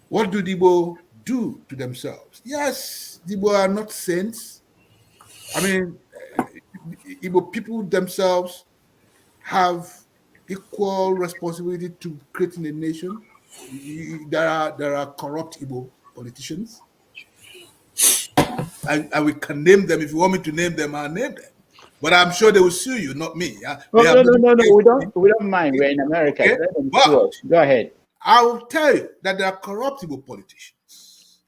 What do the Igbo do to themselves? Yes, the Igbo are not saints. Igbo people themselves have equal responsibility to creating a nation. There are corrupt Igbo politicians. And we can name them. If you want me to name them, I'll name them. But I'm sure they will sue you, not me. No. We don't mind. We're in America. Okay? Let them sue us. Go ahead. I will tell you that there are corrupt Igbo politicians.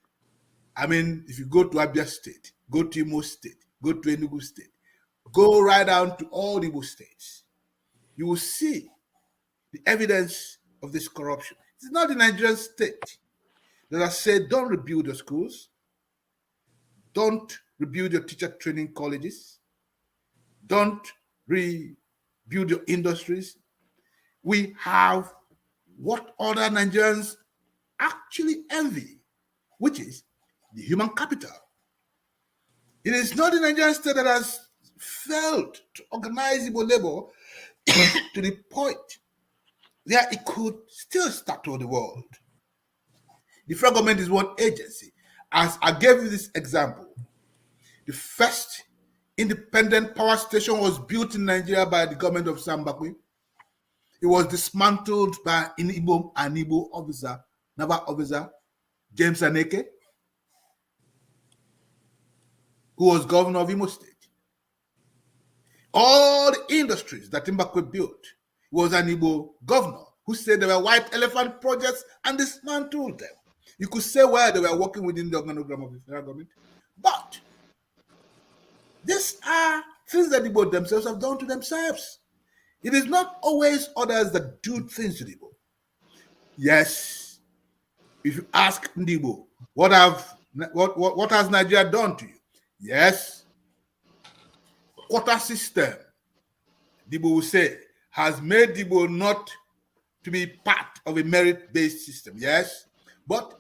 If you go to Abia State, go to Imo State, go to Enugu State, go right down to all Igbo states, you will see the evidence of this corruption. It's not the Nigerian state that has said, don't rebuild your schools, don't rebuild your teacher training colleges, don't rebuild your industries. We have what other Nigerians actually envy, which is the human capital. It is not the Nigerian state that has failed to organize Igbo labor to the point where it could still start to the world. The federal government is one agency. As I gave you this example, the first independent power station was built in Nigeria by the government of Sambakwe. It was dismantled by an Igbo officer, naval officer, James Aneke, who was governor of Imo State. All the industries that Mbakwe built was an Igbo governor who said there were white elephant projects and dismantled them. You could say where they were working within the organogram of the federal government. But these are things that the Igbo themselves have done to themselves. It is not always others that do things to the Igbo. Yes, if you ask Igbo, what has Nigeria done to you? Yes, quota system, the Igbo will say, has made the Igbo not to be part of a merit-based system. Yes, but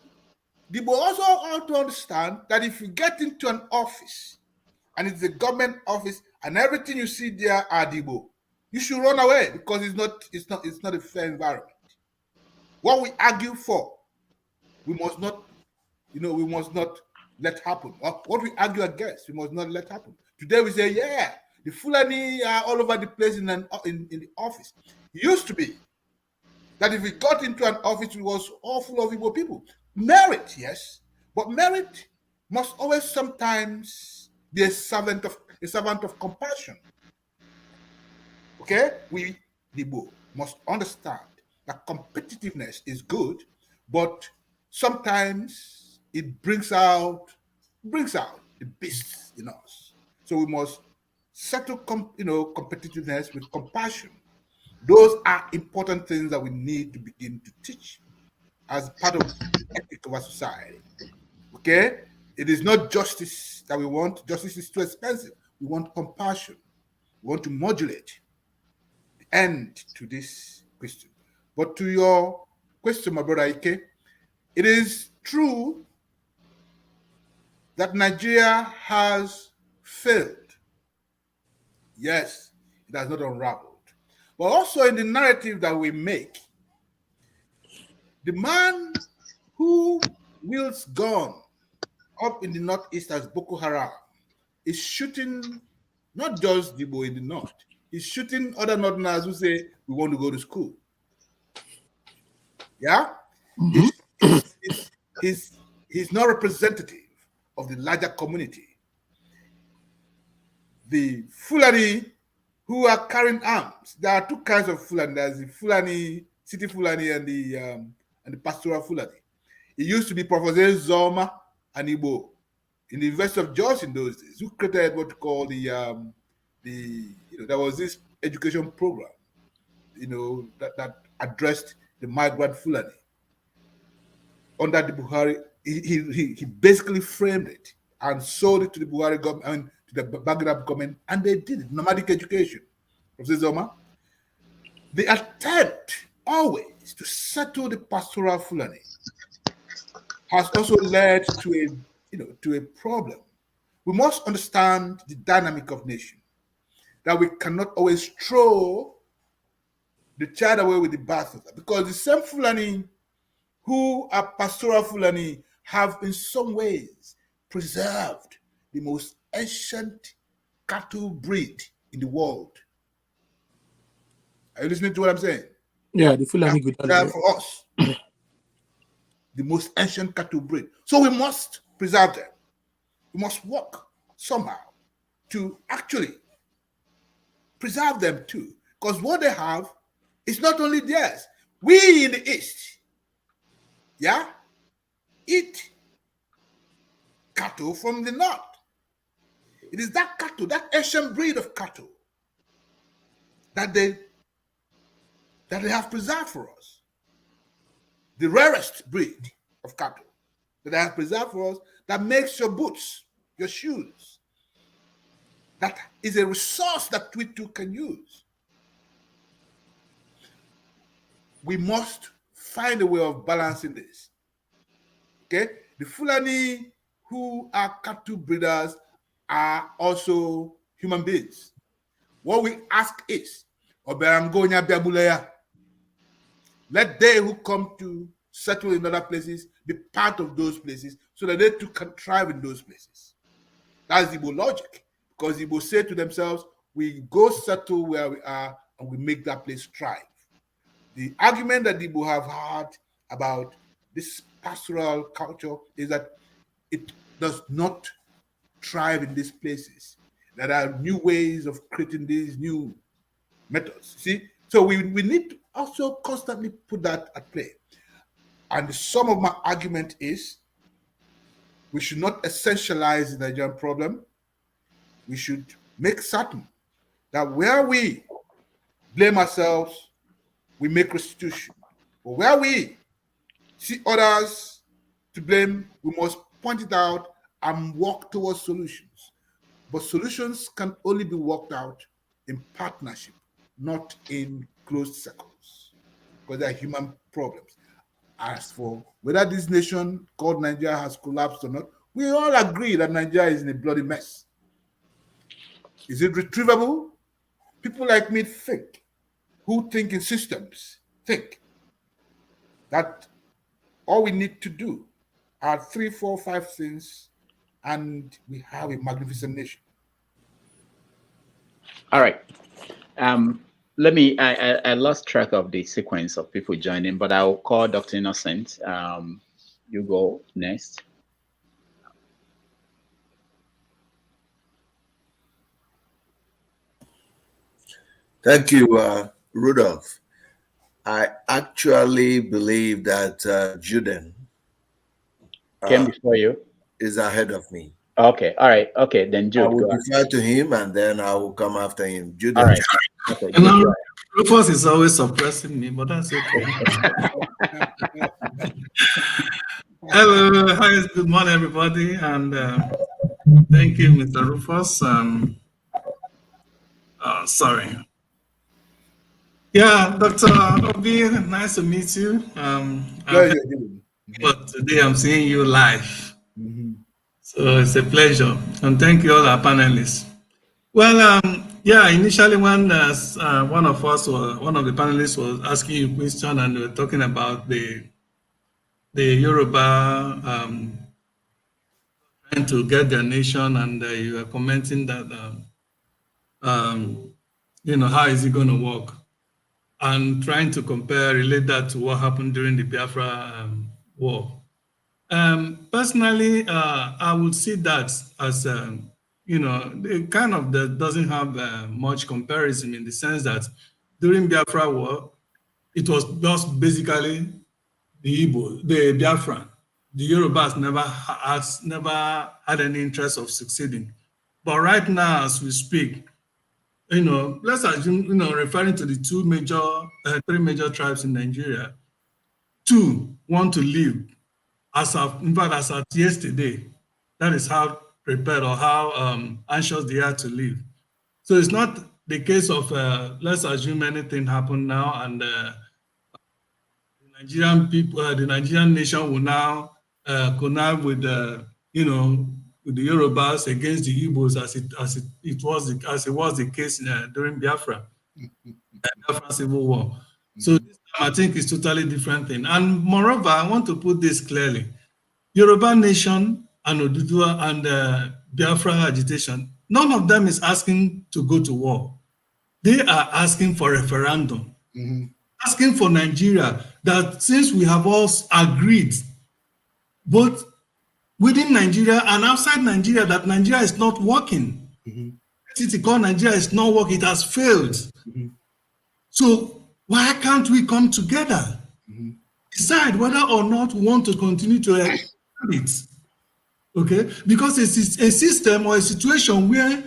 the Igbo also ought to understand that if you get into an office and it's a government office and everything you see there are the Igbo, you should run away because it's not a fair environment. What we argue for, we must not let happen. What we argue against, we must not let happen. Today we say, yeah, the Fulani are all over the place in the office. It used to be that if we got into an office, it was all full of Igbo people. Merit, yes, but merit must always sometimes be a servant of compassion. Okay, we Igbo must understand that competitiveness is good, but sometimes it brings out the beasts in us. So we must settle competitiveness with compassion. Those are important things that we need to begin to teach as part of the ethic of our society. Okay? It is not justice that we want. Justice is too expensive. We want compassion. We want to modulate the end to this question. But to your question, my brother Ike, it is true that Nigeria has failed. Yes, it has not unraveled. But also in the narrative that we make, the man who wields gun up in the northeast as Boko Haram is shooting not just the Igbo in the north, he's shooting other northerners who say, we want to go to school. Yeah, he's not representative of the larger community. The Fulani who are carrying arms. There are two kinds of Fulani. There's the Fulani, city Fulani, and the pastoral Fulani. It used to be Professor Zoma and Igbo in the University of Jos in those days, who created what you call there was this education program, that addressed the migrant Fulani. Under the Buhari, he basically framed it and sold it to the Buhari government, to the Baghdad government, and they did it. Nomadic education, Professor Zoma. The attempt always to settle the pastoral Fulani has also led to a problem. We must understand the dynamic of nation, that we cannot always throw the child away with the bathwater, because the same Fulani who are pastoral Fulani have in some ways preserved the most ancient cattle breed in the world. Are you listening to what I'm saying? Yeah, the Fulani good. For us, the most ancient cattle breed. So we must preserve them. We must work somehow to actually preserve them too, because what they have is not only theirs. We in the East, eat cattle from the North. It is that cattle, that ancient breed of cattle, that they have preserved for us. The rarest breed of cattle that they have preserved for us, that makes your boots, your shoes. That is a resource that we too can use. We must find a way of balancing this. Okay? The Fulani who are cattle breeders are also human beings. What we ask is, let they who come to settle in other places be part of those places, so that they too can thrive in those places. That's Igbo logic, because Igbo say to themselves, we go settle where we are and we make that place thrive. The argument that Igbo have had about this pastoral culture is that it does not thrive in these places. There are new ways of creating these new methods. See? So we need to also constantly put that at play. And the sum of my argument is, we should not essentialize the Nigerian problem. We should make certain that where we blame ourselves, we make restitution. But where we see others to blame, we must point it out and work towards solutions. But solutions can only be worked out in partnership, not in closed circles, because they are human problems. As for whether this nation called Nigeria has collapsed or not, we all agree that Nigeria is in a bloody mess. Is it retrievable? People like me think, who think in systems, think that all we need to do are 3, 4, 5 things, and we have a magnificent nation. All right. I lost track of the sequence of people joining, but I'll call Dr. Innocent. You go next. Thank you, Rudolph. I actually believe that Juden came before you, is ahead of me. Okay, all right. Okay, then Jude. I will defer to him, and then I will come after him. Juden. All right. Okay, Rufus is always suppressing me, but that's okay. Hello, hi, good morning, everybody, and thank you, Mr. Rufus. Sorry. Yeah, Dr. Obi, nice to meet you. But today I'm seeing you live. So it's a pleasure. And thank you all our panelists. Well, yeah, initially when one of the panelists was asking you a question and we were talking about the Yoruba trying to get their nation, and you were commenting that, how is it going to work? and trying to relate that to what happened during the Biafra war. Personally, I would see that as, it kind of doesn't have much comparison, in the sense that during Biafra war, it was just basically the Igbo, the Biafran. The Yorubas never had any interest of succeeding. But right now, as we speak, let's assume, referring to the three major tribes in Nigeria, two want to live. In fact, as of yesterday, that is how prepared or how anxious they are to live. So it's not the case of, let's assume anything happened now and the Nigerian people, the Nigerian nation will now connive with with the Yorubas against the Igbos, as it was the case during Biafra Civil War. So this time I think it's totally different thing. And moreover, I want to put this clearly: Yoruba nation and Oduduwa and Biafra agitation, none of them is asking to go to war. They are asking for referendum, asking for Nigeria, that since we have all agreed, both within Nigeria and outside Nigeria, that Nigeria is not working. City called Nigeria is not working, it has failed. So why can't we come together? Decide whether or not we want to continue to expand it. Okay? Because it's a system or a situation where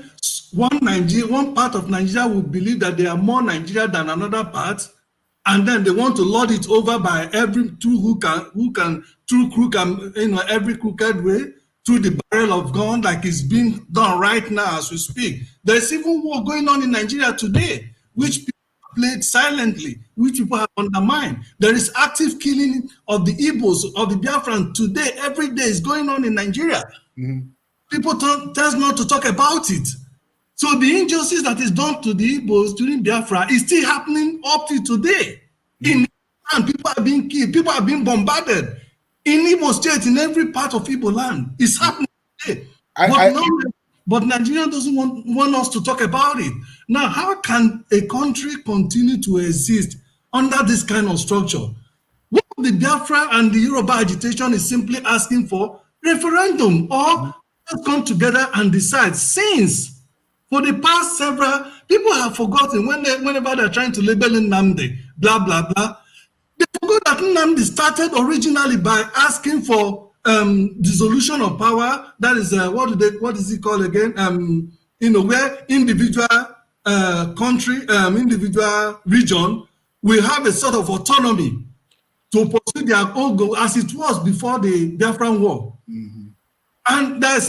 one part of Nigeria will believe that they are more Nigeria than another part, and then they want to lord it over by every through every crooked way, through the barrel of gun, like it's being done right now as we speak. There's even war going on in Nigeria today, which people have played silently, which people have undermined. There is active killing of the Igbos, of the Biafran today, every day is going on in Nigeria. People tend not to talk about it. So the injustice that is done to the Igbos during Biafra is still happening up to today. And people are being killed, people are being bombarded. In Igbo state, in every part of Igbo land, it's happening today. But Nigeria doesn't want us to talk about it. Now, how can a country continue to exist under this kind of structure? What the Biafra and the Yoruba agitation is simply asking for referendum, or let's come together and decide. Since for the past several, people have forgotten whenever they're trying to label Nnamdi, blah, blah, blah. They forgot that Nnamdi started originally by asking for dissolution of power. That is, what is it called again? Where individual individual region will have a sort of autonomy to pursue their own goal, as it was before the Biafran War. And there's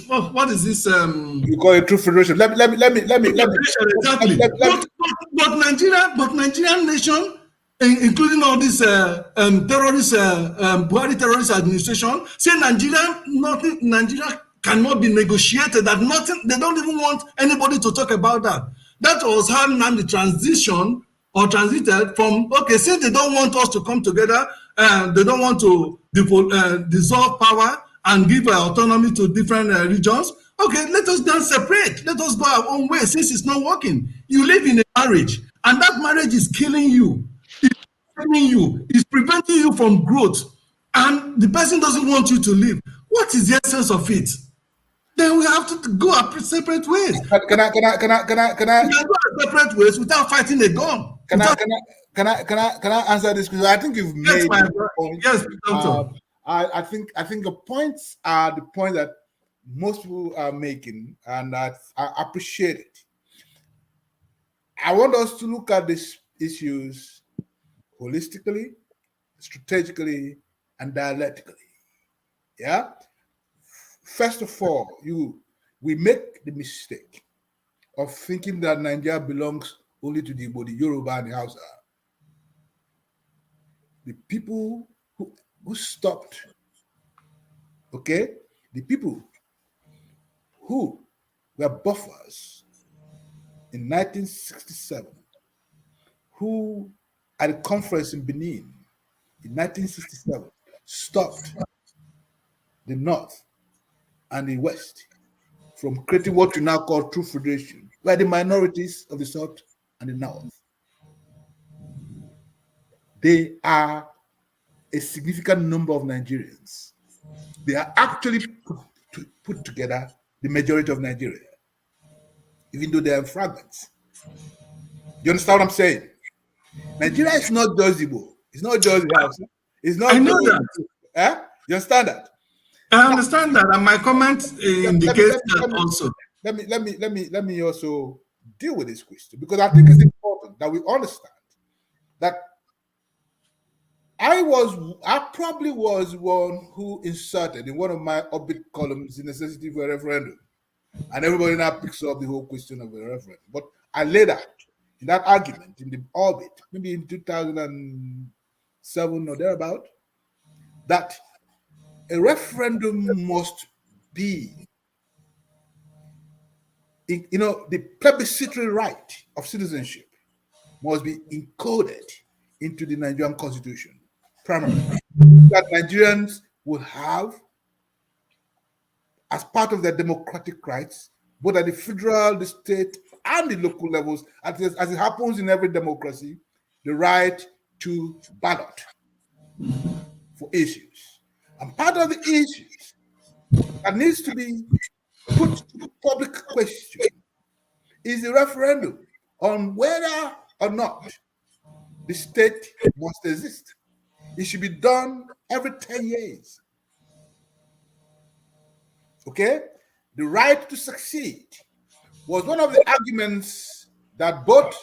what is this? You call it true federation. Let me. Exactly. But Nigerian nation, including all this terrorist, Buhari terrorist administration, say Nigeria cannot be negotiated. That nothing. They don't even want anybody to talk about that. That was how the transition or transited from, okay, since they don't want us to come together, they don't want to dissolve power and give autonomy to different regions. Okay, let us then separate. Let us go our own way, since it's not working. You live in a marriage, and that marriage is killing you. It's preventing you from growth, and the person doesn't want you to live. What is the essence of it? Then we have to go our separate ways. Can I? We can go our separate ways without fighting a gun. Can I answer this question? I think you've made a point. Yes, doctor. I think the points are the point that most people are making, and I appreciate it. I want us to look at these issues holistically, strategically, and dialectically. Yeah. First of all, we make the mistake of thinking that Nigeria belongs only to the Igbo, the Yoruba, and the Hausa. The people who stopped, okay? The people who were buffers in 1967, who at a conference in Benin in 1967 stopped the North and the West from creating what we now call true federation, where the minorities of the South and the North. they are a significant number of Nigerians. They are actually put together the majority of Nigeria, even though they are fragments. You understand what I'm saying? Nigeria is not just Igbo. It's not just House. It's not. I know just, that. You understand that? I understand that, and my comment indicates that also. Let me also deal with this question, because I think it's important that we understand that I probably was one who inserted in one of my obit columns the necessity for a referendum, and everybody now picks up the whole question of a referendum. But I laid out in that argument in the orbit, maybe in 2007 or thereabout, that a referendum must be, the plebiscitary right of citizenship must be encoded into the Nigerian constitution, primarily, that Nigerians will have, as part of their democratic rights, both at the federal, the state, and the local levels, as it happens in every democracy, the right to ballot for issues. And part of the issues that needs to be put to public question is the referendum on whether or not the state must exist. It should be done every 10 years. Okay? The right to succeed was one of the arguments that both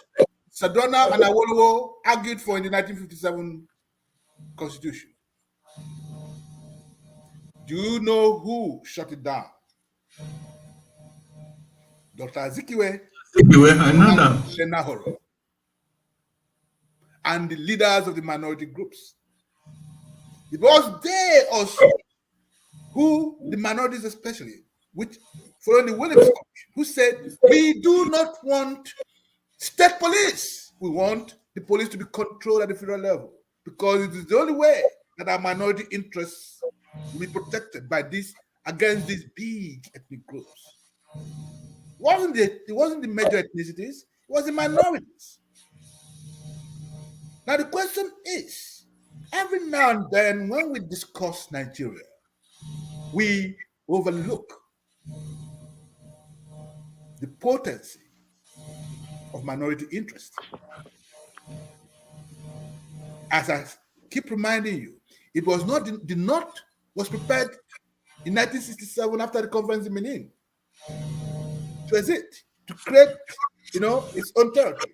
Sadona and Awolowo argued for in the 1957 Constitution. Do you know who shut it down? Dr. Azikiwe, I know that. Senahoro, and the leaders of the minority groups. It was they also who, the minorities especially, which following the Williams Commission, who said, we do not want state police. We want the police to be controlled at the federal level, because it is the only way that our minority interests will be protected by this, against these big ethnic groups. It wasn't the major ethnicities, it was the minorities. Now the question is, every now and then when we discuss Nigeria, we overlook the potency of minority interest. As I keep reminding you, it was not, the North was prepared in 1967 after the conference in Benin to exist, to create, its own territory.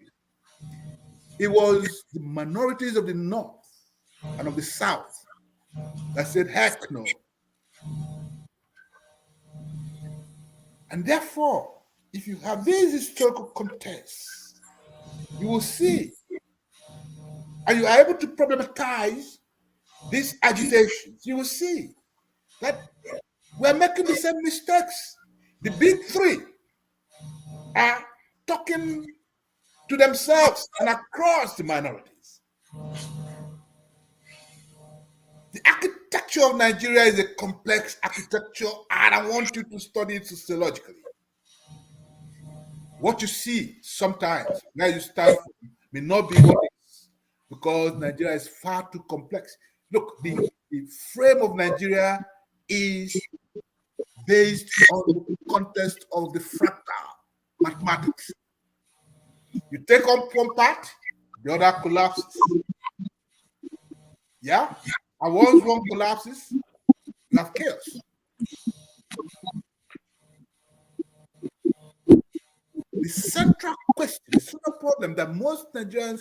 It was the minorities of the North and of the South that said, heck no. And therefore, if you have these historical contests, you will see, and you are able to problematize these agitations, you will see that we're making the same mistakes. The big three are talking to themselves and across the minorities. The architecture of Nigeria is a complex architecture, and I want you to study it sociologically. What you see sometimes, where you start from, may not be what it is, because Nigeria is far too complex. Look, the frame of Nigeria is based on the context of the fractal mathematics. You take on one part, the other collapses. Yeah? And once one collapses, you have chaos. The central question, the central problem that most Nigeria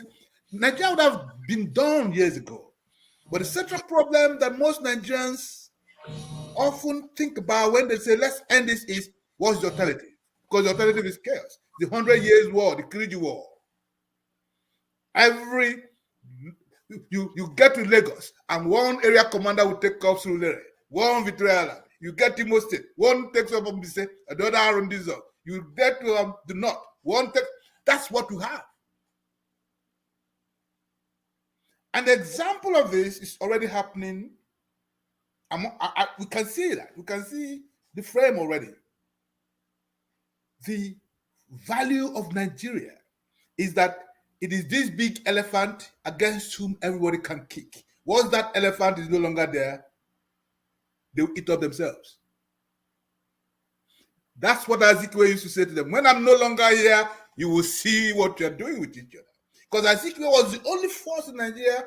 would have been done years ago, but the central problem that most Nigerians often think about when they say, let's end this, is, what's the alternative? Because the alternative is chaos. The 100 Years' War, the Kiriji War. You get to Lagos, and one area commander will take up Surulere, one Victoria Island. You get to Imo State, one takes up Mbise, the other around this zone. You get to the north, one takes. That's what you have. And the example of this is already happening. We can see that. We can see the frame already. The value of Nigeria is that it is this big elephant against whom everybody can kick. Once that elephant is no longer there, they will eat up themselves. That's what Ezekiel used to say to them. When I'm no longer here, you will see what you're doing with each other. Because Ezekiel was the only force in Nigeria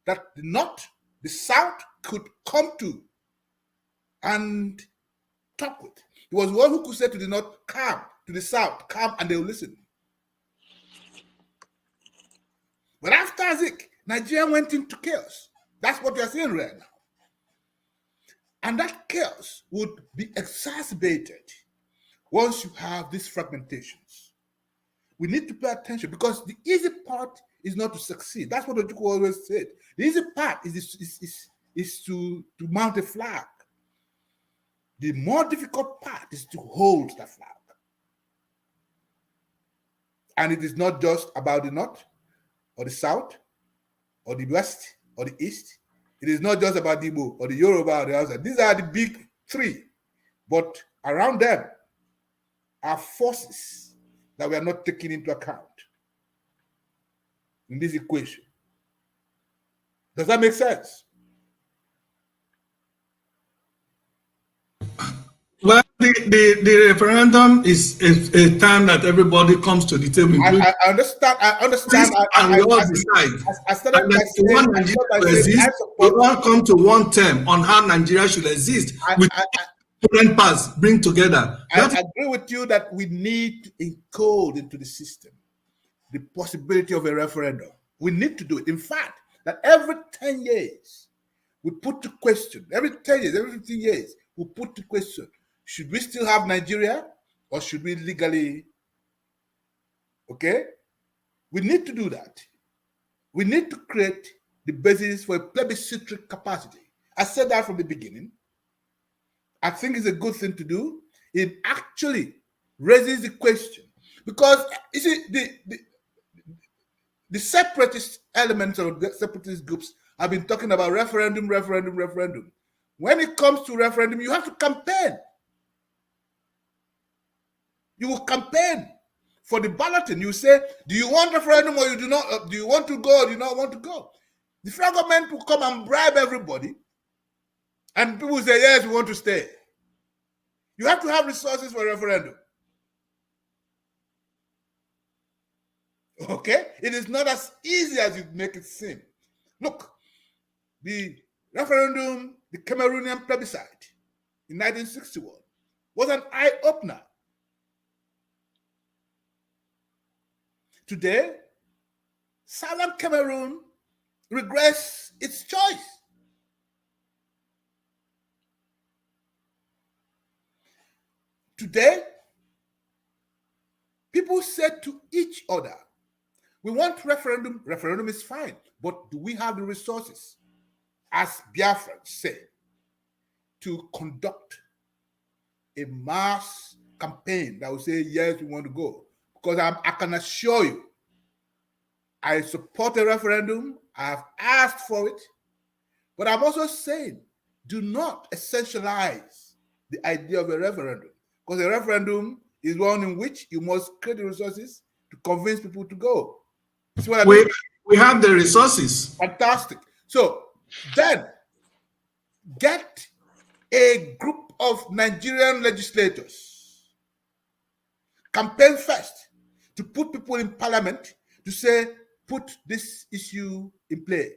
that the North, the South could come to and talk with. He was one who could say to the North, come, to the South, come, and they will listen. But after Ezekiel, Nigeria went into chaos. That's what you're seeing right now. And that chaos would be exacerbated once you have these fragmentations. We need to pay attention because the easy part is not to succeed. That's what Ojukwu always said. The easy part is to mount a flag. The more difficult part is to hold the flag. And it is not just about the North or the South or the West or the East. It is not just about the Igbo or the Yoruba or the Hausa. These are the big three. But around them are forces that we are not taking into account in this equation. Does that make sense? Well, the referendum is a time that everybody comes to the table. I understand. And we all decide. And that one Nigeria will exist, we all come to one term on how Nigeria should exist. With different parts bring together. I agree with you that we need to encode into the system the possibility of a referendum. We need to do it. In fact, that every 10 years, we put to question, every 10 years, every 15 years, we put to question, should we still have Nigeria or should we legally, okay? We need to do that. We need to create the basis for a plebiscitary capacity. I said that from the beginning. I think it's a good thing to do. It actually raises the question because you see, the separatist elements or the separatist groups have been talking about referendum. When it comes to referendum, you have to campaign. You will campaign for the balloting. You say, do you want referendum or you do not? Do you want to go or do you not want to go? The federal government will come and bribe everybody. And people say, yes, we want to stay. You have to have resources for referendum. Okay? It is not as easy as you make it seem. Look, the referendum, the Cameroonian plebiscite in 1961 was an eye-opener. Today, Southern Cameroon regrets its choice. Today, people said to each other, we want referendum. Referendum is fine, but do we have the resources, as Biafrans say, to conduct a mass campaign that will say, yes, we want to go? Because I can assure you, I support a referendum. I have asked for it. But I'm also saying, do not essentialize the idea of a referendum. Because a referendum is one in which you must create the resources to convince people to go. See what I mean? We have the resources. Fantastic. So then get a group of Nigerian legislators, campaign first, to put people in parliament to say, put this issue in play,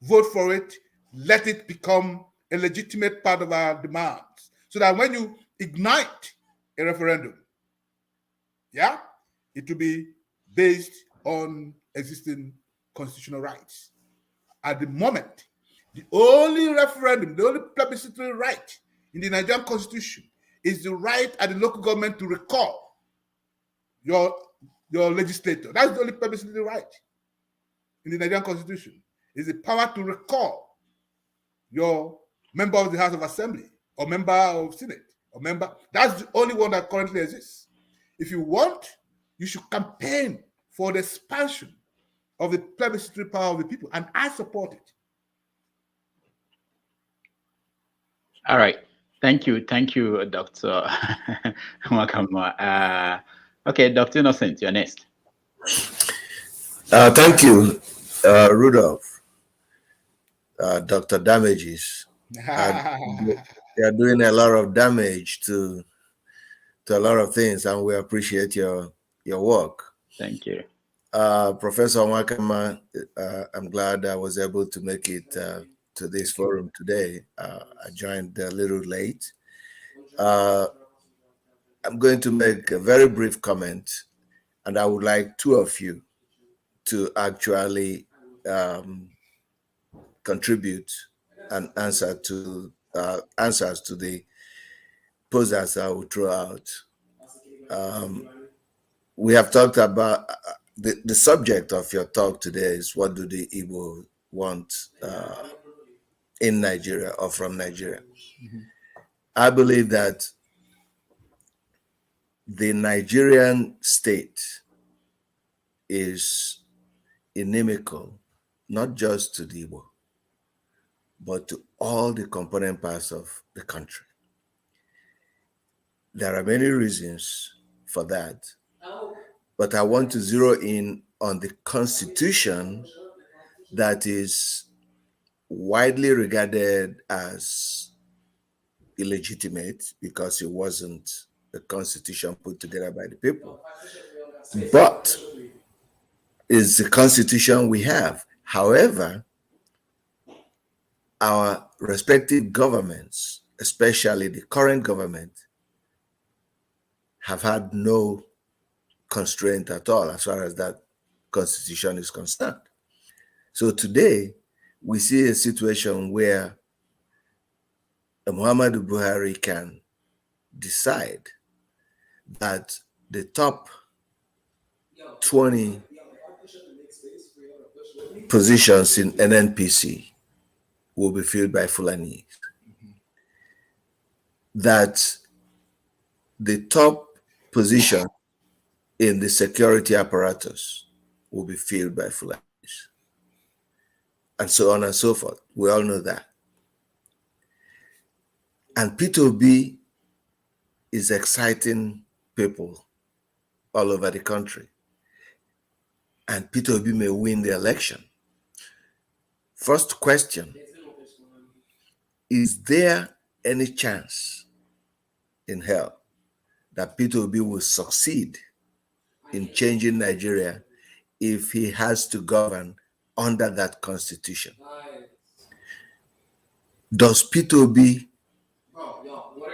vote for it, let it become a legitimate part of our demands. So that when you ignite a referendum, yeah, it will be based on existing constitutional rights. At the moment, the only referendum, the only plebiscitary right in the Nigerian constitution is the right at the local government to recall your legislator. That's the only plebiscitary right in the Nigerian constitution, is the power to recall your member of the House of Assembly or member of Senate or member. That's the only one that currently exists. If you want, you should campaign for the expansion of the plebiscitary power of the people, and I support it. All right. Thank you, Dr. Nwakanma. Okay, Dr. Innocent, you're next. Thank you, Rudolph. Dr. Damages. They are doing a lot of damage to a lot of things, and we appreciate your work. Thank you. Professor Nwakanma, I'm glad I was able to make it to this forum today. I joined a little late. I'm going to make a very brief comment, and I would like two of you to actually contribute and answers to the posers I will throw out. We have talked about the subject of your talk today is what do the Igbo want in Nigeria or from Nigeria. I believe that the Nigerian state is inimical, not just to the Igbo, but to all the component parts of the country. There are many reasons for that, but I want to zero in on the constitution that is widely regarded as illegitimate because it wasn't a constitution put together by the people, but is the constitution we have. However, our respective governments, especially the current government, have had no constraint at all as far as that constitution is concerned. So today, we see a situation where Muhammadu Buhari can decide that the top 20 positions in NNPC will be filled by Fulani. That the top position in the security apparatus will be filled by Fulani. And so on and so forth. We all know that. And P2B is exciting people all over the country. And P2B may win the election. First question, is there any chance in hell that P2B will succeed in changing Nigeria if he has to govern under that constitution? Does P2B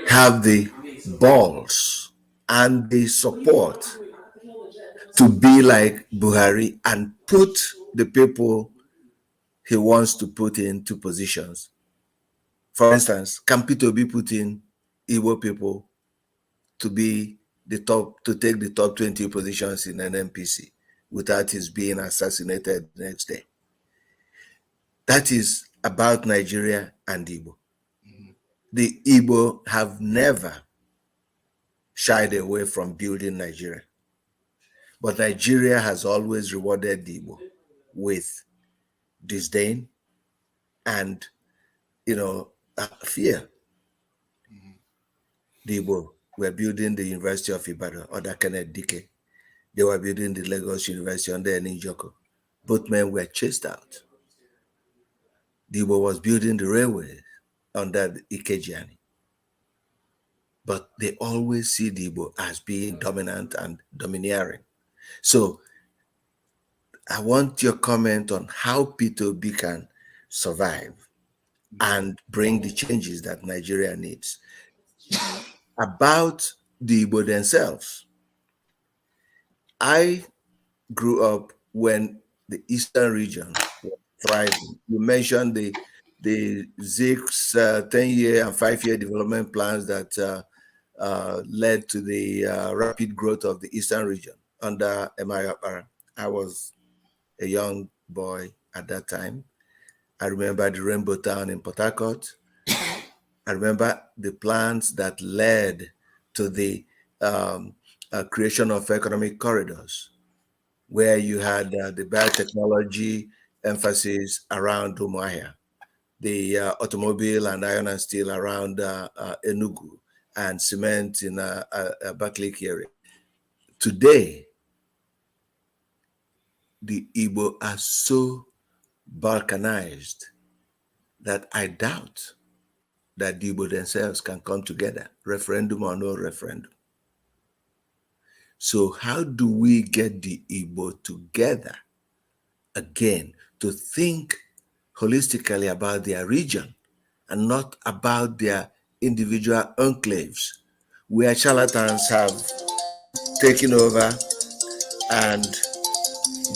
have the balls and the support to be like Buhari and put the people he wants to put into positions? For instance, can P2B put in Igbo people to be the top, to take the top 20 positions in an NPC without his being assassinated the next day? That is about Nigeria and Igbo. The Igbo have never shied away from building Nigeria. But Nigeria has always rewarded the Igbo with disdain and, fear. The Igbo were building the University of Ibadan under Kenneth Dike. They were building the Lagos University under Njoko. Both men were chased out. The Igbo was building the railway under the Ikejiani. But they always see the Igbo as being dominant and domineering. So I want your comment on how P2B can survive and bring the changes that Nigeria needs. About the Igbo themselves, I grew up when the Eastern region was thriving. You mentioned the ZIC's 10-year and 5-year development plans that led to the rapid growth of the Eastern region under Emma. I was a young boy at that time. I remember the Rainbow Town in Port Harcourt. I remember the plans that led to the creation of economic corridors, where you had the biotechnology emphasis around Umuahia, the automobile and iron and steel around Enugu, and cement in Abakaliki area. Today, the Igbo are so balkanized that I doubt that the Igbo themselves can come together, referendum or no referendum. So how do we get the Igbo together again to think holistically about their region and not about their individual enclaves where charlatans have taken over and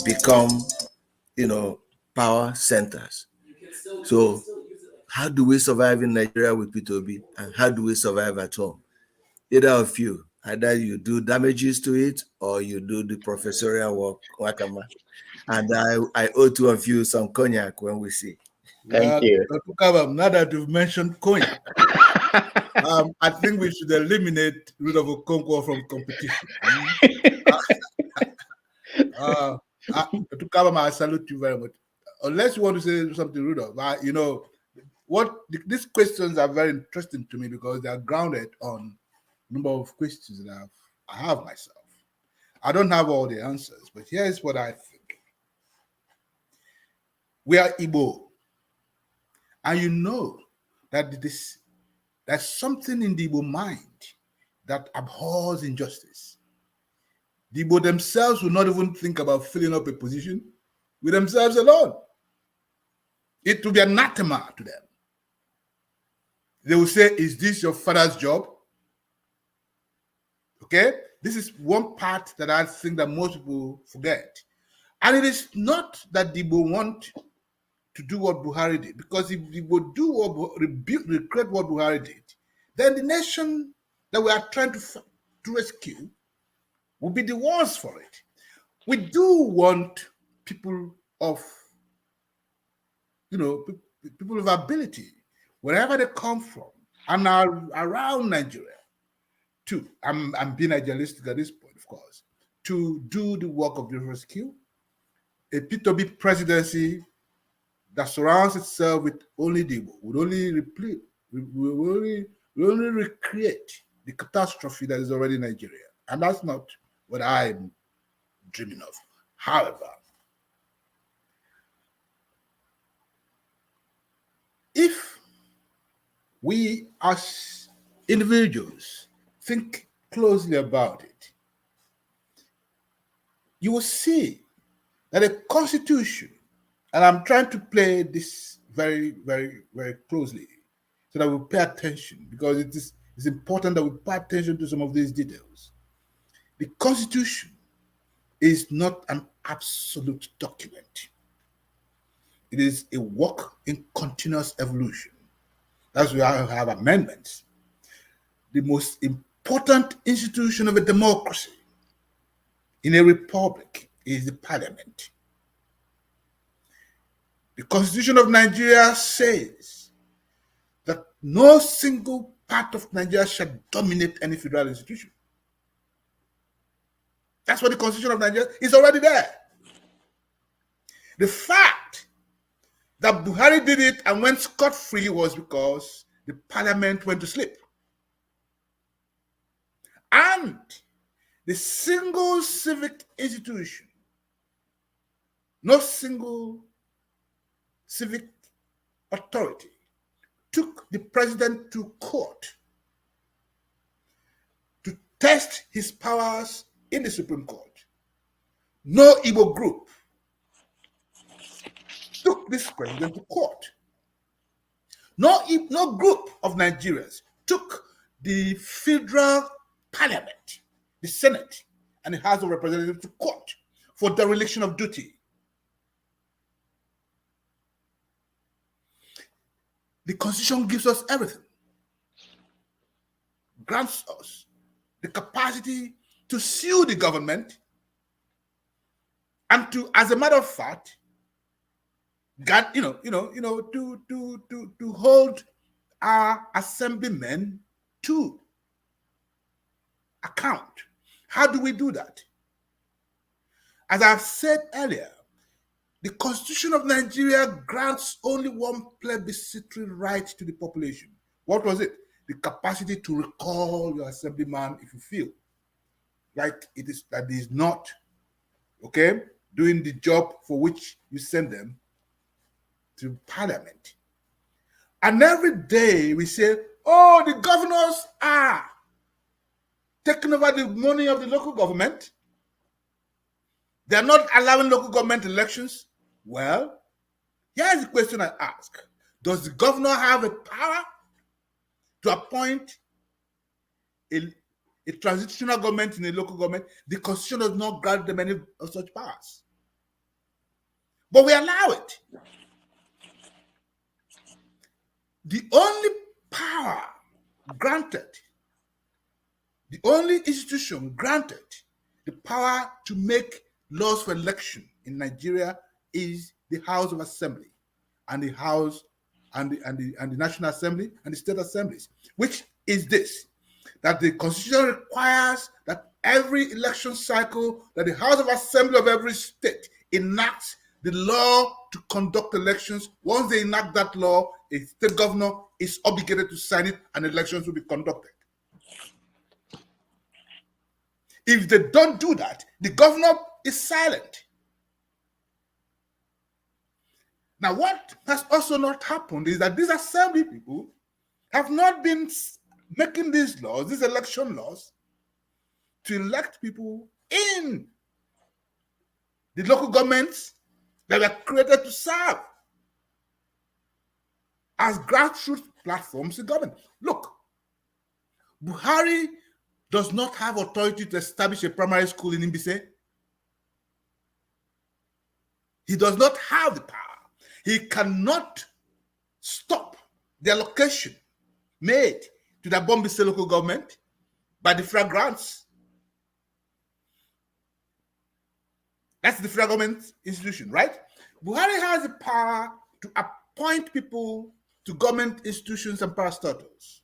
become, power centers? So how do we survive in Nigeria with P2B, and how do we survive at home? Either of you, either you do damages to it or you do the professorial work, Nwakanma. And I owe two of you some cognac when we see. Thank you. Dr. Kabam, now that you've mentioned cognac, I think we should eliminate Rudolph Okonkwo from competition. Dr. Kabam, I salute you very much. Unless you want to say something, Rudolph, these questions are very interesting to me because they are grounded on a number of questions that I have myself. I don't have all the answers, but here's what I think. We are Igbo, and you know that there's something in the Igbo mind that abhors injustice. The Igbo themselves will not even think about filling up a position with themselves alone. It will be anathema to them. They will say, is this your father's job? Okay? This is one part that I think that most people forget. And it is not that the Igbo want to do what Buhari did, because if we would do what regret what Buhari did, then the nation that we are trying to rescue will be the worse for it. We do want people of, people of ability, wherever they come from, and are around Nigeria, I'm being idealistic at this point, of course, to do the work of the rescue. A P2B presidency that surrounds itself with only the Igbo would only recreate the catastrophe that is already Nigeria. And that's not what I'm dreaming of. However, if we as individuals think closely about it, you will see that a constitution, and I'm trying to play this very, very, very closely so that we pay attention, because it's important that we pay attention to some of these details. The constitution is not an absolute document. It is a work in continuous evolution. That's why I have amendments. The most important institution of a democracy in a republic is the parliament. The Constitution of Nigeria says that no single part of Nigeria shall dominate any federal institution. That's what the Constitution of Nigeria is already there. The fact that Buhari did it and went scot-free was because the parliament went to sleep. And the single civic institution, no single civic authority, took the president to court to test his powers in the Supreme Court. No Igbo group took this president to court. No group of Nigerians took the federal parliament, the Senate, and the House of Representatives to court for dereliction of duty. The Constitution gives us everything, grants us the capacity to sue the government and to, as a matter of fact, to hold our assemblymen to account. How do we do that? As I've said earlier, the Constitution of Nigeria grants only one plebiscitary right to the population. What was it? The capacity to recall your assemblyman if you feel like that is not, okay, doing the job for which you send them to parliament. And every day we say, oh, the governors are taking over the money of the local government. They're not allowing local government elections. Well, here's the question I ask. Does the governor have a power to appoint a transitional government in a local government? The Constitution does not grant them any of such powers. But we allow it. The only power granted, the only institution granted the power to make laws for election in Nigeria is the House of Assembly and the House and the National Assembly and the state assemblies, which is this, that the Constitution requires that every election cycle that the House of Assembly of every state enacts the law to conduct elections. Once they enact that law, a state governor is obligated to sign it and elections will be conducted. If they don't do that, the governor is silent. Now, what has also not happened is that these assembly people have not been making these laws, these election laws, to elect people in the local governments that were created to serve as grassroots platforms to govern. Look, Buhari does not have authority to establish a primary school in Imbise. He does not have the power. He cannot stop the allocation made to the Bombise local government by the federal grants. That's the federal government institution, right? Buhari has the power to appoint people to government institutions and parastatals.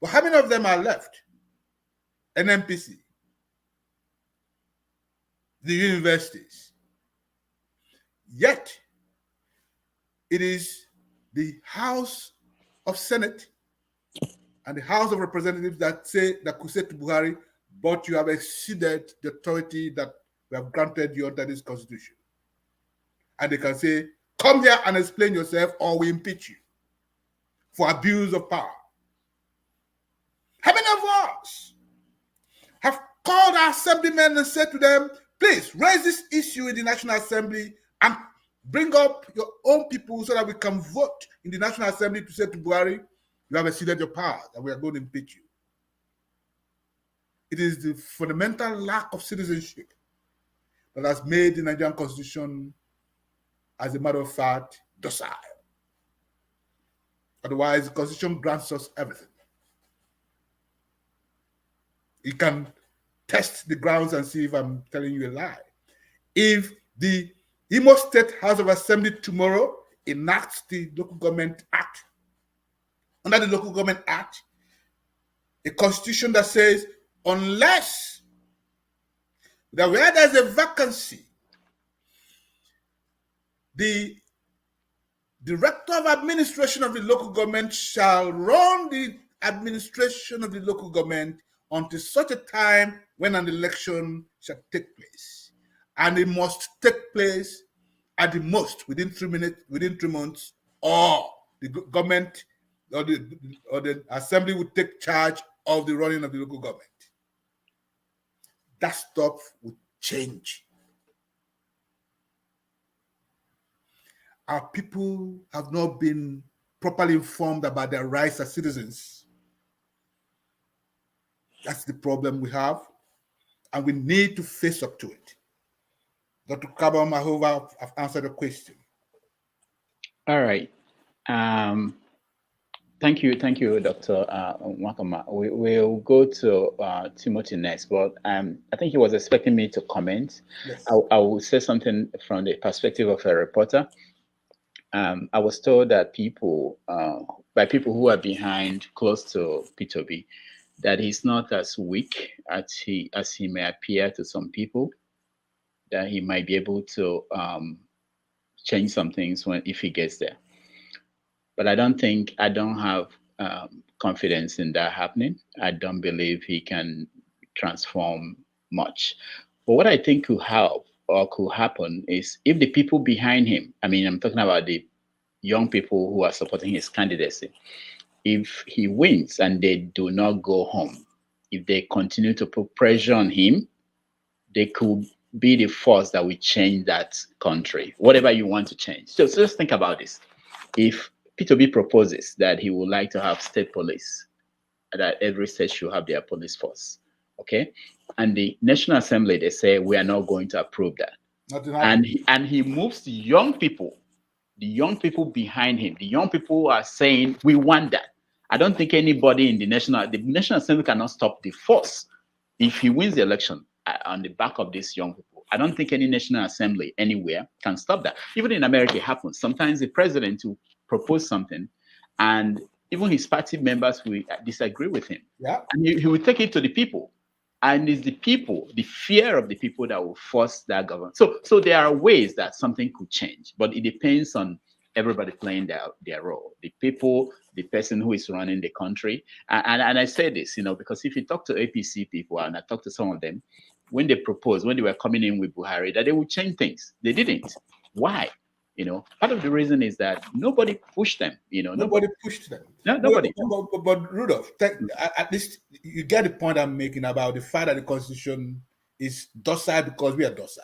But how many of them are left? NMPC, the universities. Yet, it is the House of Senate and the House of Representatives that could say to Buhari, but you have exceeded the authority that we have granted you under this constitution. And they can say, come here and explain yourself or we impeach you for abuse of power. How many of us have called our assemblymen and said to them, please raise this issue in the National Assembly and bring up your own people so that we can vote in the National Assembly to say to Buhari, you have exceeded your powers and we are going to impeach you. It is the fundamental lack of citizenship that has made the Nigerian Constitution, as a matter of fact, docile. Otherwise, the Constitution grants us everything. You can test the grounds and see if I'm telling you a lie. If the Imo State House of Assembly tomorrow enacts the Local Government Act, under the Local Government Act, a constitution that says, unless that where there's a vacancy, the director of administration of the local government shall run the administration of the local government until such a time when an election shall take place. And it must take place at the most within 3 months, or the government or the assembly would take charge of the running of the local government. That stuff would change. Our people have not been properly informed about their rights as citizens. That's the problem we have, and we need to face up to it. Dr. Kabam, I hope I've answered the question. All right. Thank you, Dr. Nwakanma. We'll go to Timothy next, but I think he was expecting me to comment. Yes. I will say something from the perspective of a reporter. I was told that by people who are behind, close to P2B, that he's not as weak as he may appear to some people, that he might be able to change some things if he gets there. But I don't have confidence in that happening. I don't believe he can transform much. But what I think will help or could happen is if the people behind him, I mean, I'm talking about the young people who are supporting his candidacy, if he wins and they do not go home, if they continue to put pressure on him, they could be the force that will change that country, whatever you want to change. So just think about this. If P2B proposes that he would like to have state police, that every state should have their police force, okay? And the National Assembly, they say, we are not going to approve that. And he moves the young people behind him. The young people are saying, we want that. I don't think anybody in the National Assembly cannot stop the force. If he wins the election on the back of these young people, I don't think any National Assembly anywhere can stop that. Even in America, it happens. Sometimes the president will propose something and even his party members will disagree with him. Yeah. And he will take it to the people. And it's the people, the fear of the people that will force that government. So there are ways that something could change, but it depends on everybody playing their role. The people, the person who is running the country. And I say this, because if you talk to APC people, and I talk to some of them, when they proposed, when they were coming in with Buhari, that they would change things. They didn't. Why? Part of the reason is that nobody pushed them. Nobody pushed them. No, nobody. But Rudolph, at least you get the point I'm making about the fact that the Constitution is docile because we are docile.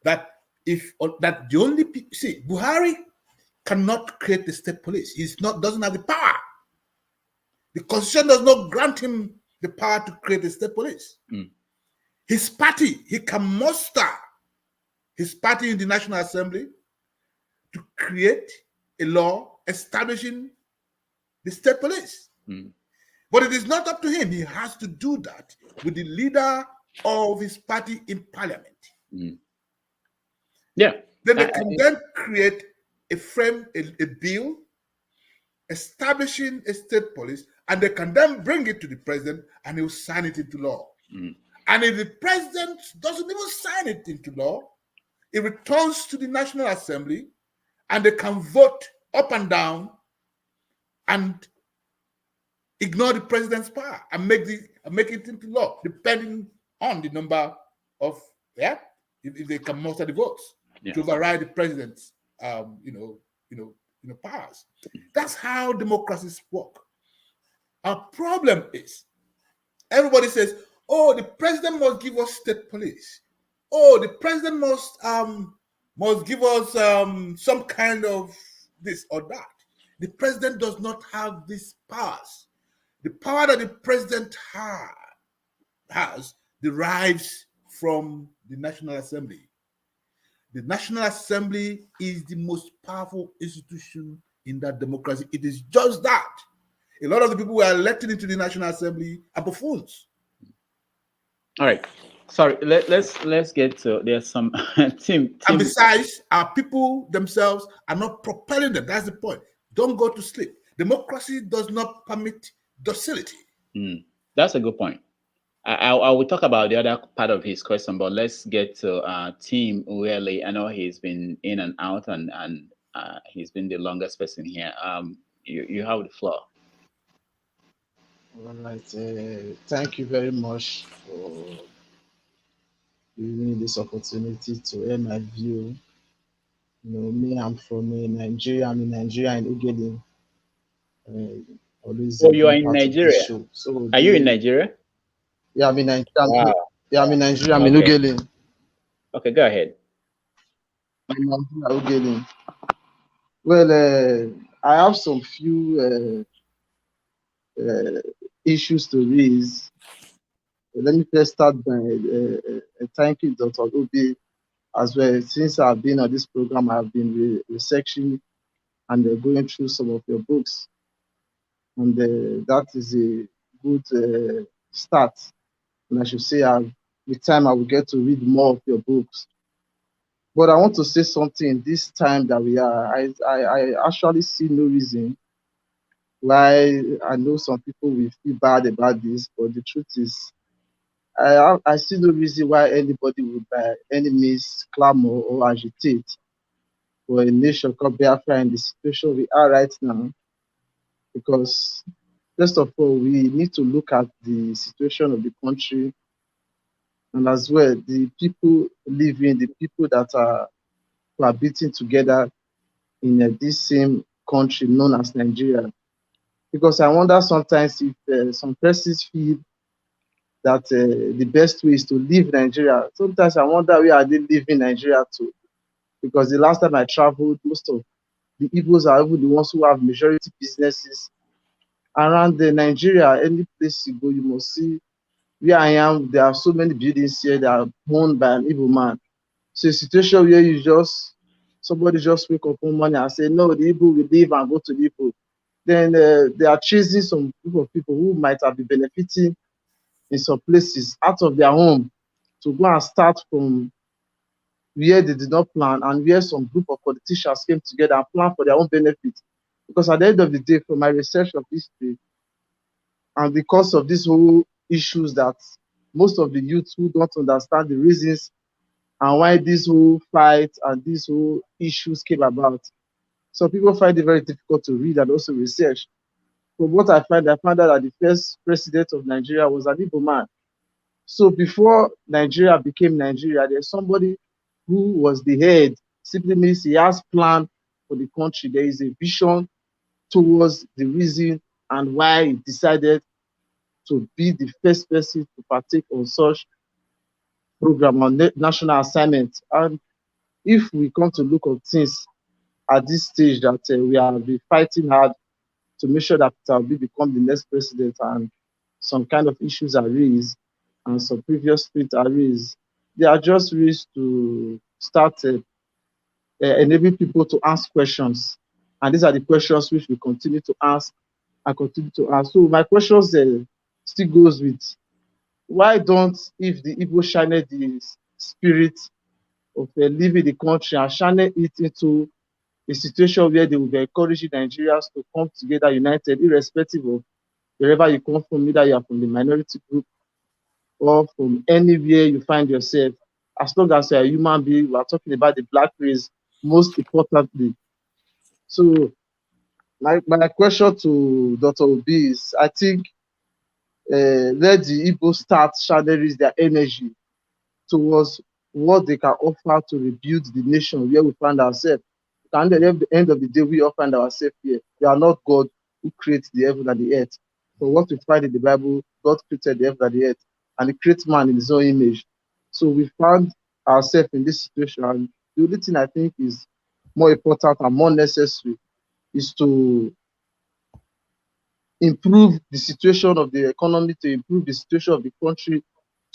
That the only Buhari cannot create the state police. Doesn't have the power. The Constitution does not grant him the power to create the state police. His party, he can muster his party in the National Assembly to create a law establishing the state police. But it is not up to him. He has to do that with the leader of his party in parliament. Yeah. Then they can then create a bill establishing a state police, and they can then bring it to the president and he will sign it into law. And if the president doesn't even sign it into law, it returns to the National Assembly and they can vote up and down and ignore the president's power and make it into law, depending on the number of if they can muster the votes to override the president's powers. That's how democracies work. Our problem is everybody says, "Oh, the president must give us state police. Oh, the president must give us some kind of this or that." The president does not have these powers. The power that the president has derives from the National Assembly. The National Assembly is the most powerful institution in that democracy. It is just that. A lot of the people who are elected into the National Assembly are buffoons. All right. Sorry, let's get to, there's some team. And besides, our people themselves are not propelling them. That's the point. Don't go to sleep. Democracy does not permit docility. That's a good point. I will talk about the other part of his question, but let's get to Tim Ueli. I know he's been in and out, and he's been the longest person here. You have the floor. All right. Thank you very much for giving me this opportunity to air my view. Me, I'm from Nigeria. I'm in Nigeria, in Ughelin. You are in Nigeria? So are you in Nigeria? Yeah, I'm in Nigeria. Wow. I'm in Nigeria. I'm in Ughelin. Okay, go ahead. I'm in Nigeria, Ughelin. Well, I have some few issues to raise. Let me first start by thanking Dr. Obi as well. Since I've been on this program, I've been researching and going through some of your books. And that is a good start. And I should say, with time, I will get to read more of your books. But I want to say something this time that we are. I actually see no reason why. I know some people will feel bad about this, but the truth is, I see no reason why anybody would by any means clamor or agitate for a nation called Biafra in the situation we are right now. Because first of all, we need to look at the situation of the country and as well the people living, the people that are cohabiting together in this same country known as Nigeria. Because I wonder sometimes if some persons feel that the best way is to leave Nigeria. Sometimes I wonder where are they leaving Nigeria to? Because the last time I traveled, most of the Igbos are even the ones who have majority businesses around Nigeria. Any place you go, you must see where I am. There are so many buildings here that are owned by an Igbo man. So a situation where somebody just wake up one morning and say, no, the Igbo will leave and go to the Igbo. Then they are chasing some group of people who might have been benefiting in some places out of their home to go and start from where they did not plan and where some group of politicians came together and planned for their own benefit. Because at the end of the day, from my research of history, and because of these whole issues that most of the youth who don't understand the reasons and why this whole fight and these whole issues came about, so people find it very difficult to read and also research. From what I found out that the first president of Nigeria was an Igbo man. So before Nigeria became Nigeria, there's somebody who was the head. Simply means he has plan for the country. There is a vision towards the reason and why he decided to be the first person to partake on such program on national assignment. And if we come to look at things at this stage that we are be fighting hard to make sure that Peter Obi become the next president, and some kind of issues are raised and some previous threats are raised, they are just raised to start enabling people to ask questions. And these are the questions which we continue to ask and continue to ask. So my questions still goes with, why don't, if the Igbo channel the spirit of leaving the country and channel it into a situation where they will be encouraging Nigerians to come together united, irrespective of wherever you come from, either you are from the minority group or from anywhere you find yourself, as long as you're a human being. We are talking about the black race most importantly. So my question to Dr. Obi is, I think let the Igbo start channeling their energy towards what they can offer to rebuild the nation where we find ourselves. And at the end of the day, we all find ourselves here. We are not God who creates the heaven and the earth. So what we find in the Bible, God created the heaven and the earth, and He creates man in His own image. So we found ourselves in this situation. And the only thing I think is more important and more necessary is to improve the situation of the economy, to improve the situation of the country,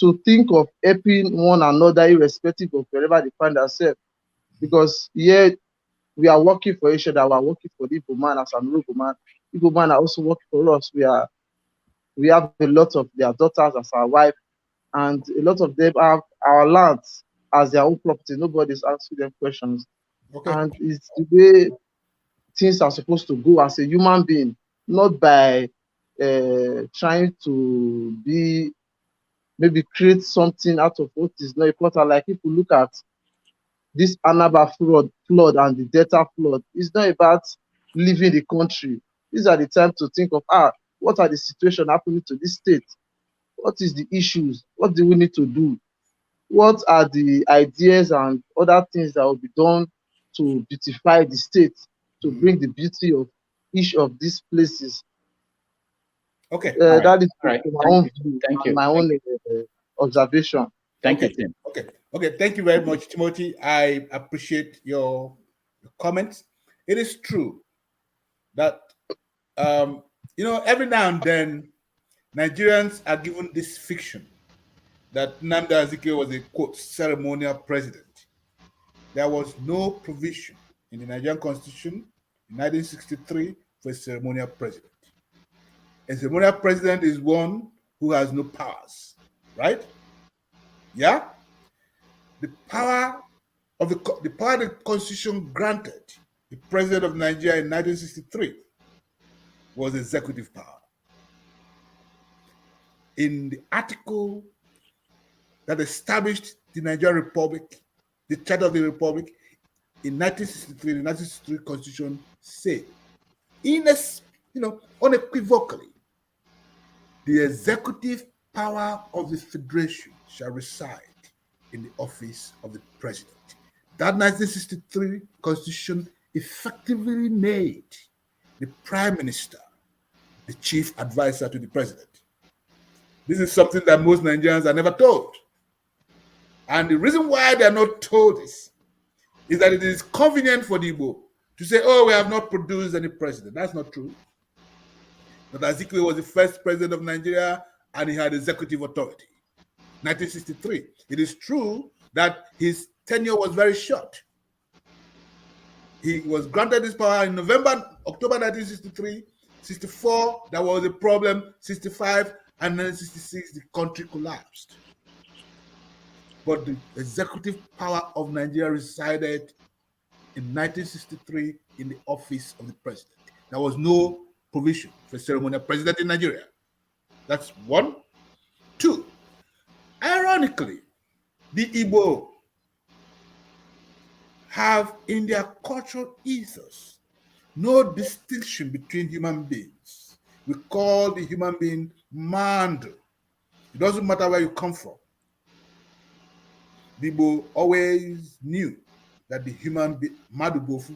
to think of helping one another irrespective of wherever they find ourselves. Because here we are working for each other, we are working for the Igbo man as an Igbo man. Igbo man are also working for us. We have a lot of their daughters as our wife, and a lot of them have our lands as their own property. Nobody's asking them questions. Okay. And it's the way things are supposed to go as a human being, not by trying to be, maybe create something out of what is not important. Like if you look at this Anaba flood and the Delta flood, it's not about leaving the country. These are the time to think of, what are the situations happening to this state? What is the issues? What do we need to do? What are the ideas and other things that will be done to beautify the state, to bring the beauty of each of these places? Okay. That is right. my own view, my own observation. Thank you, Tim. Okay. Thank you very much, Timothy. I appreciate your comments. It is true that every now and then Nigerians are given this fiction that Nnamdi Azikiwe was a quote ceremonial president. There was no provision in the Nigerian Constitution in 1963 for a ceremonial president. A ceremonial president is one who has no powers, right? Yeah? The power the Constitution granted the president of Nigeria in 1963 was executive power. In the article that established the Nigerian Republic, the Charter of the Republic, in 1963, the 1963 Constitution said, unequivocally, the executive power of the Federation shall reside in the office of the President. That 1963 Constitution effectively made the Prime Minister the chief advisor to the President. This is something that most Nigerians are never told. And the reason why they are not told this is that it is convenient for the Igbo to say, oh, we have not produced any president. That's not true. But Azikiwe was the first president of Nigeria and he had executive authority. 1963. It is true that his tenure was very short. He was granted this power in October 1963. 64, there was a problem. 65, and then 66, the country collapsed. But the executive power of Nigeria resided in 1963 in the office of the president. There was no provision for ceremonial president in Nigeria. That's one. Two, ironically, the Igbo have in their cultural ethos no distinction between human beings. We call the human being Mandu. It doesn't matter where you come from. The Igbo always knew that the human being, Madubofu,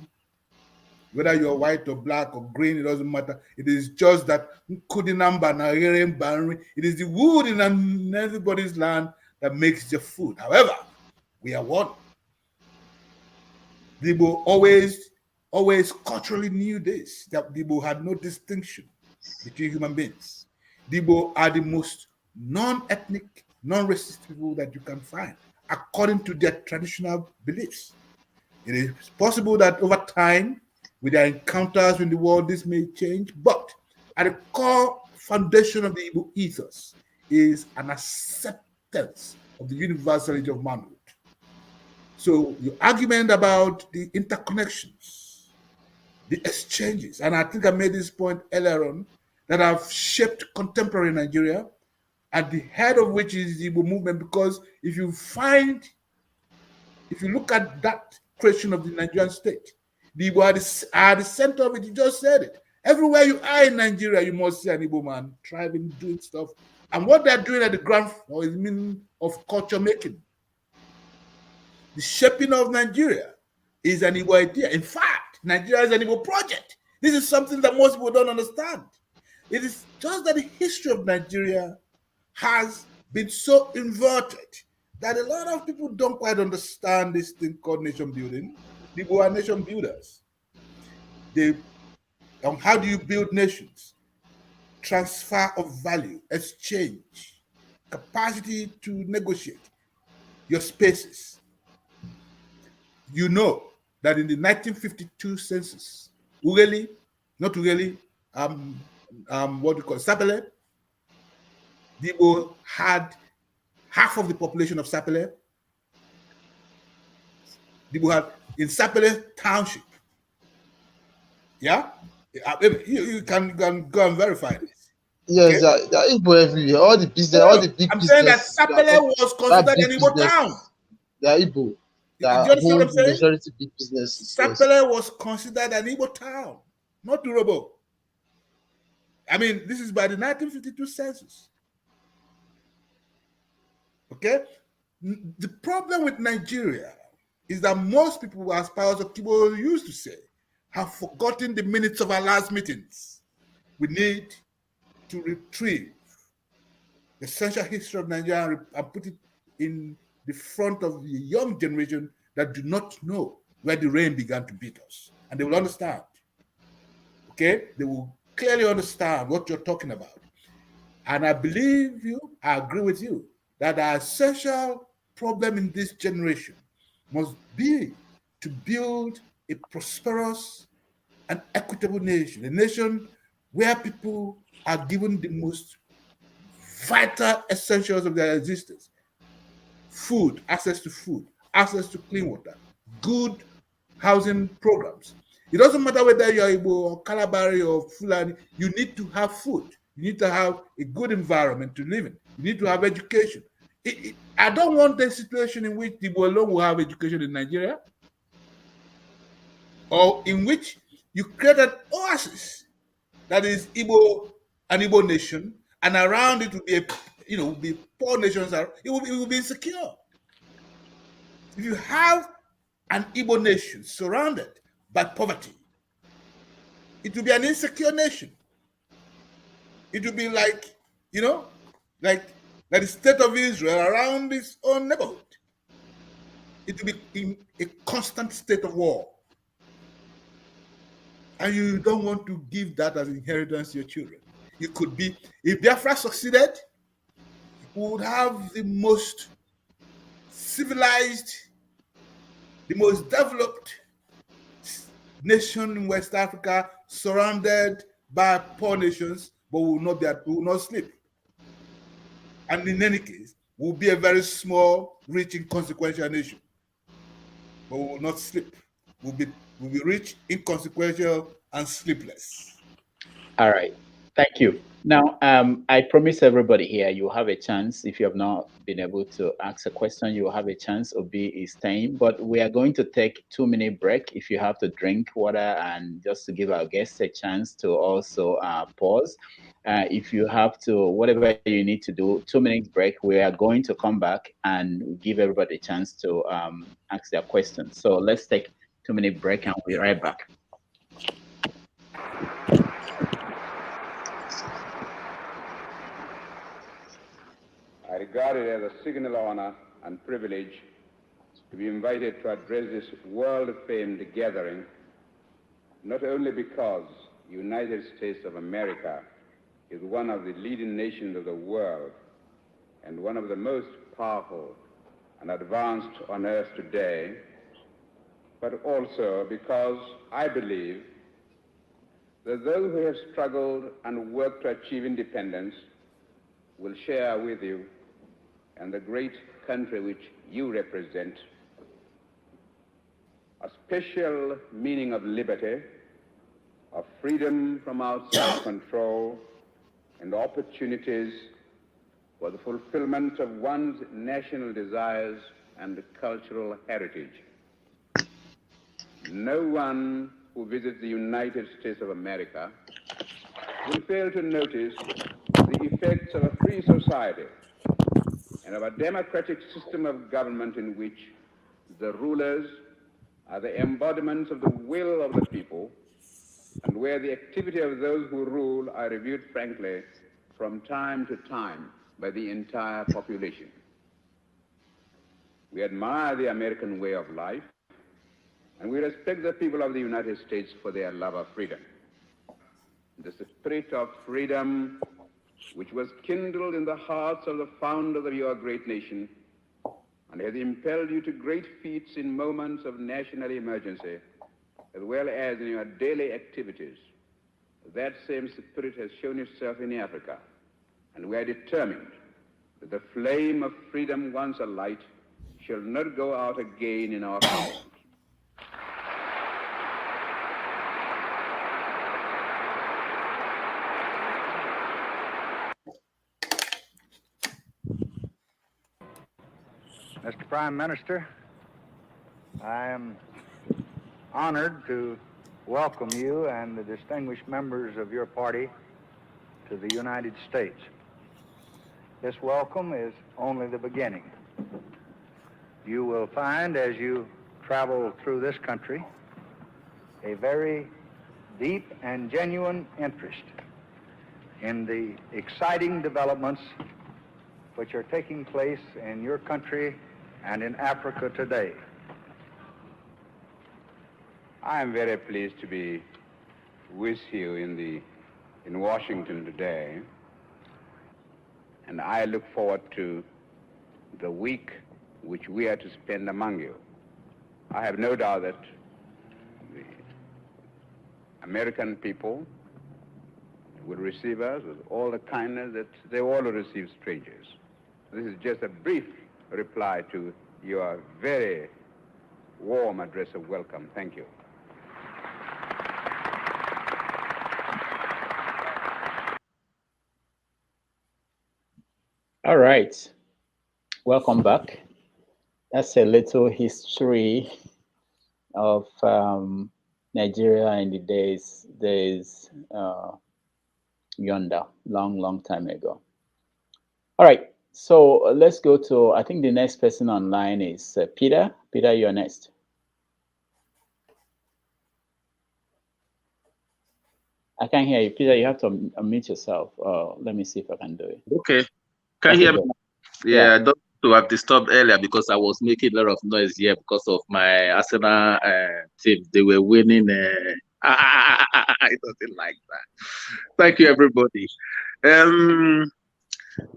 whether you're white or black or green, it doesn't matter. It is just that it is the wood in everybody's land that makes the food. However, we are one. The Igbo always culturally knew this, that the Igbo had no distinction between human beings. The Igbo are the most non-ethnic, non-racist people that you can find, according to their traditional beliefs. It is possible that over time, with their encounters in the world, this may change, but at the core foundation of the Igbo ethos is an acceptance of the universality of manhood. So your argument about the interconnections, the exchanges, and I think I made this point earlier on, that have shaped contemporary Nigeria, at the head of which is the Igbo movement, because if you look at that creation of the Nigerian state, the Igbo are the center of it. You just said it. Everywhere you are in Nigeria, you must see an Igbo man thriving, doing stuff. And what they're doing at the ground floor is meaning of culture making. The shaping of Nigeria is an Igbo idea. In fact, Nigeria is an Igbo project. This is something that most people don't understand. It is just that the history of Nigeria has been so inverted that a lot of people don't quite understand this thing called nation building. The Igbo are nation builders. How do you build nations? Transfer of value, exchange, capacity to negotiate your spaces. You know that in the 1952 census, what do you call it, Sapele, the Igbo had half of the population of Sapele. The Igbo had in Sapele Township. Yeah? You can go and verify this. Yes, okay? There are Igbo everywhere. All the business, all the big business. I'm saying that Sapele was considered an Igbo town. They are Igbo. You understand what I'm saying? Majority big businesses. Sapele was considered an Igbo town, not Urobo. I mean, this is by the 1952 census. Okay? The problem with Nigeria is that most people, as Pius Okigbo used to say, have forgotten the minutes of our last meetings. We need to retrieve the essential history of Nigeria and put it in the front of the young generation that do not know where the rain began to beat us. And they will understand. Okay? They will clearly understand what you're talking about. And I believe you, I agree with you, that our essential problem in this generation must be to build a prosperous and equitable nation, a nation where people are given the most vital essentials of their existence. Food, access to clean water, good housing programs. It doesn't matter whether you're Igbo or Kalabari or Fulani, you need to have food. You need to have a good environment to live in. You need to have education. I don't want a situation in which the Igbo alone will have education in Nigeria, or in which you create an oasis that is Igbo, an Igbo nation, and around it will be the poor nations are, it will be insecure. If you have an Igbo nation surrounded by poverty, it will be an insecure nation. It will be like, like the state of Israel around its own neighborhood. It will be in a constant state of war. And you don't want to give that as inheritance to your children. It could be, if Biafra succeeded, we would have the most civilized, the most developed nation in West Africa, surrounded by poor nations, but we will not sleep. And in any case, we'll be a very small, rich, inconsequential nation, but we will not sleep. We'll be rich, inconsequential, and sleepless. All right. Thank you. Now, I promise everybody here, you have a chance. If you have not been able to ask a question, you will have a chance. Obi is staying, but we are going to take 2-minute break. If you have to drink water, and just to give our guests a chance to also pause. If you have to, whatever you need to do, 2 minutes break. We are going to come back and give everybody a chance to ask their questions. So let's take 2-minute break, and we'll be right back. I regard it as a signal honor and privilege to be invited to address this world-famed gathering, not only because the United States of America is one of the leading nations of the world and one of the most powerful and advanced on earth today, but also because I believe that those who have struggled and worked to achieve independence will share with you and the great country which you represent a special meaning of liberty, of freedom from outside control, and opportunities for the fulfillment of one's national desires and cultural heritage. No one who visits the United States of America will fail to notice the effects of a free society and of a democratic system of government in which the rulers are the embodiments of the will of the people, and where the activity of those who rule are reviewed frankly from time to time by the entire population. We admire the American way of life, and we respect the people of the United States for their love of freedom. The spirit of freedom which was kindled in the hearts of the founders of your great nation and has impelled you to great feats in moments of national emergency, as well as in your daily activities. That same spirit has shown itself in Africa, and we are determined that the flame of freedom, once alight, shall not go out again in our homes. Mr. Prime Minister, I am honored to welcome you and the distinguished members of your party to the United States. This welcome is only the beginning. You will find as you travel through this country a very deep and genuine interest in the exciting developments which are taking place in your country and in Africa today. I am very pleased to be with you in Washington today, and I look forward to the week which we are to spend among you. I have no doubt that the American people will receive us with all the kindness that they all receive strangers. This is just a brief reply to your very warm address of welcome. Thank you. All right. Welcome back. That's a little history of Nigeria in the days yonder, long time ago. All right. So let's go to, I think the next person online is Peter. Peter, you're next. I can't hear you. Peter, you have to unmute yourself. Let me see if I can do it. Okay. Can you hear me? Yeah, I don't to have disturbed earlier because I was making a lot of noise here because of my Arsenal team. They were winning. It doesn't like that. Thank you, everybody.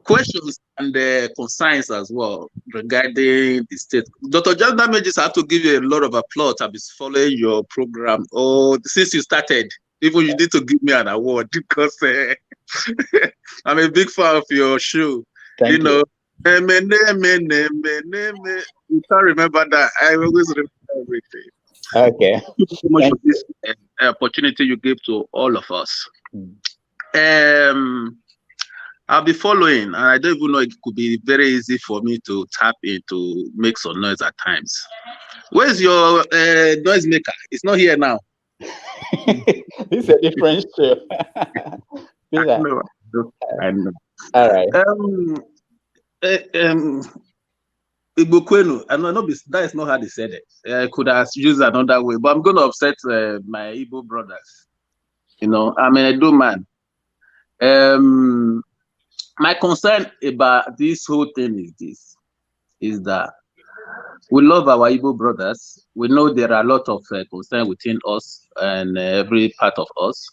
Questions and concerns as well regarding the state. Dr. John Damages, I have to give you a lot of applause. I've been following your program. Oh, since you started, even you need to give me an award because I'm a big fan of your show. Thank you. You can't remember that. I always remember everything. Okay. Thank you so much for this opportunity you gave to all of us. I'll be following, and I don't even know, it could be very easy for me to tap into, make some noise at times. Where's your noise maker? It's not here now. This is a different show. I know. All right. Igbo Kwenu, I know that is not how they said it. I could have used another way, but I'm going to upset my Igbo brothers. You know, I'm an Edo man. My concern about this whole thing is that we love our Igbo brothers. We know there are a lot of concern within us and every part of us.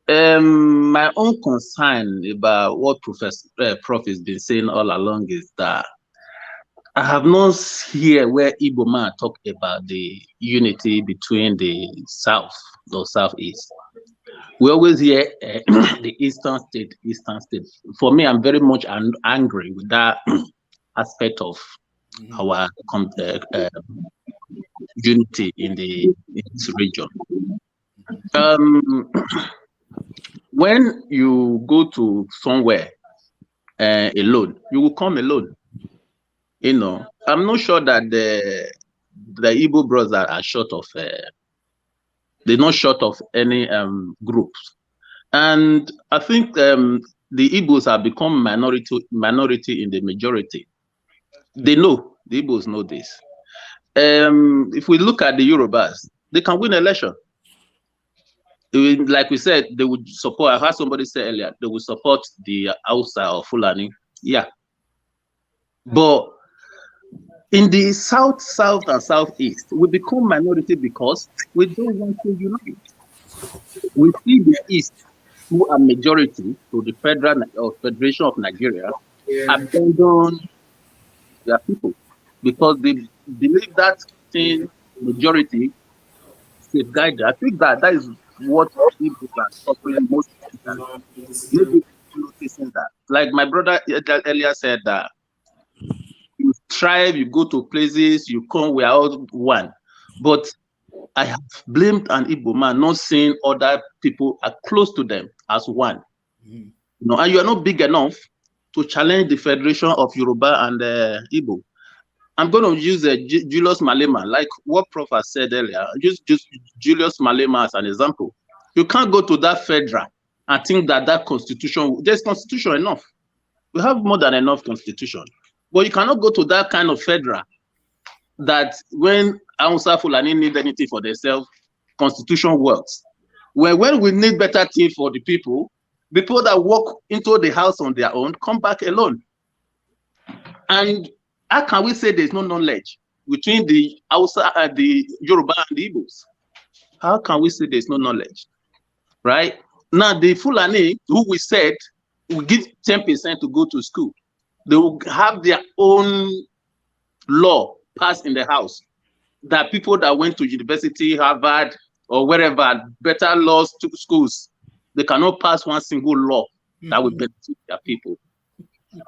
My own concern about what Prof has been saying all along is that I have not heard where Igbo man talk about the unity between the South or Southeast. We always hear the Eastern state. For me, I'm very much angry with that aspect of our unity in this region. When you go to somewhere alone, you will come alone. You know, I'm not sure that the Igbo brothers are short of. They're not short of any groups, and I think the Igbos have become minority in the majority. They know, the Igbos know this. If we look at the Yorubas, they can win election. Like we said, they would support. I heard somebody say earlier, they would support the Hausa or Fulani. Yeah, but in the South, and Southeast, we become minority because we don't want to unite. We see the East, who are majority to the Federation of Nigeria, abandon their people because they believe that thing majority safeguard. I think that is what people are suffering most of the time. Maybe noticing that. Like my brother earlier said that you strive, you go to places, you come, we are all one. But I have blamed an Igbo man not seeing other people are close to them as one. You know, and you are not big enough to challenge the Federation of Yoruba and Igbo. I'm going to use Julius Malema, like what Prof has said earlier. Just Julius Malema as an example. You can't go to that federal and think that constitution, there's constitution enough. We have more than enough constitution. But you cannot go to that kind of federal that when Hausa Fulani need anything for themselves, constitution works. When we need better thing for the people that walk into the house on their own come back alone. And how can we say there's no knowledge between the Hausa and the Yoruba and the Igbos? How can we say there's no knowledge? Right? Now the Fulani, who we said will give 10% to go to school, they will have their own law passed in the house that people that went to university, Harvard, or wherever, better laws to schools, they cannot pass one single law that will benefit their people.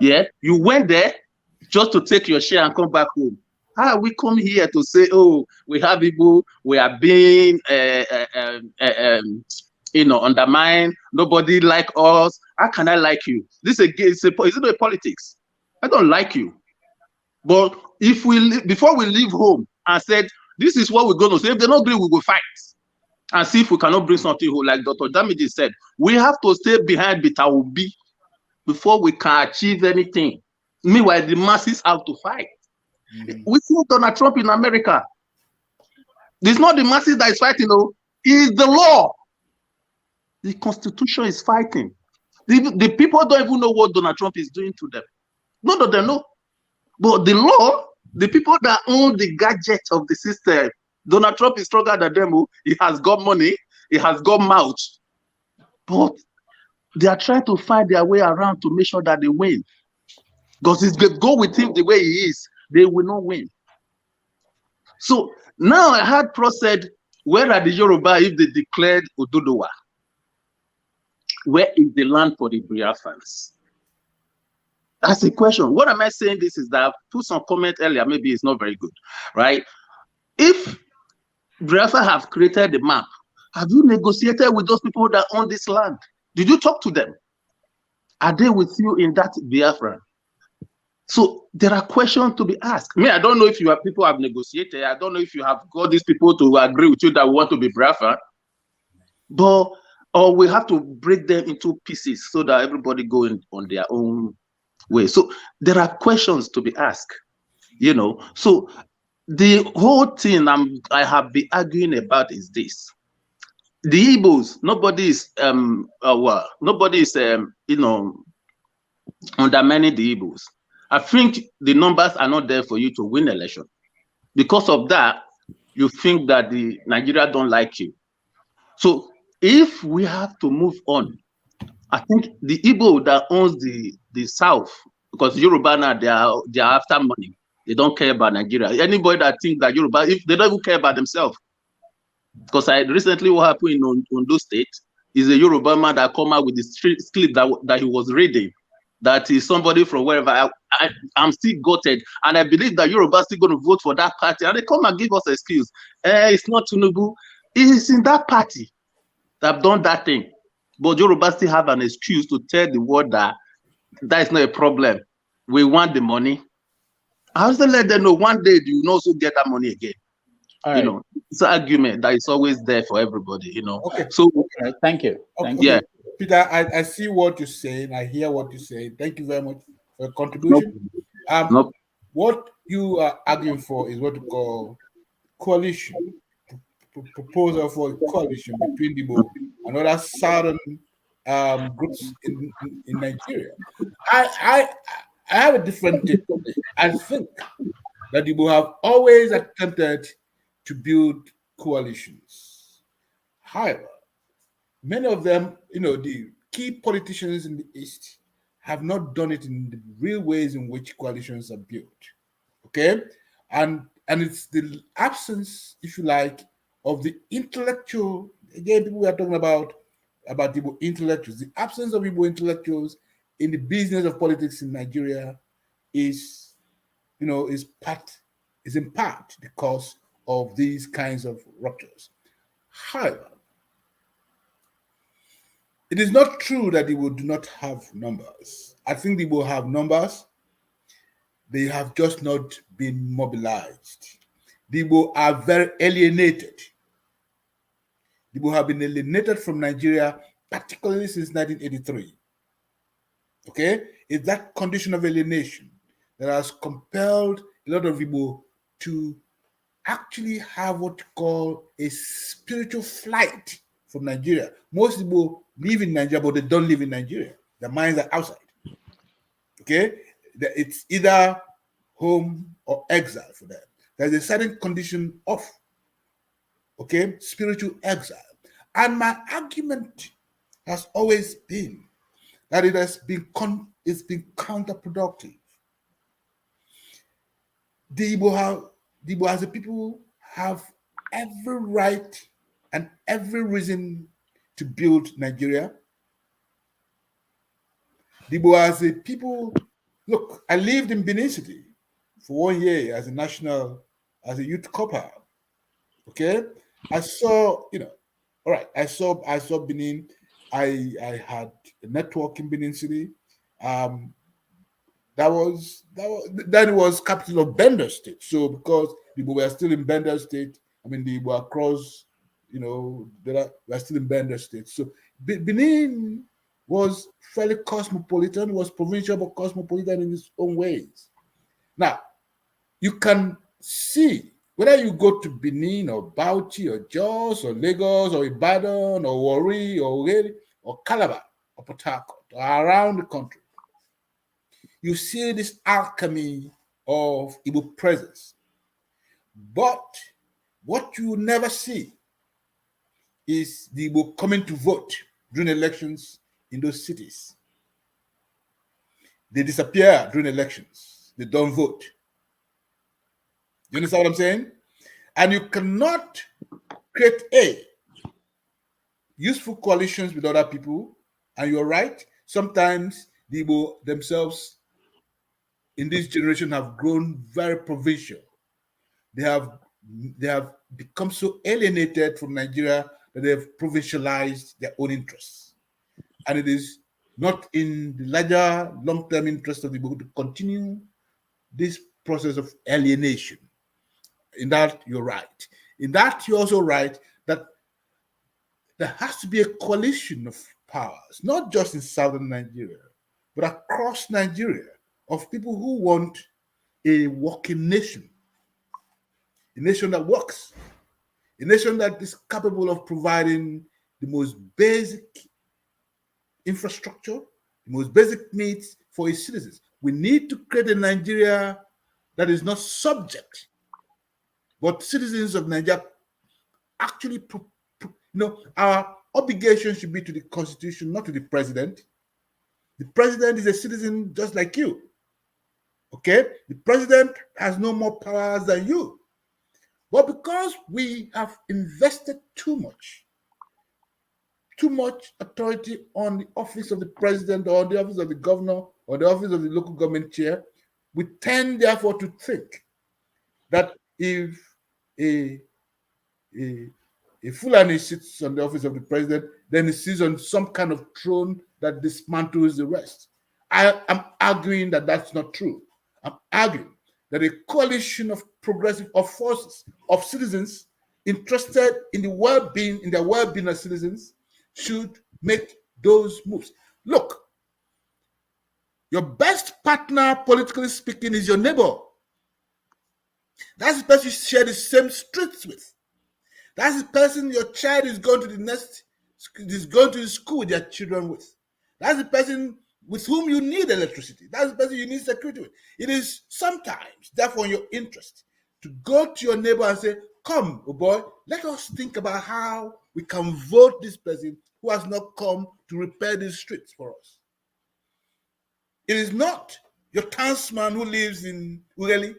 Yeah, you went there just to take your share and come back home. How we come here to say, oh, we have Igbo, we are being, undermined, nobody like us. How can I like you? Is it a politics? I don't like you. But if before we leave home and said, this is what we're going to say, if they don't agree, we will fight and see if we cannot bring something home. Like Dr. Damiji said, we have to stay behind Bitaubi before we can achieve anything. Meanwhile, the masses have to fight. We see Donald Trump in America. It's not the masses that is fighting, no. It's the law. The Constitution is fighting. The people don't even know what Donald Trump is doing to them. None of them know. But the law, the people that own the gadget of the system, Donald Trump is stronger than them. He has got money. He has got mouth. But they are trying to find their way around to make sure that they win. Because if they go with him the way he is, they will not win. So now I heard Prof said, where are the Yoruba if they declared Oduduwa? Where is the land for the Biafrans? That's the question. What am I saying this is that I put some comment earlier, maybe it's not very good, right? If Biafra have created the map, have you negotiated with those people that own this land? Did you talk to them? Are they with you in that Biafra? So there are questions to be asked. Me, I don't know if you have people have negotiated. I don't know if you have got these people to agree with you that we want to be Biafra, but or we have to break them into pieces so that everybody go in on their own way. So there are questions to be asked, you know. So the whole thing I have been arguing about is this: the Igbos, nobody is you know, undermining the Igbos. I think the numbers are not there for you to win election. Because of that, you think that the Nigeria don't like you. So if we have to move on, I think the Igbo that owns the South, because Yoruba now they are after money. They don't care about Nigeria. Anybody that thinks that Yoruba, if they don't even care about themselves. Because recently what happened in Ondo State is a Yoruba man that come out with the clip that he was reading. That is somebody from wherever. I'm still gutted, and I believe that Yoruba is still going to vote for that party. And they come and give us an excuse. It's not Tinubu. It's in that party that have done that thing. But Yoruba still have an excuse to tell the world that is not a problem. We want the money. I also let them know one day you will also get that money again. All you right. know, it's an argument that is always there for everybody. You know. Okay. So thank you. Okay. Yeah. Peter, I see what you're saying. I hear what you're saying. Thank you very much for your contribution. What you are arguing for is what we call coalition, proposal for a coalition between Igbo and other southern groups in Nigeria. I have a different take on it. I think that Igbo have always attempted to build coalitions. However, many of them, you know, the key politicians in the East have not done it in the real ways in which coalitions are built. Okay? And it's the absence, if you like, of the intellectual, again, people are talking about Igbo intellectuals. The absence of Igbo intellectuals in the business of politics in Nigeria is, you know, is in part the cause of these kinds of ruptures. However, it is not true that they do not have numbers. I think they will have numbers. They have just not been mobilized. They are very alienated. They will have been alienated from Nigeria, particularly since 1983. Okay? It's that condition of alienation that has compelled a lot of people to actually have what you call a spiritual flight from Nigeria. Most people live in Nigeria, but they don't live in Nigeria. Their minds are outside. Okay? It's either home or exile for them. There's a certain condition of, okay, spiritual exile. And my argument has always been that it's been counterproductive. The Igbo as a people have every right and every reason to build Nigeria. The Igbo as a people, look, I lived in Benin City for 1 year as a youth corper. Okay, I saw, you know, all right, I saw Benin. I had a network in Benin City. That was capital of Bender State. So because people were still in Bender State, I mean, they were across, you know, they were still in Bender State. So Benin was fairly cosmopolitan, was provincial but cosmopolitan in its own ways. Now, you can see whether you go to Benin or Bauchi or Jos or Lagos or Ibadan or Warri or Owerri or Calabar or Port Harcourt or around the country, you see this alchemy of Igbo presence. But what you never see is the Igbo coming to vote during elections in those cities. They disappear during elections. They don't vote. You understand what I'm saying? And you cannot create useful coalitions with other people. And you're right. Sometimes the Igbo themselves in this generation have grown very provincial. They have become so alienated from Nigeria that they have provincialized their own interests. And it is not in the larger long-term interest of the Igbo to continue this process of alienation. In that, you're right. In that, you're also right that there has to be a coalition of powers, not just in southern Nigeria, but across Nigeria, of people who want a working nation, a nation that works, a nation that is capable of providing the most basic infrastructure, the most basic needs for its citizens. We need to create a Nigeria that is not subject, but citizens of Nigeria actually, our obligation should be to the Constitution, not to the president. The president is a citizen just like you. Okay? The president has no more powers than you. But because we have invested too much authority on the office of the president or the office of the governor or the office of the local government chair, we tend therefore to think that if a Fulani sits on the office of the president, then he sits on some kind of throne that dismantles the rest. I am arguing that that's not true. I'm arguing that a coalition of progressive forces of citizens interested in the well-being, in their well-being as citizens, should make those moves. Look, your best partner, politically speaking, is your neighbor. That's the person you share the same streets with. That's the person your child is going to the school with their children with. That's the person with whom you need electricity. That's the person you need security with. It is sometimes, therefore, in your interest to go to your neighbor and say, come, oh boy, let us think about how we can vote this person who has not come to repair these streets for us. It is not your townsman who lives in Ureli,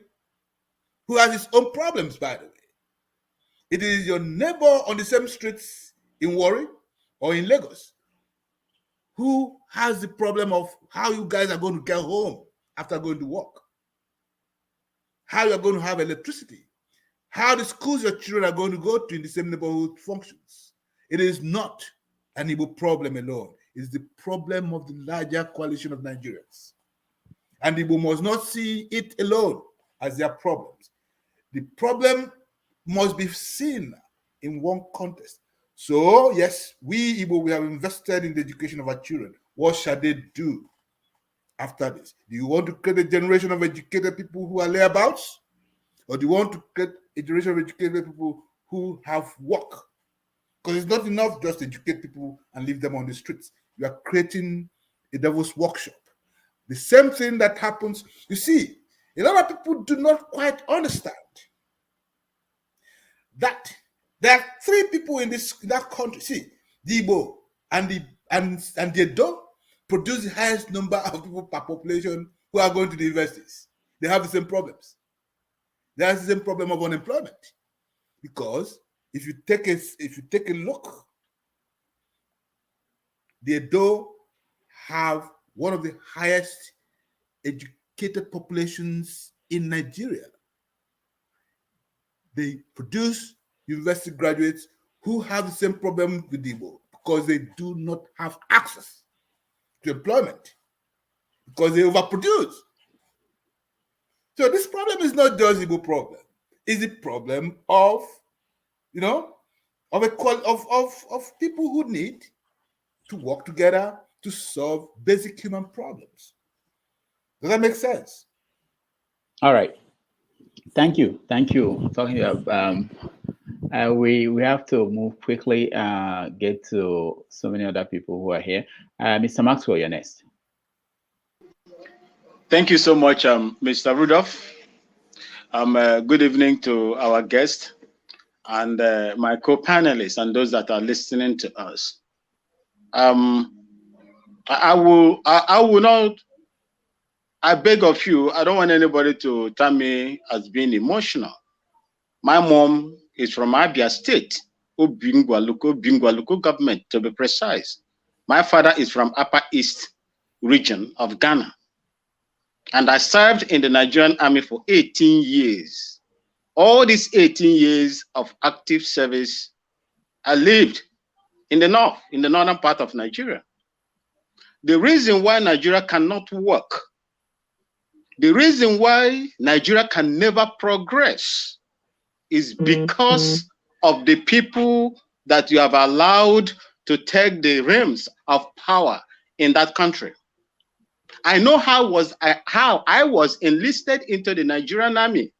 who has his own problems, by the way. It is your neighbor on the same streets in Warri or in Lagos who has the problem of how you guys are going to get home after going to work, how you're going to have electricity, how the schools your children are going to go to in the same neighborhood functions. It is not an Igbo problem alone. It's the problem of the larger coalition of Nigerians. And Igbo must not see it alone as their problems. The problem must be seen in one context. So, yes, we Igbo, we have invested in the education of our children. What shall they do after this? Do you want to create a generation of educated people who are layabouts? Or do you want to create a generation of educated people who have work? Because it's not enough just to educate people and leave them on the streets. You are creating a devil's workshop. The same thing that happens, you see, a lot of people do not quite understand that there are three people in that country. See, the Igbo and the Edo produce the highest number of people per population who are going to the universities. They have the same problems. They have the same problem of unemployment. Because if you take a look, the Edo have one of the highest educated populations in Nigeria. They produce university graduates who have the same problem with Igbo because they do not have access to employment because they overproduce. So this problem is not just Igbo problem; it's a problem of, of people who need to work together to solve basic human problems. Does that make sense? All right. Thank you. Thank you. Talking about, we have to move quickly, get to so many other people who are here. Mr. Maxwell, you're next. Thank you so much, Mr. Rudolph. Good evening to our guest and my co-panelists and those that are listening to us. I will not, I beg of you, I don't want anybody to tell me as being emotional. My mom is from Abia State, Bingwa government to be precise. My father is from Upper East region of Ghana. And I served in the Nigerian army for 18 years. All these 18 years of active service, I lived in the north, in the northern part of Nigeria. The reason why Nigeria cannot work, the reason why Nigeria can never progress is because of the people that you have allowed to take the reins of power in that country. I know how I was enlisted into the Nigerian army.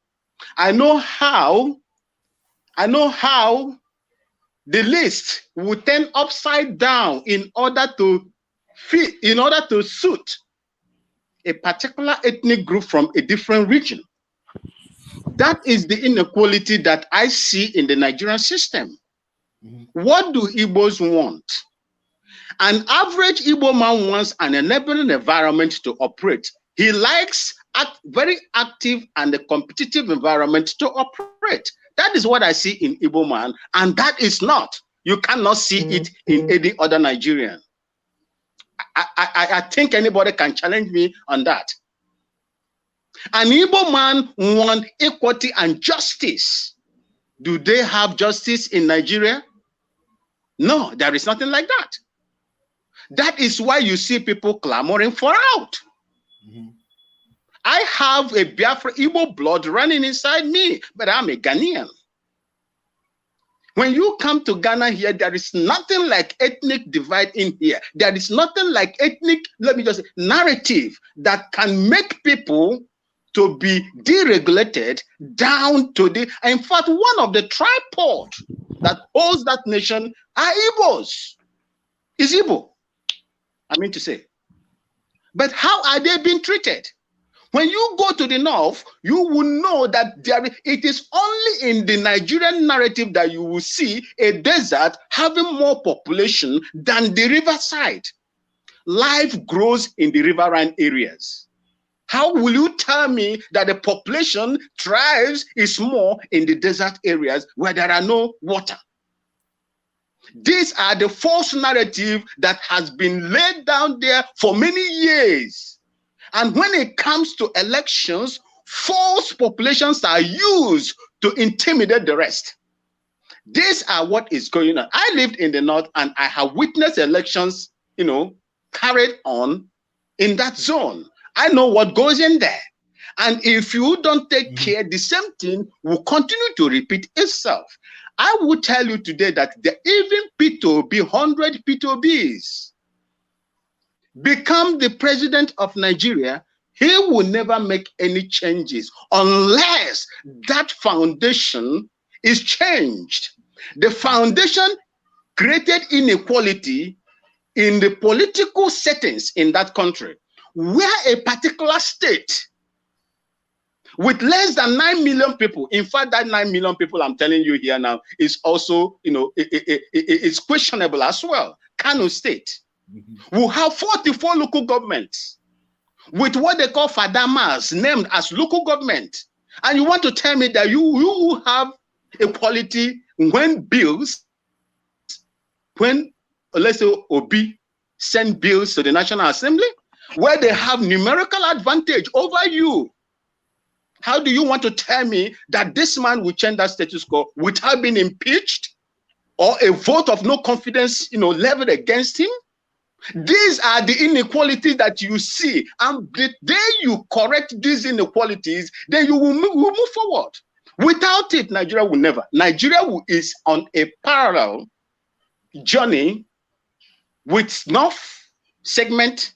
I know how the list would turn upside down in order to suit a particular ethnic group from a different region. That is the inequality that I see in the Nigerian system. What do Igbos want? An average Igbo man wants an enabling environment to operate. He likes very active and a competitive environment to operate. That is what I see in Igbo man, and that is not. You cannot see it in any other Nigerian. I think anybody can challenge me on that. An Igbo man wants equity and justice. Do they have justice in Nigeria? No, there is nothing like that. That is why you see people clamoring for out. I have a Biafra Igbo blood running inside me, but I'm a Ghanaian. When you come to Ghana here, there is nothing like ethnic divide in here. There is nothing like ethnic, let me just say, narrative that can make people to be deregulated down to the, in fact, one of the tripod that holds that nation are Igbos. Is Igbo, I mean to say. But how are they being treated? When you go to the north, you will know that it is only in the Nigerian narrative that you will see a desert having more population than the riverside. Life grows in the riverine areas. How will you tell me that the population thrives is more in the desert areas where there are no water? These are the false narrative that has been laid down there for many years. And when it comes to elections, false populations are used to intimidate the rest. These are what is going on. I lived in the north and I have witnessed elections, carried on in that zone. I know what goes in there. And if you don't take care, the same thing will continue to repeat itself. I will tell you today that even P2B, 100 P2Bs, become the president of Nigeria, he will never make any changes unless that foundation is changed. The foundation created inequality in the political settings in that country, where a particular state with less than 9 million people, in fact, that 9 million people I'm telling you here now is also, it's questionable as well. Kano State will have 44 local governments with what they call fadamas named as local government. And you want to tell me that you have equality when let's say Obi send bills to the National Assembly, where they have numerical advantage over you. How do you want to tell me that this man will change that status quo without being impeached or a vote of no confidence, leveled against him? These are the inequalities that you see, and the day you correct these inequalities, then you will move forward. Without it, Nigeria will never. Nigeria is on a parallel journey with North, segment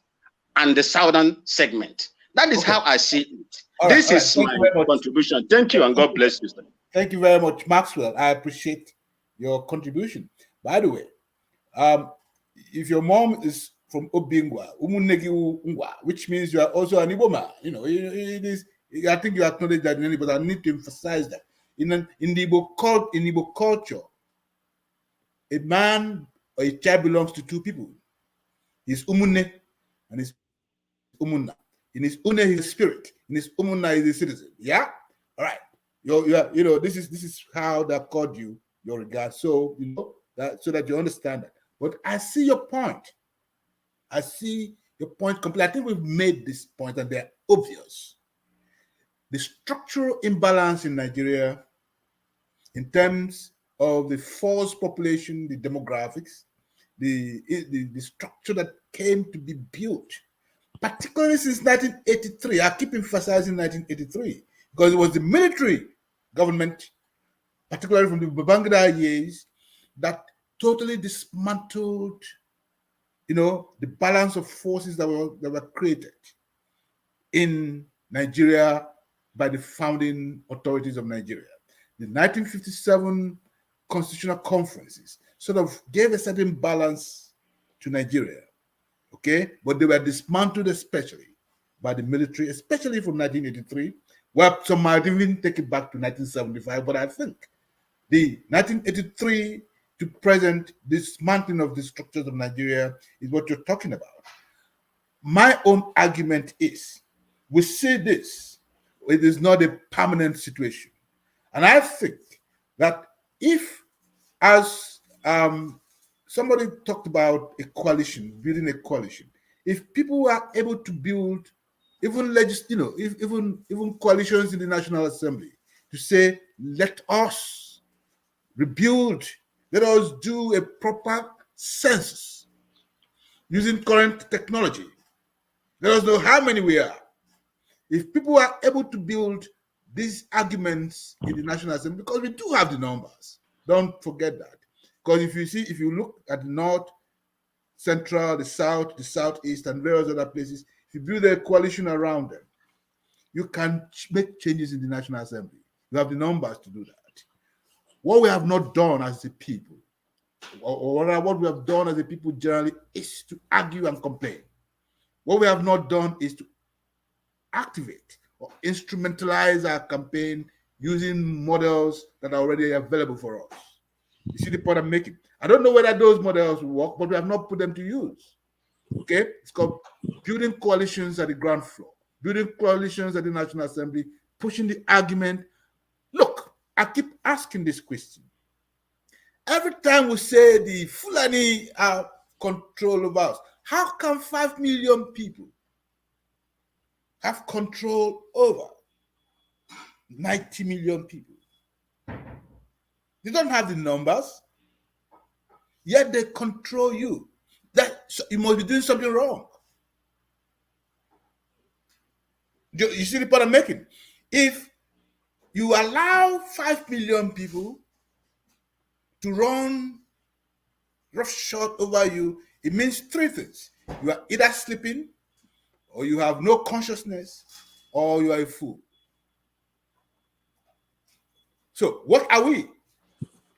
and the southern segment. That is how I see it. This is my contribution. Thank you, and God bless you, sir. Thank you very much, Maxwell. I appreciate your contribution. By the way, if your mom is from Obingwa, which means you are also an Igbo man, you know, it is. I think you acknowledge that, but I need to emphasize that in the Igbo culture, a man or a child belongs to two people. His umune and his umunna. In his une, he's a spirit. In his umunna, he's a citizen. Yeah, all right. You know, this is how they called you your regard. So you know that, so that you understand that. But I see your point. I see your point completely. I think we've made this point, and they're obvious. The structural imbalance in Nigeria, in terms of the forced population, the demographics, the structure that came to be built, particularly since 1983. I keep emphasizing 1983 because it was the military government, particularly from the Babangida years, that totally dismantled, you know, the balance of forces that were created in Nigeria by the founding authorities of Nigeria. The 1957 constitutional conferences sort of gave a certain balance to Nigeria, okay? But they were dismantled especially by the military, especially from 1983. Well, some might even take it back to 1975, but I think the 1983 to present dismantling of the structures of Nigeria is what you're talking about. My own argument is, we see this, it is not a permanent situation. And I think that if, as somebody talked about a coalition, building a coalition, if people are able to build even even coalitions in the National Assembly to say, let us rebuild, let us do a proper census using current technology. Let us know how many we are. If people are able to build these arguments in the National Assembly, because we do have the numbers, don't forget that. Because if you look at the North, Central, the South, the Southeast, and various other places, if you build a coalition around them, you can make changes in the National Assembly. You have the numbers to do that. What we have not done as a people, or what we have done as a people generally, is to argue and complain. What we have not done is to activate or instrumentalize our campaign using models that are already available for us. You see the point I'm making? I don't know whether those models will work, but we have not put them to use. Okay? It's called building coalitions at the ground floor, building coalitions at the National Assembly, pushing the argument. Look, I keep asking this question. Every time we say the Fulani have control of us, how come 5 million people have control over 90 million people? They don't have the numbers, yet they control you. So you must be doing something wrong. You see the point I'm making? If you allow 5 million people to run roughshod over you, it means three things. You are either sleeping, or you have no consciousness, or you are a fool. So what are we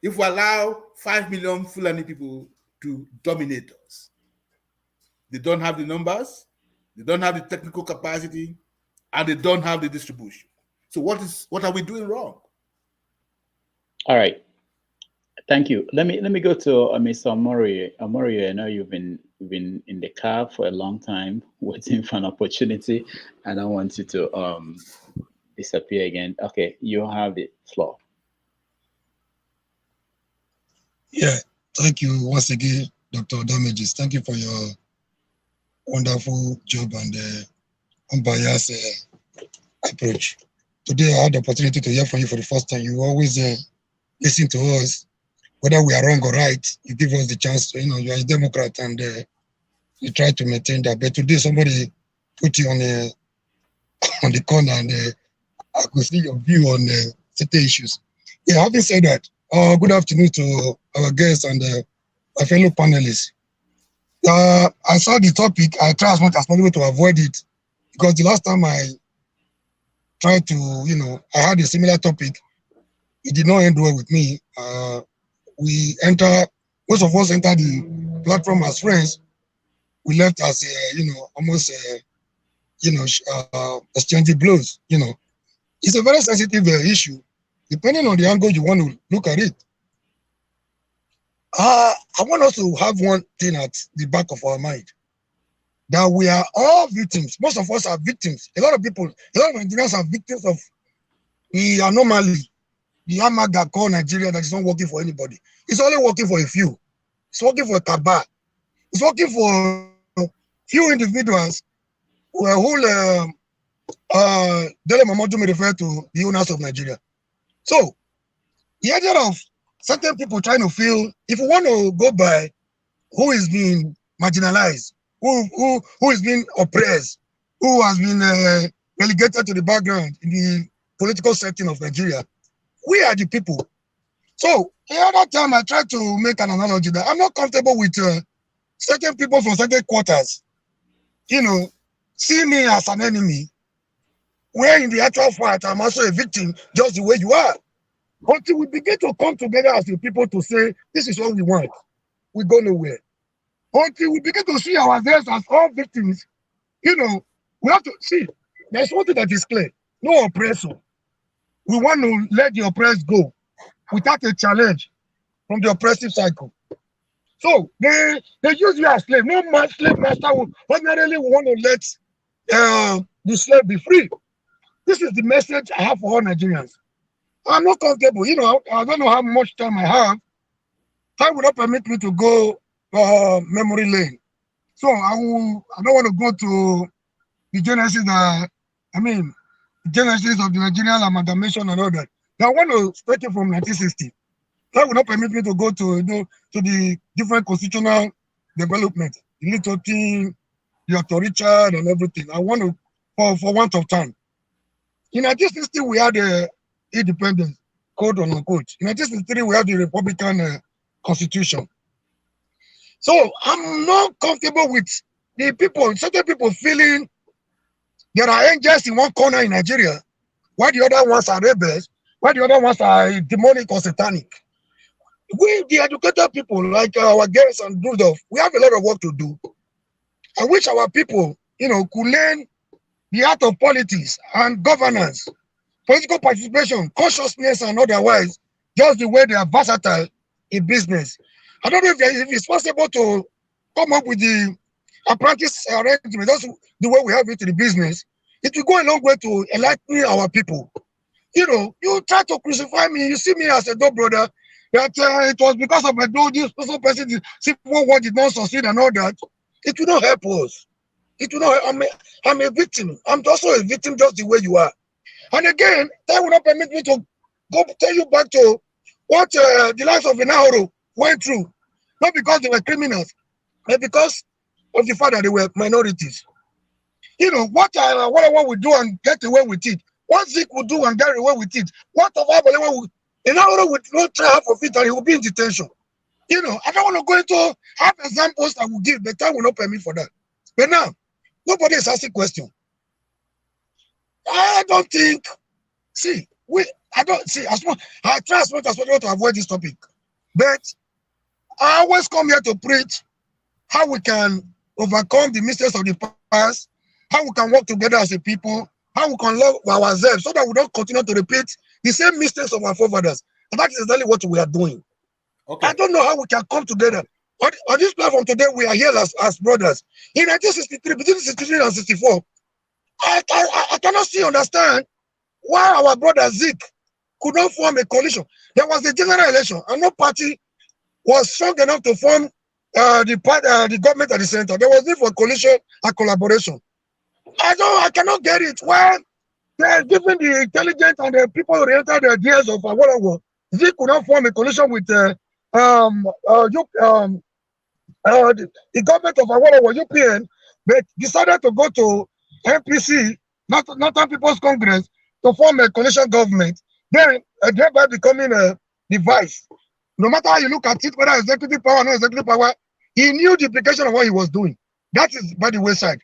if we allow 5 million Fulani people to dominate us? They don't have the numbers, they don't have the technical capacity, and they don't have the distribution. So what are we doing wrong? All right. Thank you. Let me go to Mr. Omori. Omori, I know you've been in the car for a long time, waiting for an opportunity. I don't want you to disappear again. Okay, you have the floor. Yeah, thank you once again, Dr. Damages. Thank you for your wonderful job and unbiased approach. Today, I had the opportunity to hear from you for the first time. You always listen to us, whether we are wrong or right. You give us the chance to, you are a Democrat and you try to maintain that. But today, somebody put you on the corner and I could see your view on certain issues. Yeah, having said that, good afternoon to our guests and my fellow panelists. I saw the topic. I try as much as possible to avoid it because the last time I tried to, I had a similar topic. It did not end well with me. Most of us entered the platform as friends. We left as, almost, exchanging blows. It's a very sensitive issue, depending on the angle you want to look at it. I want us to have one thing at the back of our mind, that we are all victims. Most of us are victims. A lot of Nigerians are victims of the anomaly, the amaga called Nigeria that is not working for anybody. It's only working for a few. It's working for a cabal. It's working for few individuals who Dele Momodu may refer to the owners of Nigeria. So, the idea of certain people trying to feel, if you want to go by who is being marginalized, who is being oppressed, who has been relegated to the background in the political setting of Nigeria, we are the people. So, the other time I tried to make an analogy that I'm not comfortable with certain people from certain quarters, see me as an enemy, where in the actual fight, I'm also a victim, just the way you are. Until we begin to come together as a people to say, this is what we want, we go nowhere. Until we begin to see ourselves as all victims, we have to see, there's something that is clear, no oppressor. We want to let the oppressed go without a challenge from the oppressive cycle. So they use you as slave. No slave master will ordinarily want to let the slave be free. This is the message I have for all Nigerians. I'm not comfortable. I don't know how much time I have. Time will not permit me to go memory lane. So I don't want to go to the genesis of the Nigerian amalgamation and all that. Now I want to start it from 1960. That will not permit me to go to the different constitutional development, the little thing, the authority and everything. I want to, for want of time. In 1960, we had the independence, quote unquote. In 1963, we have the Republican Constitution. So I'm not comfortable with the people, certain people feeling there are angels in one corner in Nigeria, while the other ones are rebels, while the other ones are demonic or satanic. We, the educated people, like our girls and Rudolph, we have a lot of work to do. I wish our people, could learn the art of politics and governance, political participation, consciousness, and otherwise, just the way they are versatile in business. I don't know if it's possible to come up with the apprentice arrangement, that's the way we have it in the business. It will go a long way to enlighten our people. You try to crucify me, you see me as a dope brother, that it was because of this person, the civil war did not succeed and all that. It will not help us. It will not. I'm a victim. I'm also a victim just the way you are. And again, that will not permit me to go tell you back to what the lives of Inahoro went through. Not because they were criminals, but because of the fact that they were minorities. Whatever we do and get away with it, what Zik will do and get away with it, what of our Inahoro would not try half of it and he will be in detention. I don't want to go into half examples I will give, but time will not permit for that. But now, nobody is asking questions. I don't think, I try as much as possible to avoid this topic. But I always come here to preach how we can overcome the mistakes of the past, how we can work together as a people, how we can love ourselves so that we don't continue to repeat the same mistakes of our forefathers. And that is exactly what we are doing. Okay. I don't know how we can come together. On this platform today, we are here as brothers. In 1963, between 63 and 64, I cannot still understand why our brother Zik could not form a coalition. There was a general election, and no party was strong enough to form the government at the center. There was need for coalition and collaboration. I cannot get it. Why they're giving the intelligent and the people-oriented ideas of whatever, Zik could not form a coalition with the government of whatever UPN, but decided to go to NPC, Northern People's Congress, to form a coalition government, then thereby becoming a device. No matter how you look at it, whether executive power or no executive power, he knew the implication of what he was doing. That is by the wayside.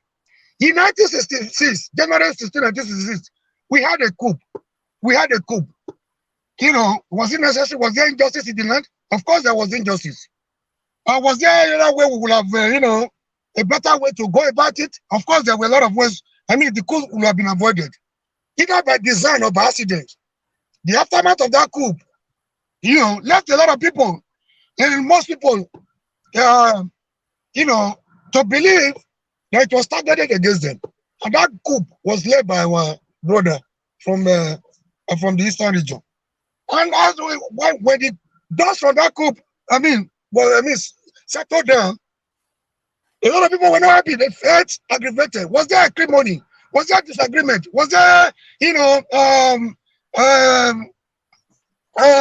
In 1966, January 16, 1966, we had a coup. We had a coup. You know, was it necessary? Was there injustice in the land? Of course, there was injustice. Was there another way we would have, a better way to go about it? Of course, there were a lot of ways. I mean, the coup would have been avoided, either by design or by accident. The aftermath of that coup, left a lot of people, and most people, to believe that it was targeted against them. And that coup was led by our brother from the Eastern region. And when the dust from that coup, settled down, a lot of people were not happy. They felt aggravated. Was there acrimony? Was there disagreement? Was there,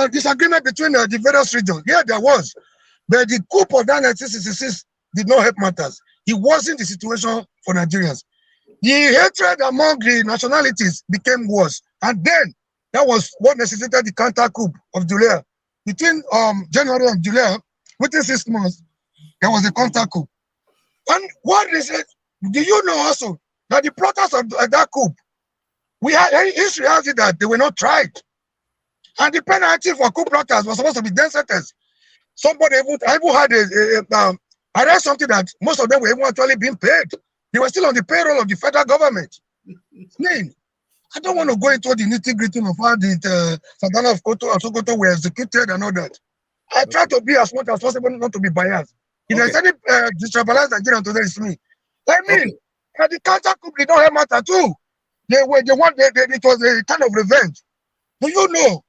disagreement between the various regions? Yeah, there was. But the coup of that 1966 did not help matters. It wasn't the situation for Nigerians. The hatred among the nationalities became worse. And then that was what necessitated the counter coup of July. Between January and July, within 6 months, there was a counter coup. And what is it? Do you know also that the protests of that coup, history has it that they were not tried. And the penalty for coup protests was supposed to be death sentence. Somebody even had I read something that most of them were even actually being paid. They were still on the payroll of the federal government. I don't want to go into the nitty-gritty of how the Santana of Sokoto were executed and all that. I try to be as much as possible not to be biased. If there's any destabilized Nigerian today, it's me. I mean, the counter coup did not have matter too. It was a kind of revenge. Do you know?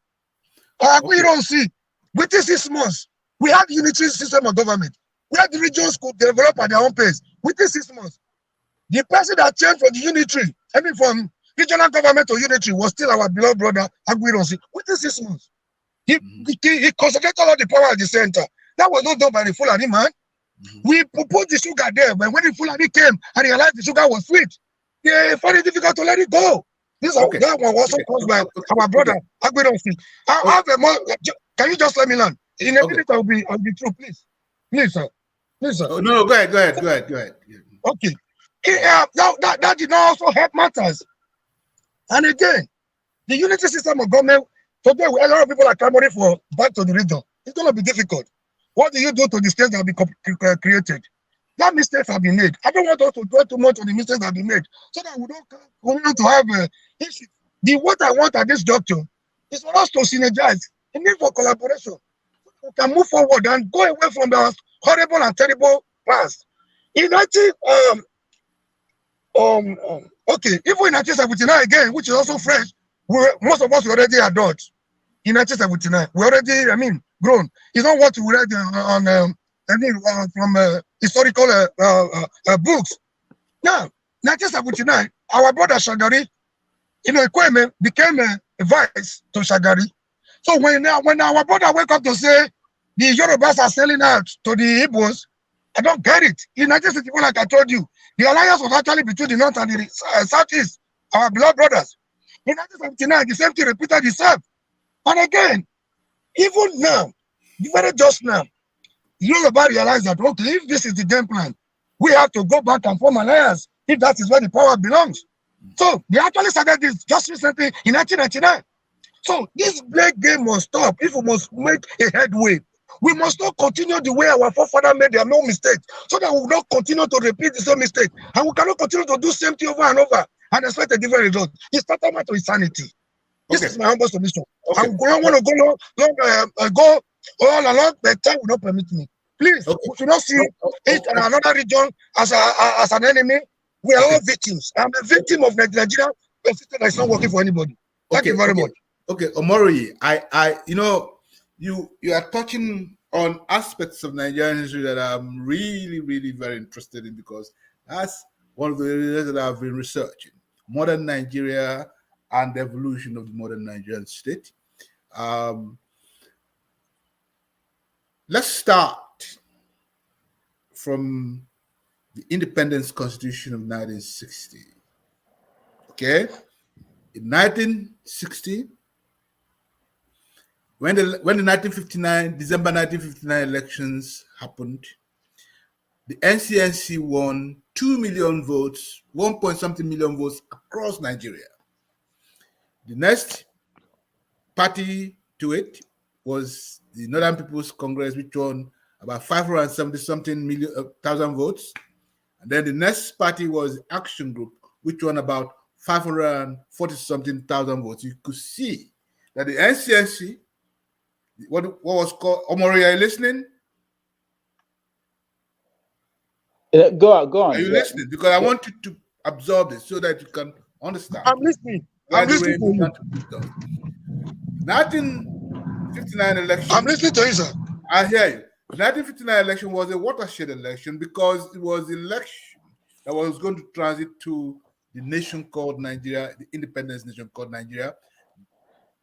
We don't see. Within 6 months, we had unitary system of government. We had the regions could develop at their own pace. Within 6 months, the person that changed from the unitary, from regional government to unitary, was still our beloved brother, Agwironsi. Within 6 months, he concentrated all the power at the center. That was not done by the Fulani man. We put the sugar there, but when the Fulani came and realized the sugar was sweet, they found it difficult to let it go. That one was also caused by our brother, Agwironsi. Can you just let me learn? In a minute, I'll be through, please. Please, sir. Please, sir. Oh, no, go ahead. Okay. That did not also help matters. And again, the unity system of government, today a lot of people are clamoring for back to the region. It's going to be difficult. What do you do to the states that have been created? That mistakes have been made. I don't want us to dwell too much on the mistakes that have been made, so that we don't continue to have issues. What I want at this juncture is for us to synergize. The need for collaboration. We can move forward and go away from the horrible and terrible past. In even in 1979 again, which is also fresh, most of us were already adults. In 1979, we already, grown. It's not what we read from historical books. Now, 1979, our brother Shagari, Kweme became a vice to Shagari. So when our brother wake up to say the Yorubas are selling out to the Igbos, I don't get it. In 1961, like I told you, the alliance was actually between the North and the Southeast, our beloved brothers. In 1979, the same thing repeated itself. And again, even now, very just now, Yoruba realize that, okay, if this is the game plan, we have to go back and form alliance if that is where the power belongs. So they actually started this just recently in 1999. So this black game must stop if we must make a headway. We must not continue the way our forefathers made their no mistakes, so that we will not continue to repeat the same mistake. And we cannot continue to do the same thing over and over and expect a different result. It's tantamount to insanity. This is my humble submission. I don't want to go all along, but time will not permit me. Please, we should not see it and another region as an enemy. We are all victims. I'm a victim of Nigeria. The system is not working for anybody. Thank you very much. Okay, Omori, you are touching on aspects of Nigerian history that I'm really, really very interested in, because that's one of the areas that I've been researching. Modern Nigeria and the evolution of the modern Nigerian state. Let's start from the Independence Constitution of 1960. Okay? In 1960, when the 1959, December 1959 elections happened, the NCNC won 2 million votes, 1 point something million votes across Nigeria. The next party to it was the Northern People's Congress, which won about 570 something thousand votes. And then the next party was Action Group, which won about 540 something thousand votes. You could see that the NCNC, what was called, Omori, are you listening? Go on. Are you listening? Because I want you to absorb this so that you can understand. I'm listening. I'm listening to you. 1959 election. I'm listening to you, sir. I hear you. The 1959 election was a watershed election because it was the election that was going to transit to the nation called Nigeria, the independence nation called Nigeria.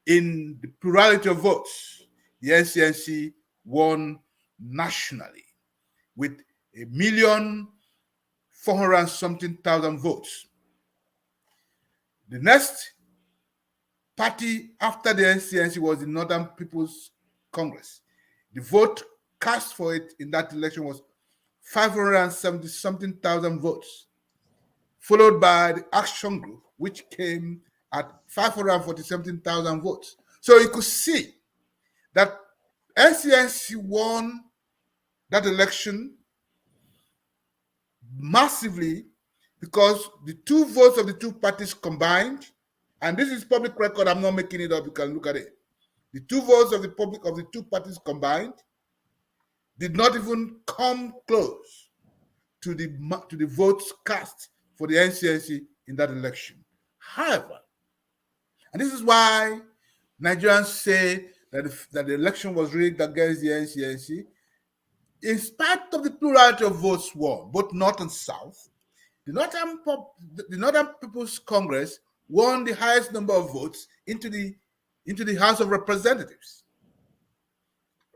In the plurality of votes, the NCNC won nationally with 1,400,000 something votes. The next party after the NCNC was the Northern People's Congress. The vote cast for it in that election was 570 something thousand votes, followed by the Action Group, which came at 540 something thousand votes. So you could see that NCNC won that election massively because the two votes of the two parties combined, and this is public record, I'm not making it up, you can look at it. The two votes of the two parties combined did not even come close to the votes cast for the NCNC in that election. However, and this is why Nigerians say that the election was rigged against the NCNC, in spite of the plurality of votes won, both North and South, the Northern People's Congress won the highest number of votes into the House of Representatives,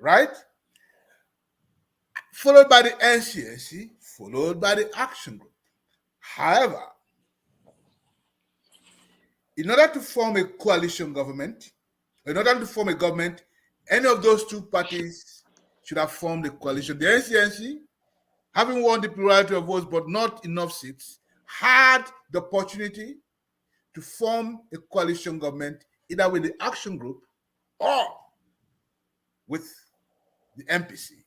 right? Followed by the NCNC, followed by the Action Group. However, in order to form a coalition government, in order to form a government, any of those two parties should have formed a coalition. The NCNC, having won the plurality of votes but not enough seats, had the opportunity to form a coalition government either with the Action Group or with the MPC.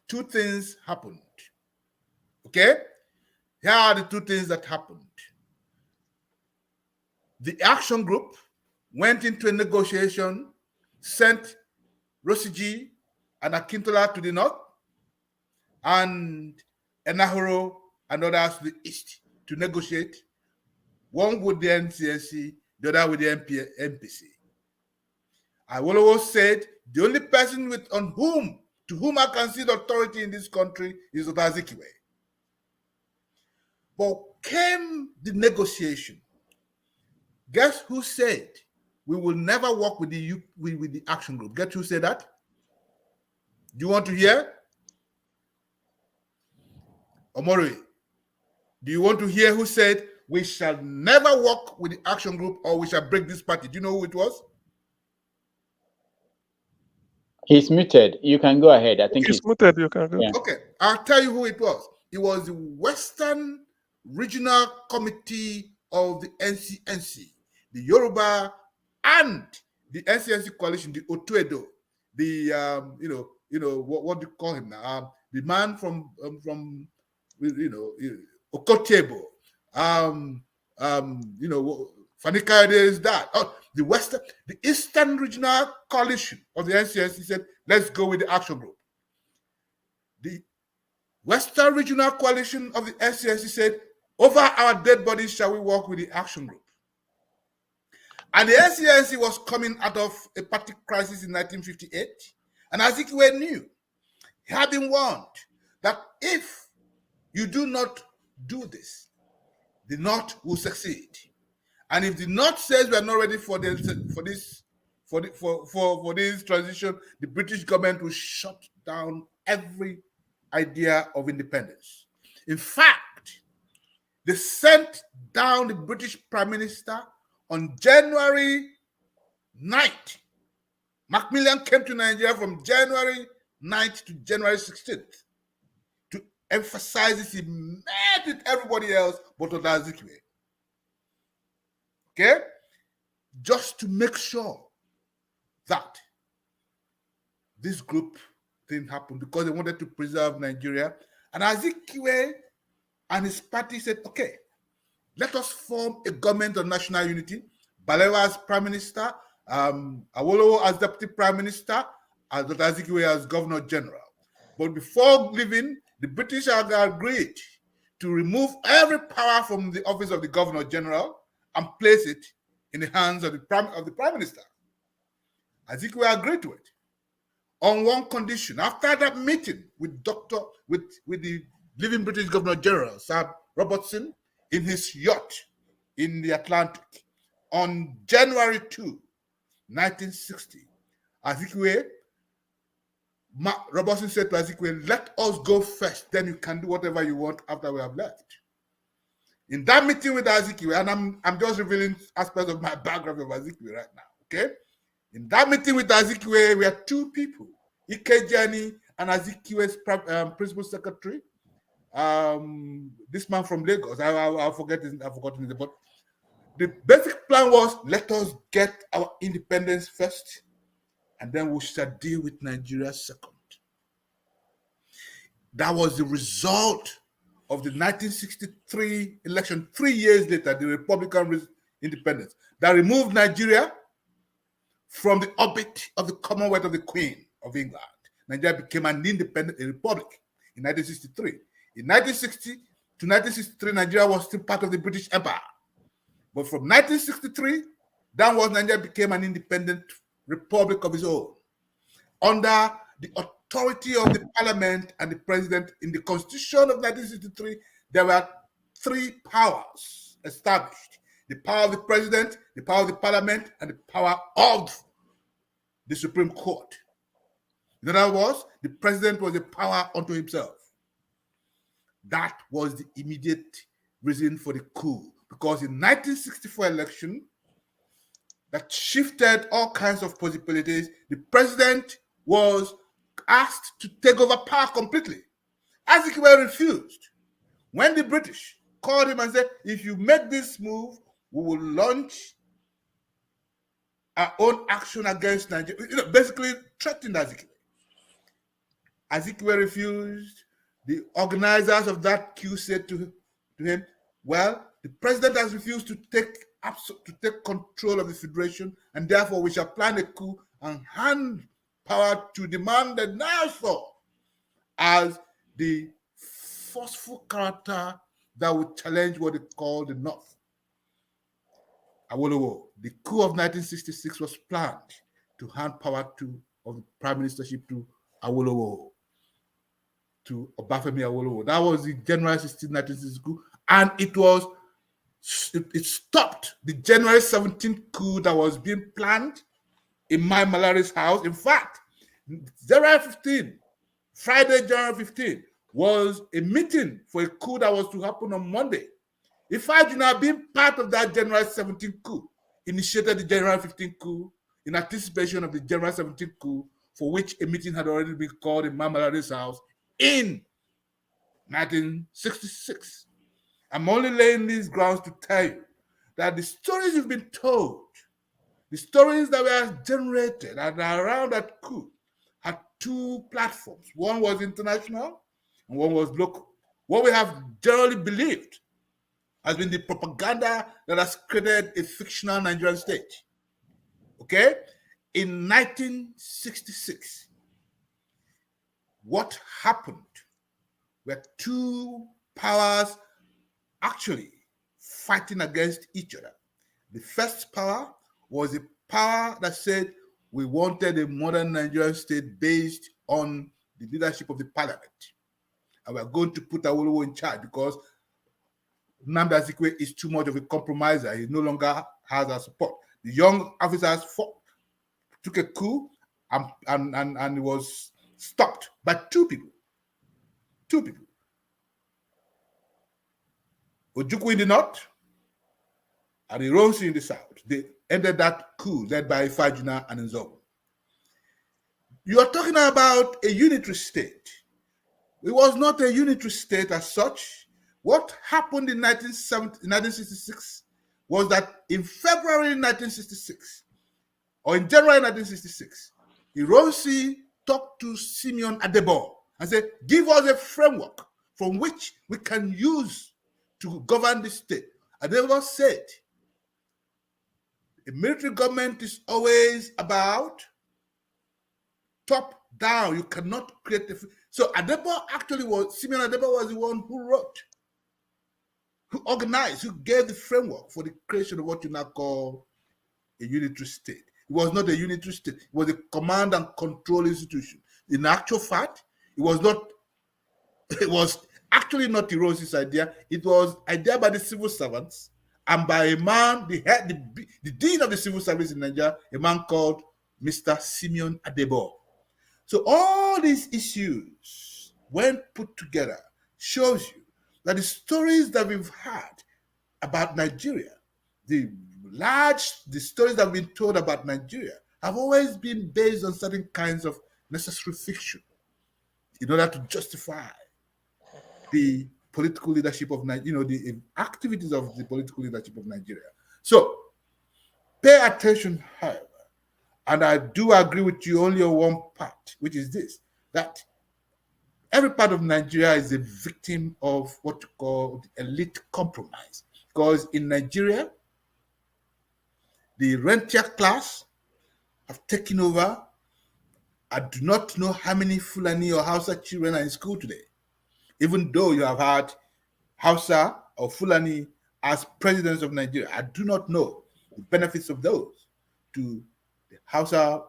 Two things happened. Okay? Here are the two things that happened. The Action Group went into a negotiation, sent Rosiji and Akintola to the north, and Enahoro and others to the east to negotiate, one with the NCNC, the other with the MPC. Awolowo said, the only person to whom I can see the authority in this country is Otazikiwe. But came the negotiation. Guess who said we will never work with the Action Group? Guess who said that? Do you want to hear? Omori, do you want to hear who said we shall never work with the Action Group or we shall break this party? Do you know who it was? He's muted. You can go ahead. I think he's muted. You can go. Yeah. Okay, I'll tell you who it was. It was the Western Regional Committee of the NCNC, the Yoruba and the NCNC coalition, the Otuedo, the what do you call him now? The man from Okigbo, Fanika is that. Oh, the Eastern Regional Coalition of the NCNC said, let's go with the Action Group. The Western Regional Coalition of the NCNC said, over our dead bodies shall we work with the Action Group. And the NCNC was coming out of a party crisis in 1958, and Azikiwe knew, he had been warned, that if you do not do this, the North will succeed. And if the North says we are not ready for this transition, the British government will shut down every idea of independence. In fact, they sent down the British Prime Minister on January 9th. Macmillan came to Nigeria from January 9th to January 16th to emphasizes he met with everybody else but with Azikiwe. Okay? Just to make sure that this group thing happened because they wanted to preserve Nigeria. And Azikiwe and his party said, okay, let us form a government of national unity. Balewa as prime minister, Awolowo as deputy prime minister, and Dr. Azikiwe as governor general. But before leaving, the British had agreed to remove every power from the office of the governor general and place it in the hands of the prime minister. Azikiwe agreed to it on one condition. After that meeting with the living British Governor General, Sir Robertson, in his yacht in the Atlantic on January 2, 1960, Robertson said to Azikiwe, let us go first, then you can do whatever you want after we have left. In that meeting with Azikiwe, and I'm just revealing aspects of my biography of Azikiwe right now, okay? In that meeting with Azikiwe, we had two people, Ikejani and Azikiwe's principal secretary, this man from Lagos. I've forgotten his name, but the basic plan was, let us get our independence first, and then we shall deal with Nigeria second. That was the result of the 1963 election. 3 years later, the Republican independence that removed Nigeria from the orbit of the Commonwealth of the Queen of England. Nigeria became an independent republic in 1963. In 1960 to 1963, Nigeria was still part of the British Empire. But from 1963 downwards, Nigeria became an independent republic of its own, under the authority of the parliament and the president. In the Constitution of 1963, there were three powers established: the power of the president, the power of the parliament, and the power of the Supreme Court. In other words, the president was a power unto himself. That was the immediate reason for the coup, because in 1964 election, that shifted all kinds of possibilities. The president was asked to take over power completely. Azikiwe refused. When the British called him and said, if you make this move, we will launch our own action against Nigeria, basically threatened Azikiwe. Azikiwe refused. The organizers of that coup said to him, well, the president has refused to take control of the federation, and therefore we shall plan a coup and hand power to the man that now saw as the forceful character that would challenge what they call the North. Awolowo. The coup of 1966 was planned to hand power of the prime ministership to Awolowo, to Obafemi Awolowo. That was the January 16, 1960 coup, and it stopped the January 17th coup that was being planned in my Malari's house. In fact, January 15, Friday, January 15, was a meeting for a coup that was to happen on Monday. If I do not being part of that January 17th coup, initiated the January 15th coup in anticipation of the January 17th coup, for which a meeting had already been called in my Malari's house in 1966. I'm only laying these grounds to tell you that the stories you've been told, the stories that were generated and around that coup, had two platforms. One was international and one was local. What we have generally believed has been the propaganda that has created a fictional Nigerian state. Okay? In 1966, what happened were two powers actually fighting against each other. The first power was a power that said we wanted a modern Nigerian state based on the leadership of the parliament. And we're going to put Awolowo in charge because Nnamdi Azikiwe is too much of a compromiser. He no longer has our support. The young officers took a coup and it was stopped by two people. Two people. Ojukwu in the north and Ironsi in the south. They ended that coup led by Ifajuna and Nzogu. You are talking about a unitary state it was not a unitary state as such. What happened in 1966 was that in February 1966, or in January 1966, Ironsi talked to Simeon Adebo and said, give us a framework from which we can use to govern the state. Adebo said, a military government is always about top down. You cannot create so Adebo actually was, Simeon Adebo was the one who wrote, who organized, who gave the framework for the creation of what you now call a unitary state. It was not a unitary state. It was a command and control institution. In actual fact, it was actually not Ironsi's idea. It was idea by the civil servants and by a man, the dean of the civil service in Nigeria, a man called Mr. Simeon Adebo. So all these issues, when put together, shows you that the stories that we've had about Nigeria, the stories that have been told about Nigeria have always been based on certain kinds of necessary fiction in order to justify the political leadership of Nigeria, the activities of the political leadership of Nigeria. So pay attention, however, and I do agree with you only on one part, which is this, that every part of Nigeria is a victim of what you call the elite compromise. Because in Nigeria, the rentier class have taken over. I do not know how many Fulani or Hausa children are in school today, even though you have had Hausa or Fulani as presidents of Nigeria. I do not know the benefits of those to the Hausa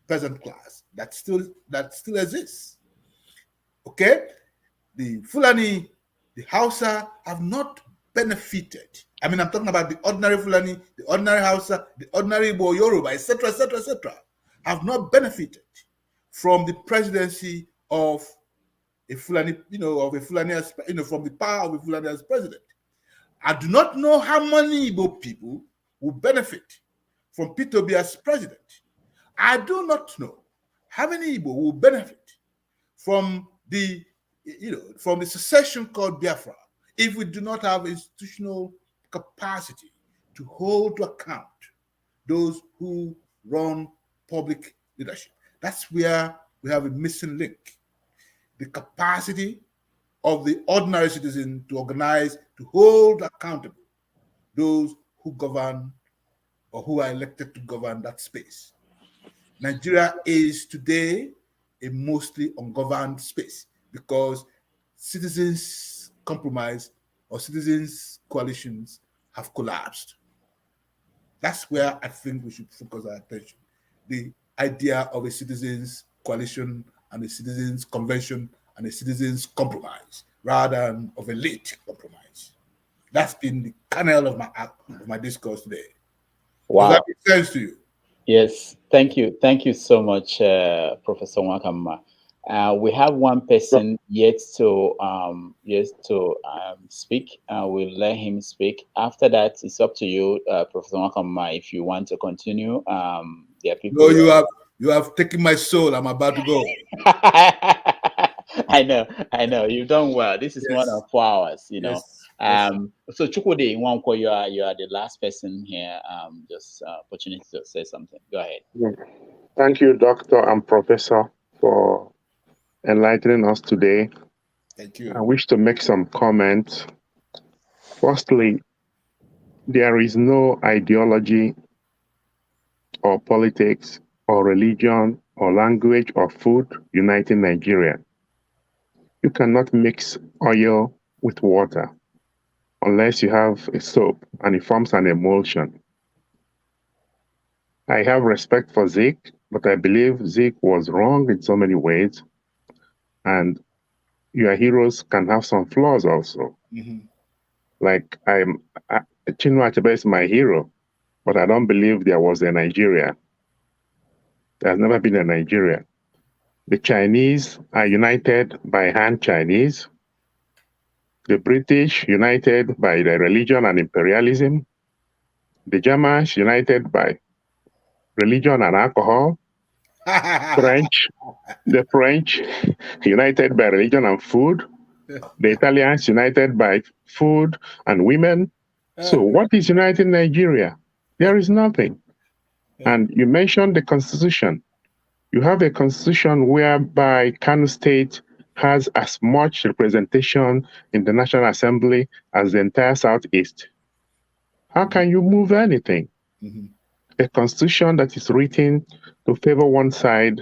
peasant class that still exists. Okay? The Fulani, the Hausa have not benefited. I mean, I'm talking about the ordinary Fulani, the ordinary Hausa, the ordinary Igbo, Yoruba, etc., etc., etc., have not benefited from the presidency of a Fulani, from the power of a Fulani as president. I do not know how many Igbo people will benefit from Peter Obi as president. I do not know how many Igbo will benefit from the secession called Biafra if we do not have institutional capacity to hold to account those who run public leadership. That's where we have a missing link. The capacity of the ordinary citizen to organize, to hold accountable those who govern or who are elected to govern that space. Nigeria is today a mostly ungoverned space because citizens' compromise or citizens' coalitions have collapsed. That's where I think we should focus our attention. The idea of a citizens' coalition and a citizens' convention and a citizens' compromise rather than of a late compromise. That's been the kernel of my discourse today. Wow. Does that make sense to you? Yes, thank you. Thank you so much, Professor Nwakanma. We have one person yet to speak. We'll let him speak. After that, it's up to you, Professor Nwakanma, if you want to continue. There are people. No, you have taken my soul. I'm about to go. I know. You've done well. This is more than 4 hours, Yes. So Chukwudi Nwankwo, you are the last person here. Just opportunity to say something. Go ahead. Thank you, Doctor and Professor, for enlightening us today. Thank you. I wish to make some comments. Firstly, there is no ideology or politics or religion or language or food uniting Nigeria. You cannot mix oil with water unless you have a soap and it forms an emulsion. I have respect for Zeke, but I believe Zeke was wrong in so many ways. And your heroes can have some flaws also. Mm-hmm. Like Chinua Achebe is my hero, but I don't believe there was a Nigeria. There's never been a Nigeria. The Chinese are united by Han Chinese. The British united by their religion and imperialism. The Germans united by religion and alcohol. The French united by religion and food. The Italians united by food and women. So what is uniting Nigeria? There is nothing. And you mentioned the Constitution. You have a Constitution whereby Kano State has as much representation in the National Assembly as the entire Southeast. How can you move anything? A Constitution that is written to favor one side,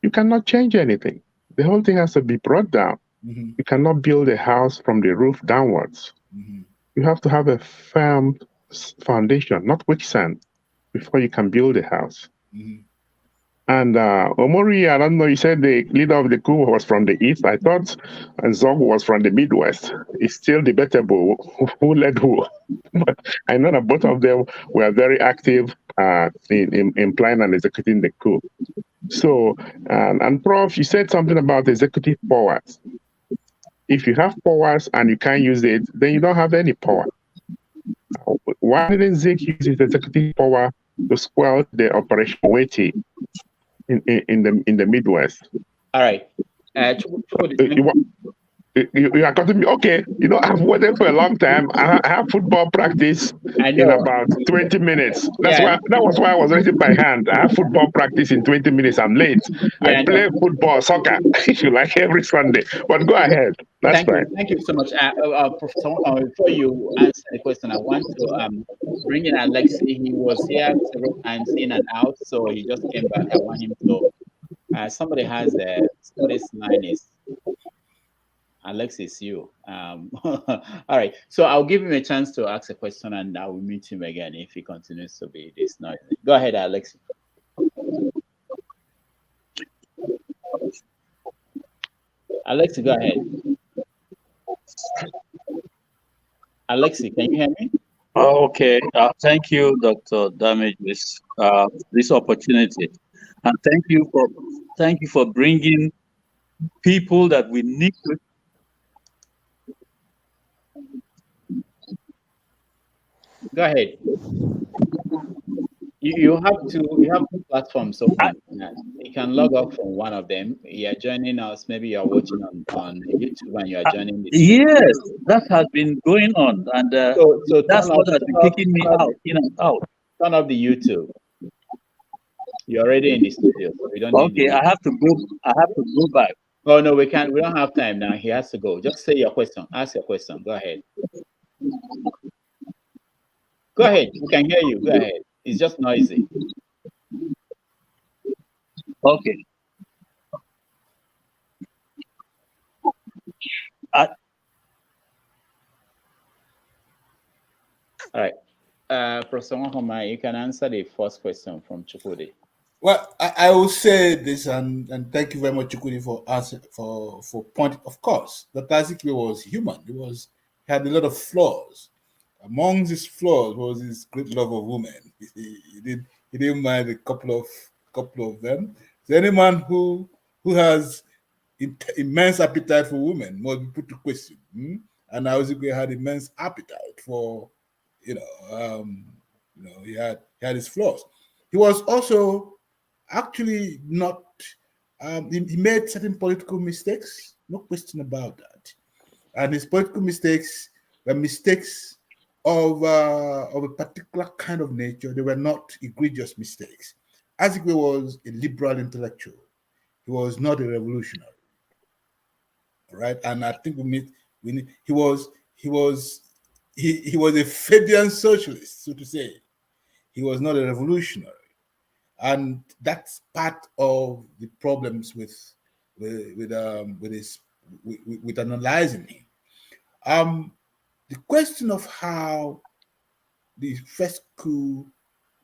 you cannot change anything. The whole thing has to be brought down. You cannot build a house from the roof downwards. You have to have a firm foundation, not quicksand, before you can build a house. And Omori, I don't know, you said the leader of the coup was from the east. I thought Zog was from the Midwest. It's still debatable who led who. But I know that both of them were very active in planning and executing the coup. So, and Prof, you said something about executive powers. If you have powers and you can't use it, then you don't have any power. Why didn't Zeke use his executive power to squelch the Operation Weighty in the Midwest? All right. You are cutting me. Okay, I've waited for a long time. I have football practice in about 20 minutes. That was why I was raising my hand. I have football practice in 20 minutes. I'm late. I play football, soccer, if you like, every Sunday. But go ahead. That's fine. Thank you so much. Professor, before you answer the question, I want to bring in Alexi. He was here several times in and out, so he just came back. I want him to. Somebody has somebody's line is. Alexis, you. All right. So I'll give him a chance to ask a question, and I will meet him again if he continues to be this noisy. Go ahead, Alexis. Alexis, go ahead. Alexis, can you hear me? Okay. Thank you, Dr. Damages, this opportunity, and thank you for bringing people that we need to. Go ahead. You have two platforms open. You can log off from one of them. You are joining us. Maybe you are watching on YouTube and you are joining this. Yes, that has been going on, and so that's what has been kicking me out, in and out. Turn off the YouTube. You're already in the studio, so we don't. Okay, I have to go back. Oh no, we can't. We don't have time now. He has to go. Just say your question. Ask your question. Go ahead. Go ahead. We can hear you. Go ahead. It's just noisy. Okay. All right. Professor Nwakanma, you can answer the first question from Chukwudi. Well, I will say this, and thank you very much, Chukwudi, for answer for point. Of course, Dr. Ezekwe was human. He had a lot of flaws. Among his flaws was his great love of women. He didn't mind a couple of them. So any man who has immense appetite for women must be put to question. And Ezekwe had immense appetite for, he had his flaws. He was also actually not. He made certain political mistakes. No question about that. And his political mistakes were mistakes of a particular kind of nature. They were not egregious mistakes. Ezekwe was a liberal intellectual. He was not a revolutionary. All right, and I think he was a Fabian socialist, so to say. He was not a revolutionary, and that's part of the problems with analyzing him. The question of how the first coup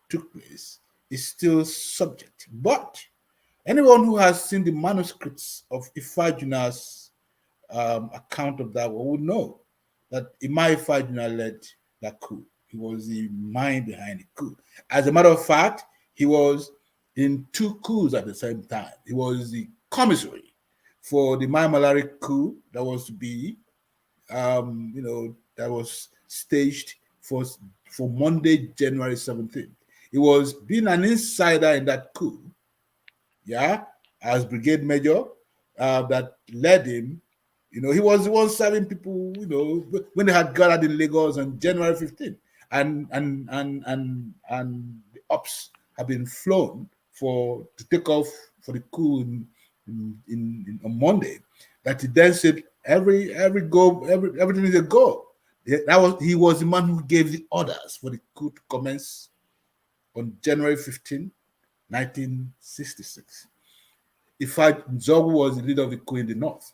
took place is still subject, but anyone who has seen the manuscripts of Ifeanyi's account of that would know that Ifeanyi led that coup. He was the mind behind the coup. As a matter of fact, he was in two coups at the same time. He was the commissary for the Mai Malari coup that was to be, that was staged for Monday, January 17th. He was being an insider in that coup. yeah, as brigade major, that led him. You know, he was the one serving people, you know, when they had gathered in Lagos on January 15th. And the ops have been flown to take off for the coup on Monday. That he then said everything is a go. He was the man who gave the orders for the coup to commence on January 15, 1966. In fact, Nzogu was the leader of the coup in the north.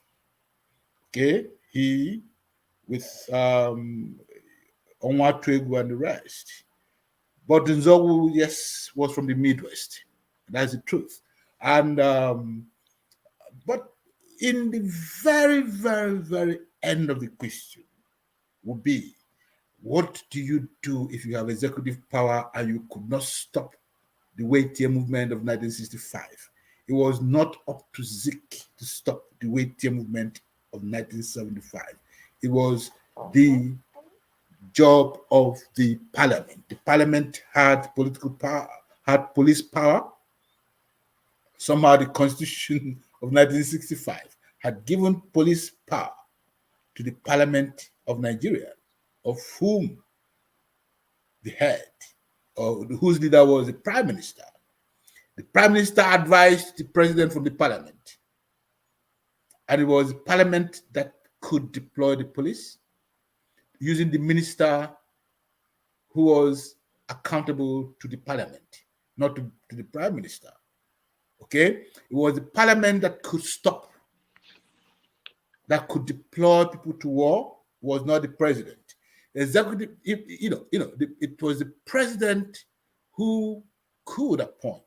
Okay, he with Onwatuegu and the rest. But Nzogu, yes, was from the Midwest. That's the truth. And but in the very, very, very end of the question would be, what do you do if you have executive power and you could not stop the Waitier movement of 1965? It was not up to Zik to stop the Waitier movement of 1975. It was the job of the parliament. The parliament had political power, had police power. Somehow the Constitution of 1965 had given police power to the Parliament of Nigeria, of whom the head, or whose leader was the Prime Minister. The Prime Minister advised the President from the Parliament. And it was the Parliament that could deploy the police using the minister who was accountable to the Parliament, not to the Prime Minister. Okay? It was the Parliament that could stop, that could deploy people to war, was not the President. The executive, it was the President who could appoint,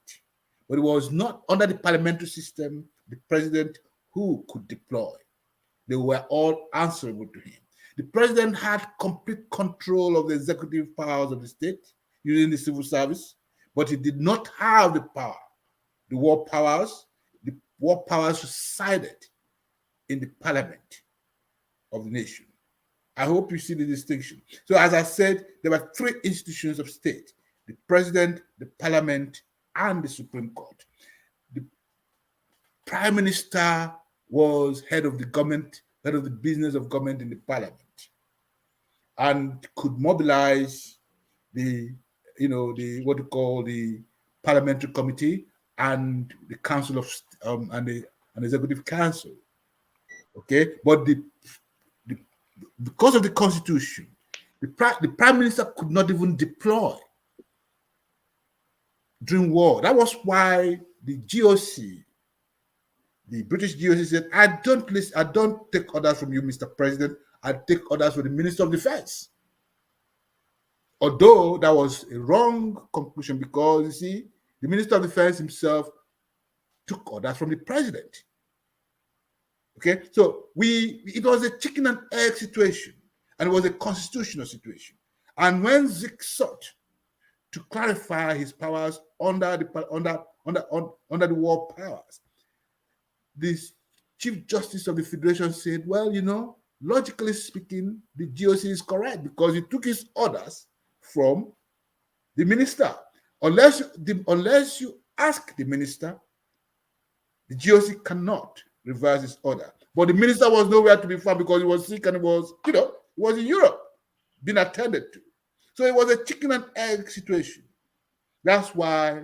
but it was not under the parliamentary system, the President who could deploy. They were all answerable to him. The President had complete control of the executive powers of the state using the civil service, but he did not have the power. The war powers resided in the Parliament of the nation. I hope you see the distinction. So as I said, there were three institutions of state: the President, the Parliament, and the Supreme Court. The Prime Minister was head of the government, head of the business of government in the Parliament, and could mobilize the Parliamentary Committee and the Council of and the Executive Council. Okay, but because of the Constitution, the Prime Minister could not even deploy during war. That was why the GOC, the British GOC, said, I don't take orders from you, Mr. President. I take orders from the Minister of Defense. Although that was a wrong conclusion, because you see, the Minister of Defense himself took orders from the President. Okay, so it was a chicken and egg situation, and it was a constitutional situation. And when Zik sought to clarify his powers under the war powers, the Chief Justice of the Federation said, well, logically speaking, the GOC is correct because he took his orders from the minister. Unless you ask the minister, the GOC cannot reverse his order. But the minister was nowhere to be found because he was sick and he was in Europe being attended to. So it was a chicken and egg situation. That's why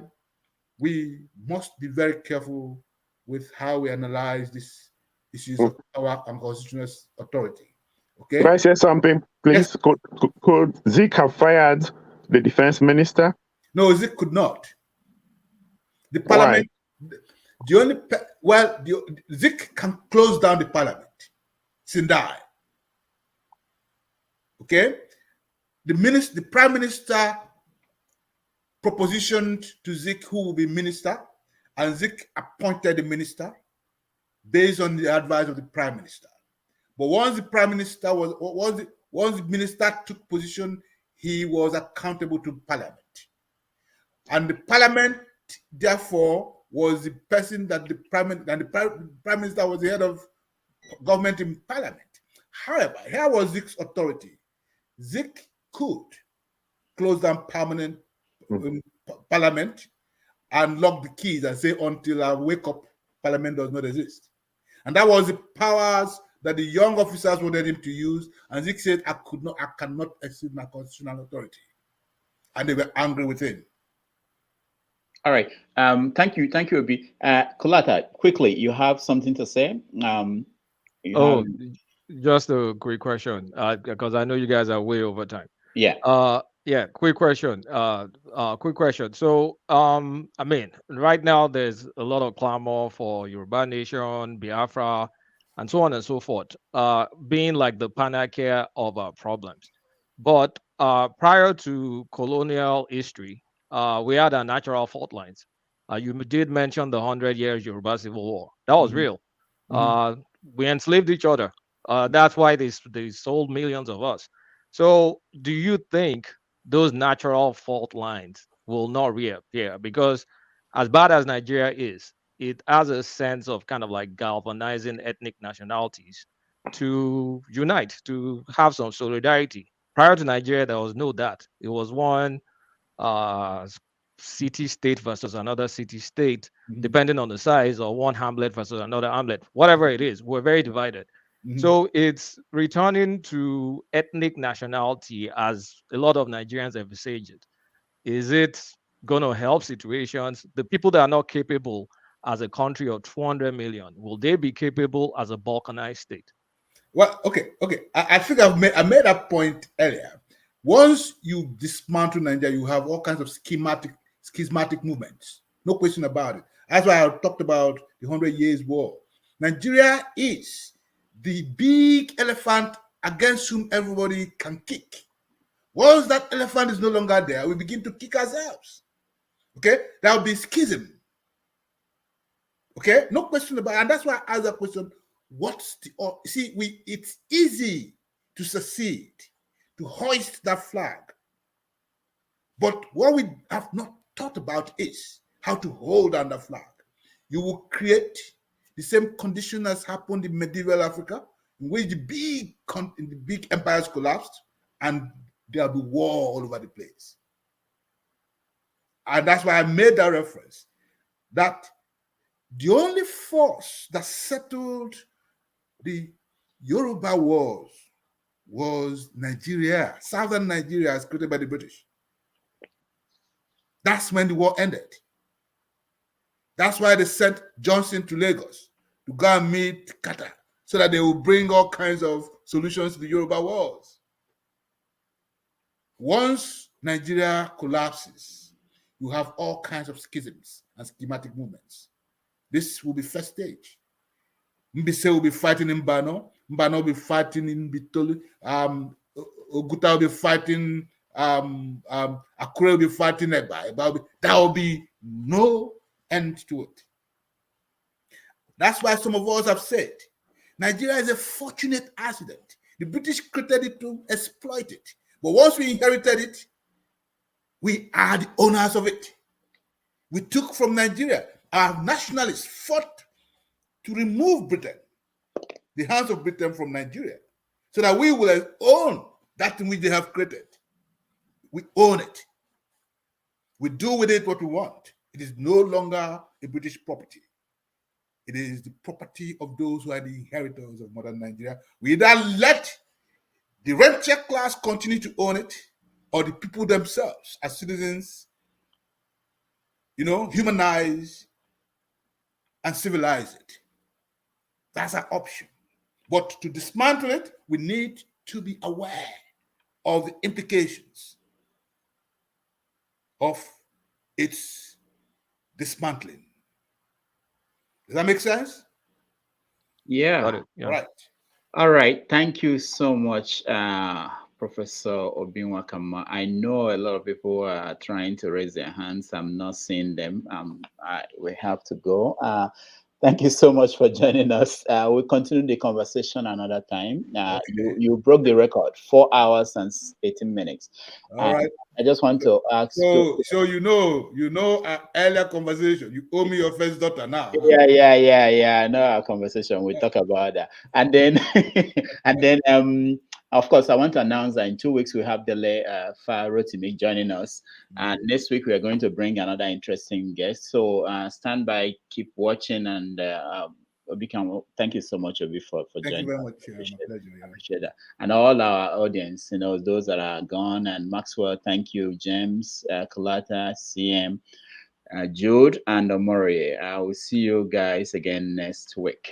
we must be very careful with how we analyze these issues of power and constitutional authority. Okay. Can I say something, please? Yes. Could Zik have fired the defense minister? No, Zik could not. The parliament. Why? Zik can close down the parliament. Sindai. Okay. The prime minister propositioned to Zik who will be minister, and Zik appointed the minister based on the advice of the prime minister. But once the minister took position, he was accountable to parliament. And the parliament, therefore, was the person that the prime minister was the head of government in parliament. However, here was Zik's authority. Zik could close down parliament and lock the keys and say, until I wake up, Parliament does not exist. And that was the powers that the young officers wanted him to use. And Zik said, I cannot exceed my constitutional authority. And they were angry with him. All right. Thank you, Obi. Kulata, quickly, you have something to say? Just a quick question, because I know you guys are way over time. Yeah. Yeah. Quick question. So, I mean, right now there's a lot of clamor for Yoruba Nation, Biafra, and so on and so forth, being like the panacea of our problems. But prior to colonial history, we had our natural fault lines. You did mention the 100 years Yoruba Civil War. That was real. We enslaved each other. That's why they sold millions of us. So do you think those natural fault lines will not reappear? Because as bad as Nigeria is, it has a sense of kind of like galvanizing ethnic nationalities to unite, to have some solidarity. Prior to Nigeria, there was no that. It was one city state versus another city state, depending on the size, or one hamlet versus another hamlet, whatever it is. We're very divided. So it's returning to ethnic nationality as a lot of Nigerians envisage it. Is it going to help situations? The people that are not capable as a country of 200 million, will they be capable as a balkanized state? Well, okay. I think I made that point earlier. Once you dismantle Nigeria, you have all kinds of schismatic movements. No question about it. That's why I talked about the 100 Years' War. Nigeria is the big elephant against whom everybody can kick. Once that elephant is no longer there, we begin to kick ourselves. Okay? That will be schism. Okay? No question about it. And that's why I asked that question. It's easy to succeed, to hoist that flag. But what we have not thought about is how to hold on the flag. You will create the same condition as happened in medieval Africa, in which the big empires collapsed, and there'll be war all over the place. And that's why I made that reference, that the only force that settled the Yoruba wars was Nigeria, southern Nigeria, as created by the British. That's when the war ended. That's why they sent Johnson to Lagos to go and meet Carter, so that they will bring all kinds of solutions to the Yoruba wars. Once Nigeria collapses, you have all kinds of schisms and schematic movements. This will be first stage. Mbise will be fighting in Mbano. Mbano will be fighting in Bitoli. Oguta will be fighting. Akure will be fighting Eba. There will be no end to it. That's why some of us have said Nigeria is a fortunate accident. The British created it to exploit it. But once we inherited it, we are the owners of it. We took from Nigeria. Our nationalists fought to remove Britain, the hands of Britain from Nigeria, so that we will own that thing which they have created. We own it. We do with it what we want. It is no longer a British property. It is the property of those who are the inheritors of modern Nigeria. We either let the rentier class continue to own it, or the people themselves as citizens, humanize and civilize it. That's our option. But to dismantle it, we need to be aware of the implications of its dismantling. Does that make sense? Yeah. Got it. Yeah. Right. All right. Thank you so much, Professor Nwakanma. I know a lot of people are trying to raise their hands. I'm not seeing them. We have to go. Thank you so much for joining us. We'll continue the conversation another time. You broke the record, 4 hours and 18 minutes. All right. I just want to ask. So our earlier conversation. You owe me your first daughter now. Yeah. I know our conversation. We talk about that, and then Of course, I want to announce that in 2 weeks we have Dele Rotimi joining us, and next week we are going to bring another interesting guest. So stand by, keep watching, and Obi, thank you so much, Obi, for Thank joining. you very much. Appreciate, My pleasure. I appreciate that, and all our audience, those that are gone, and Maxwell, thank you, James, Kalata, CM, Jude, and Omori. I will see you guys again next week.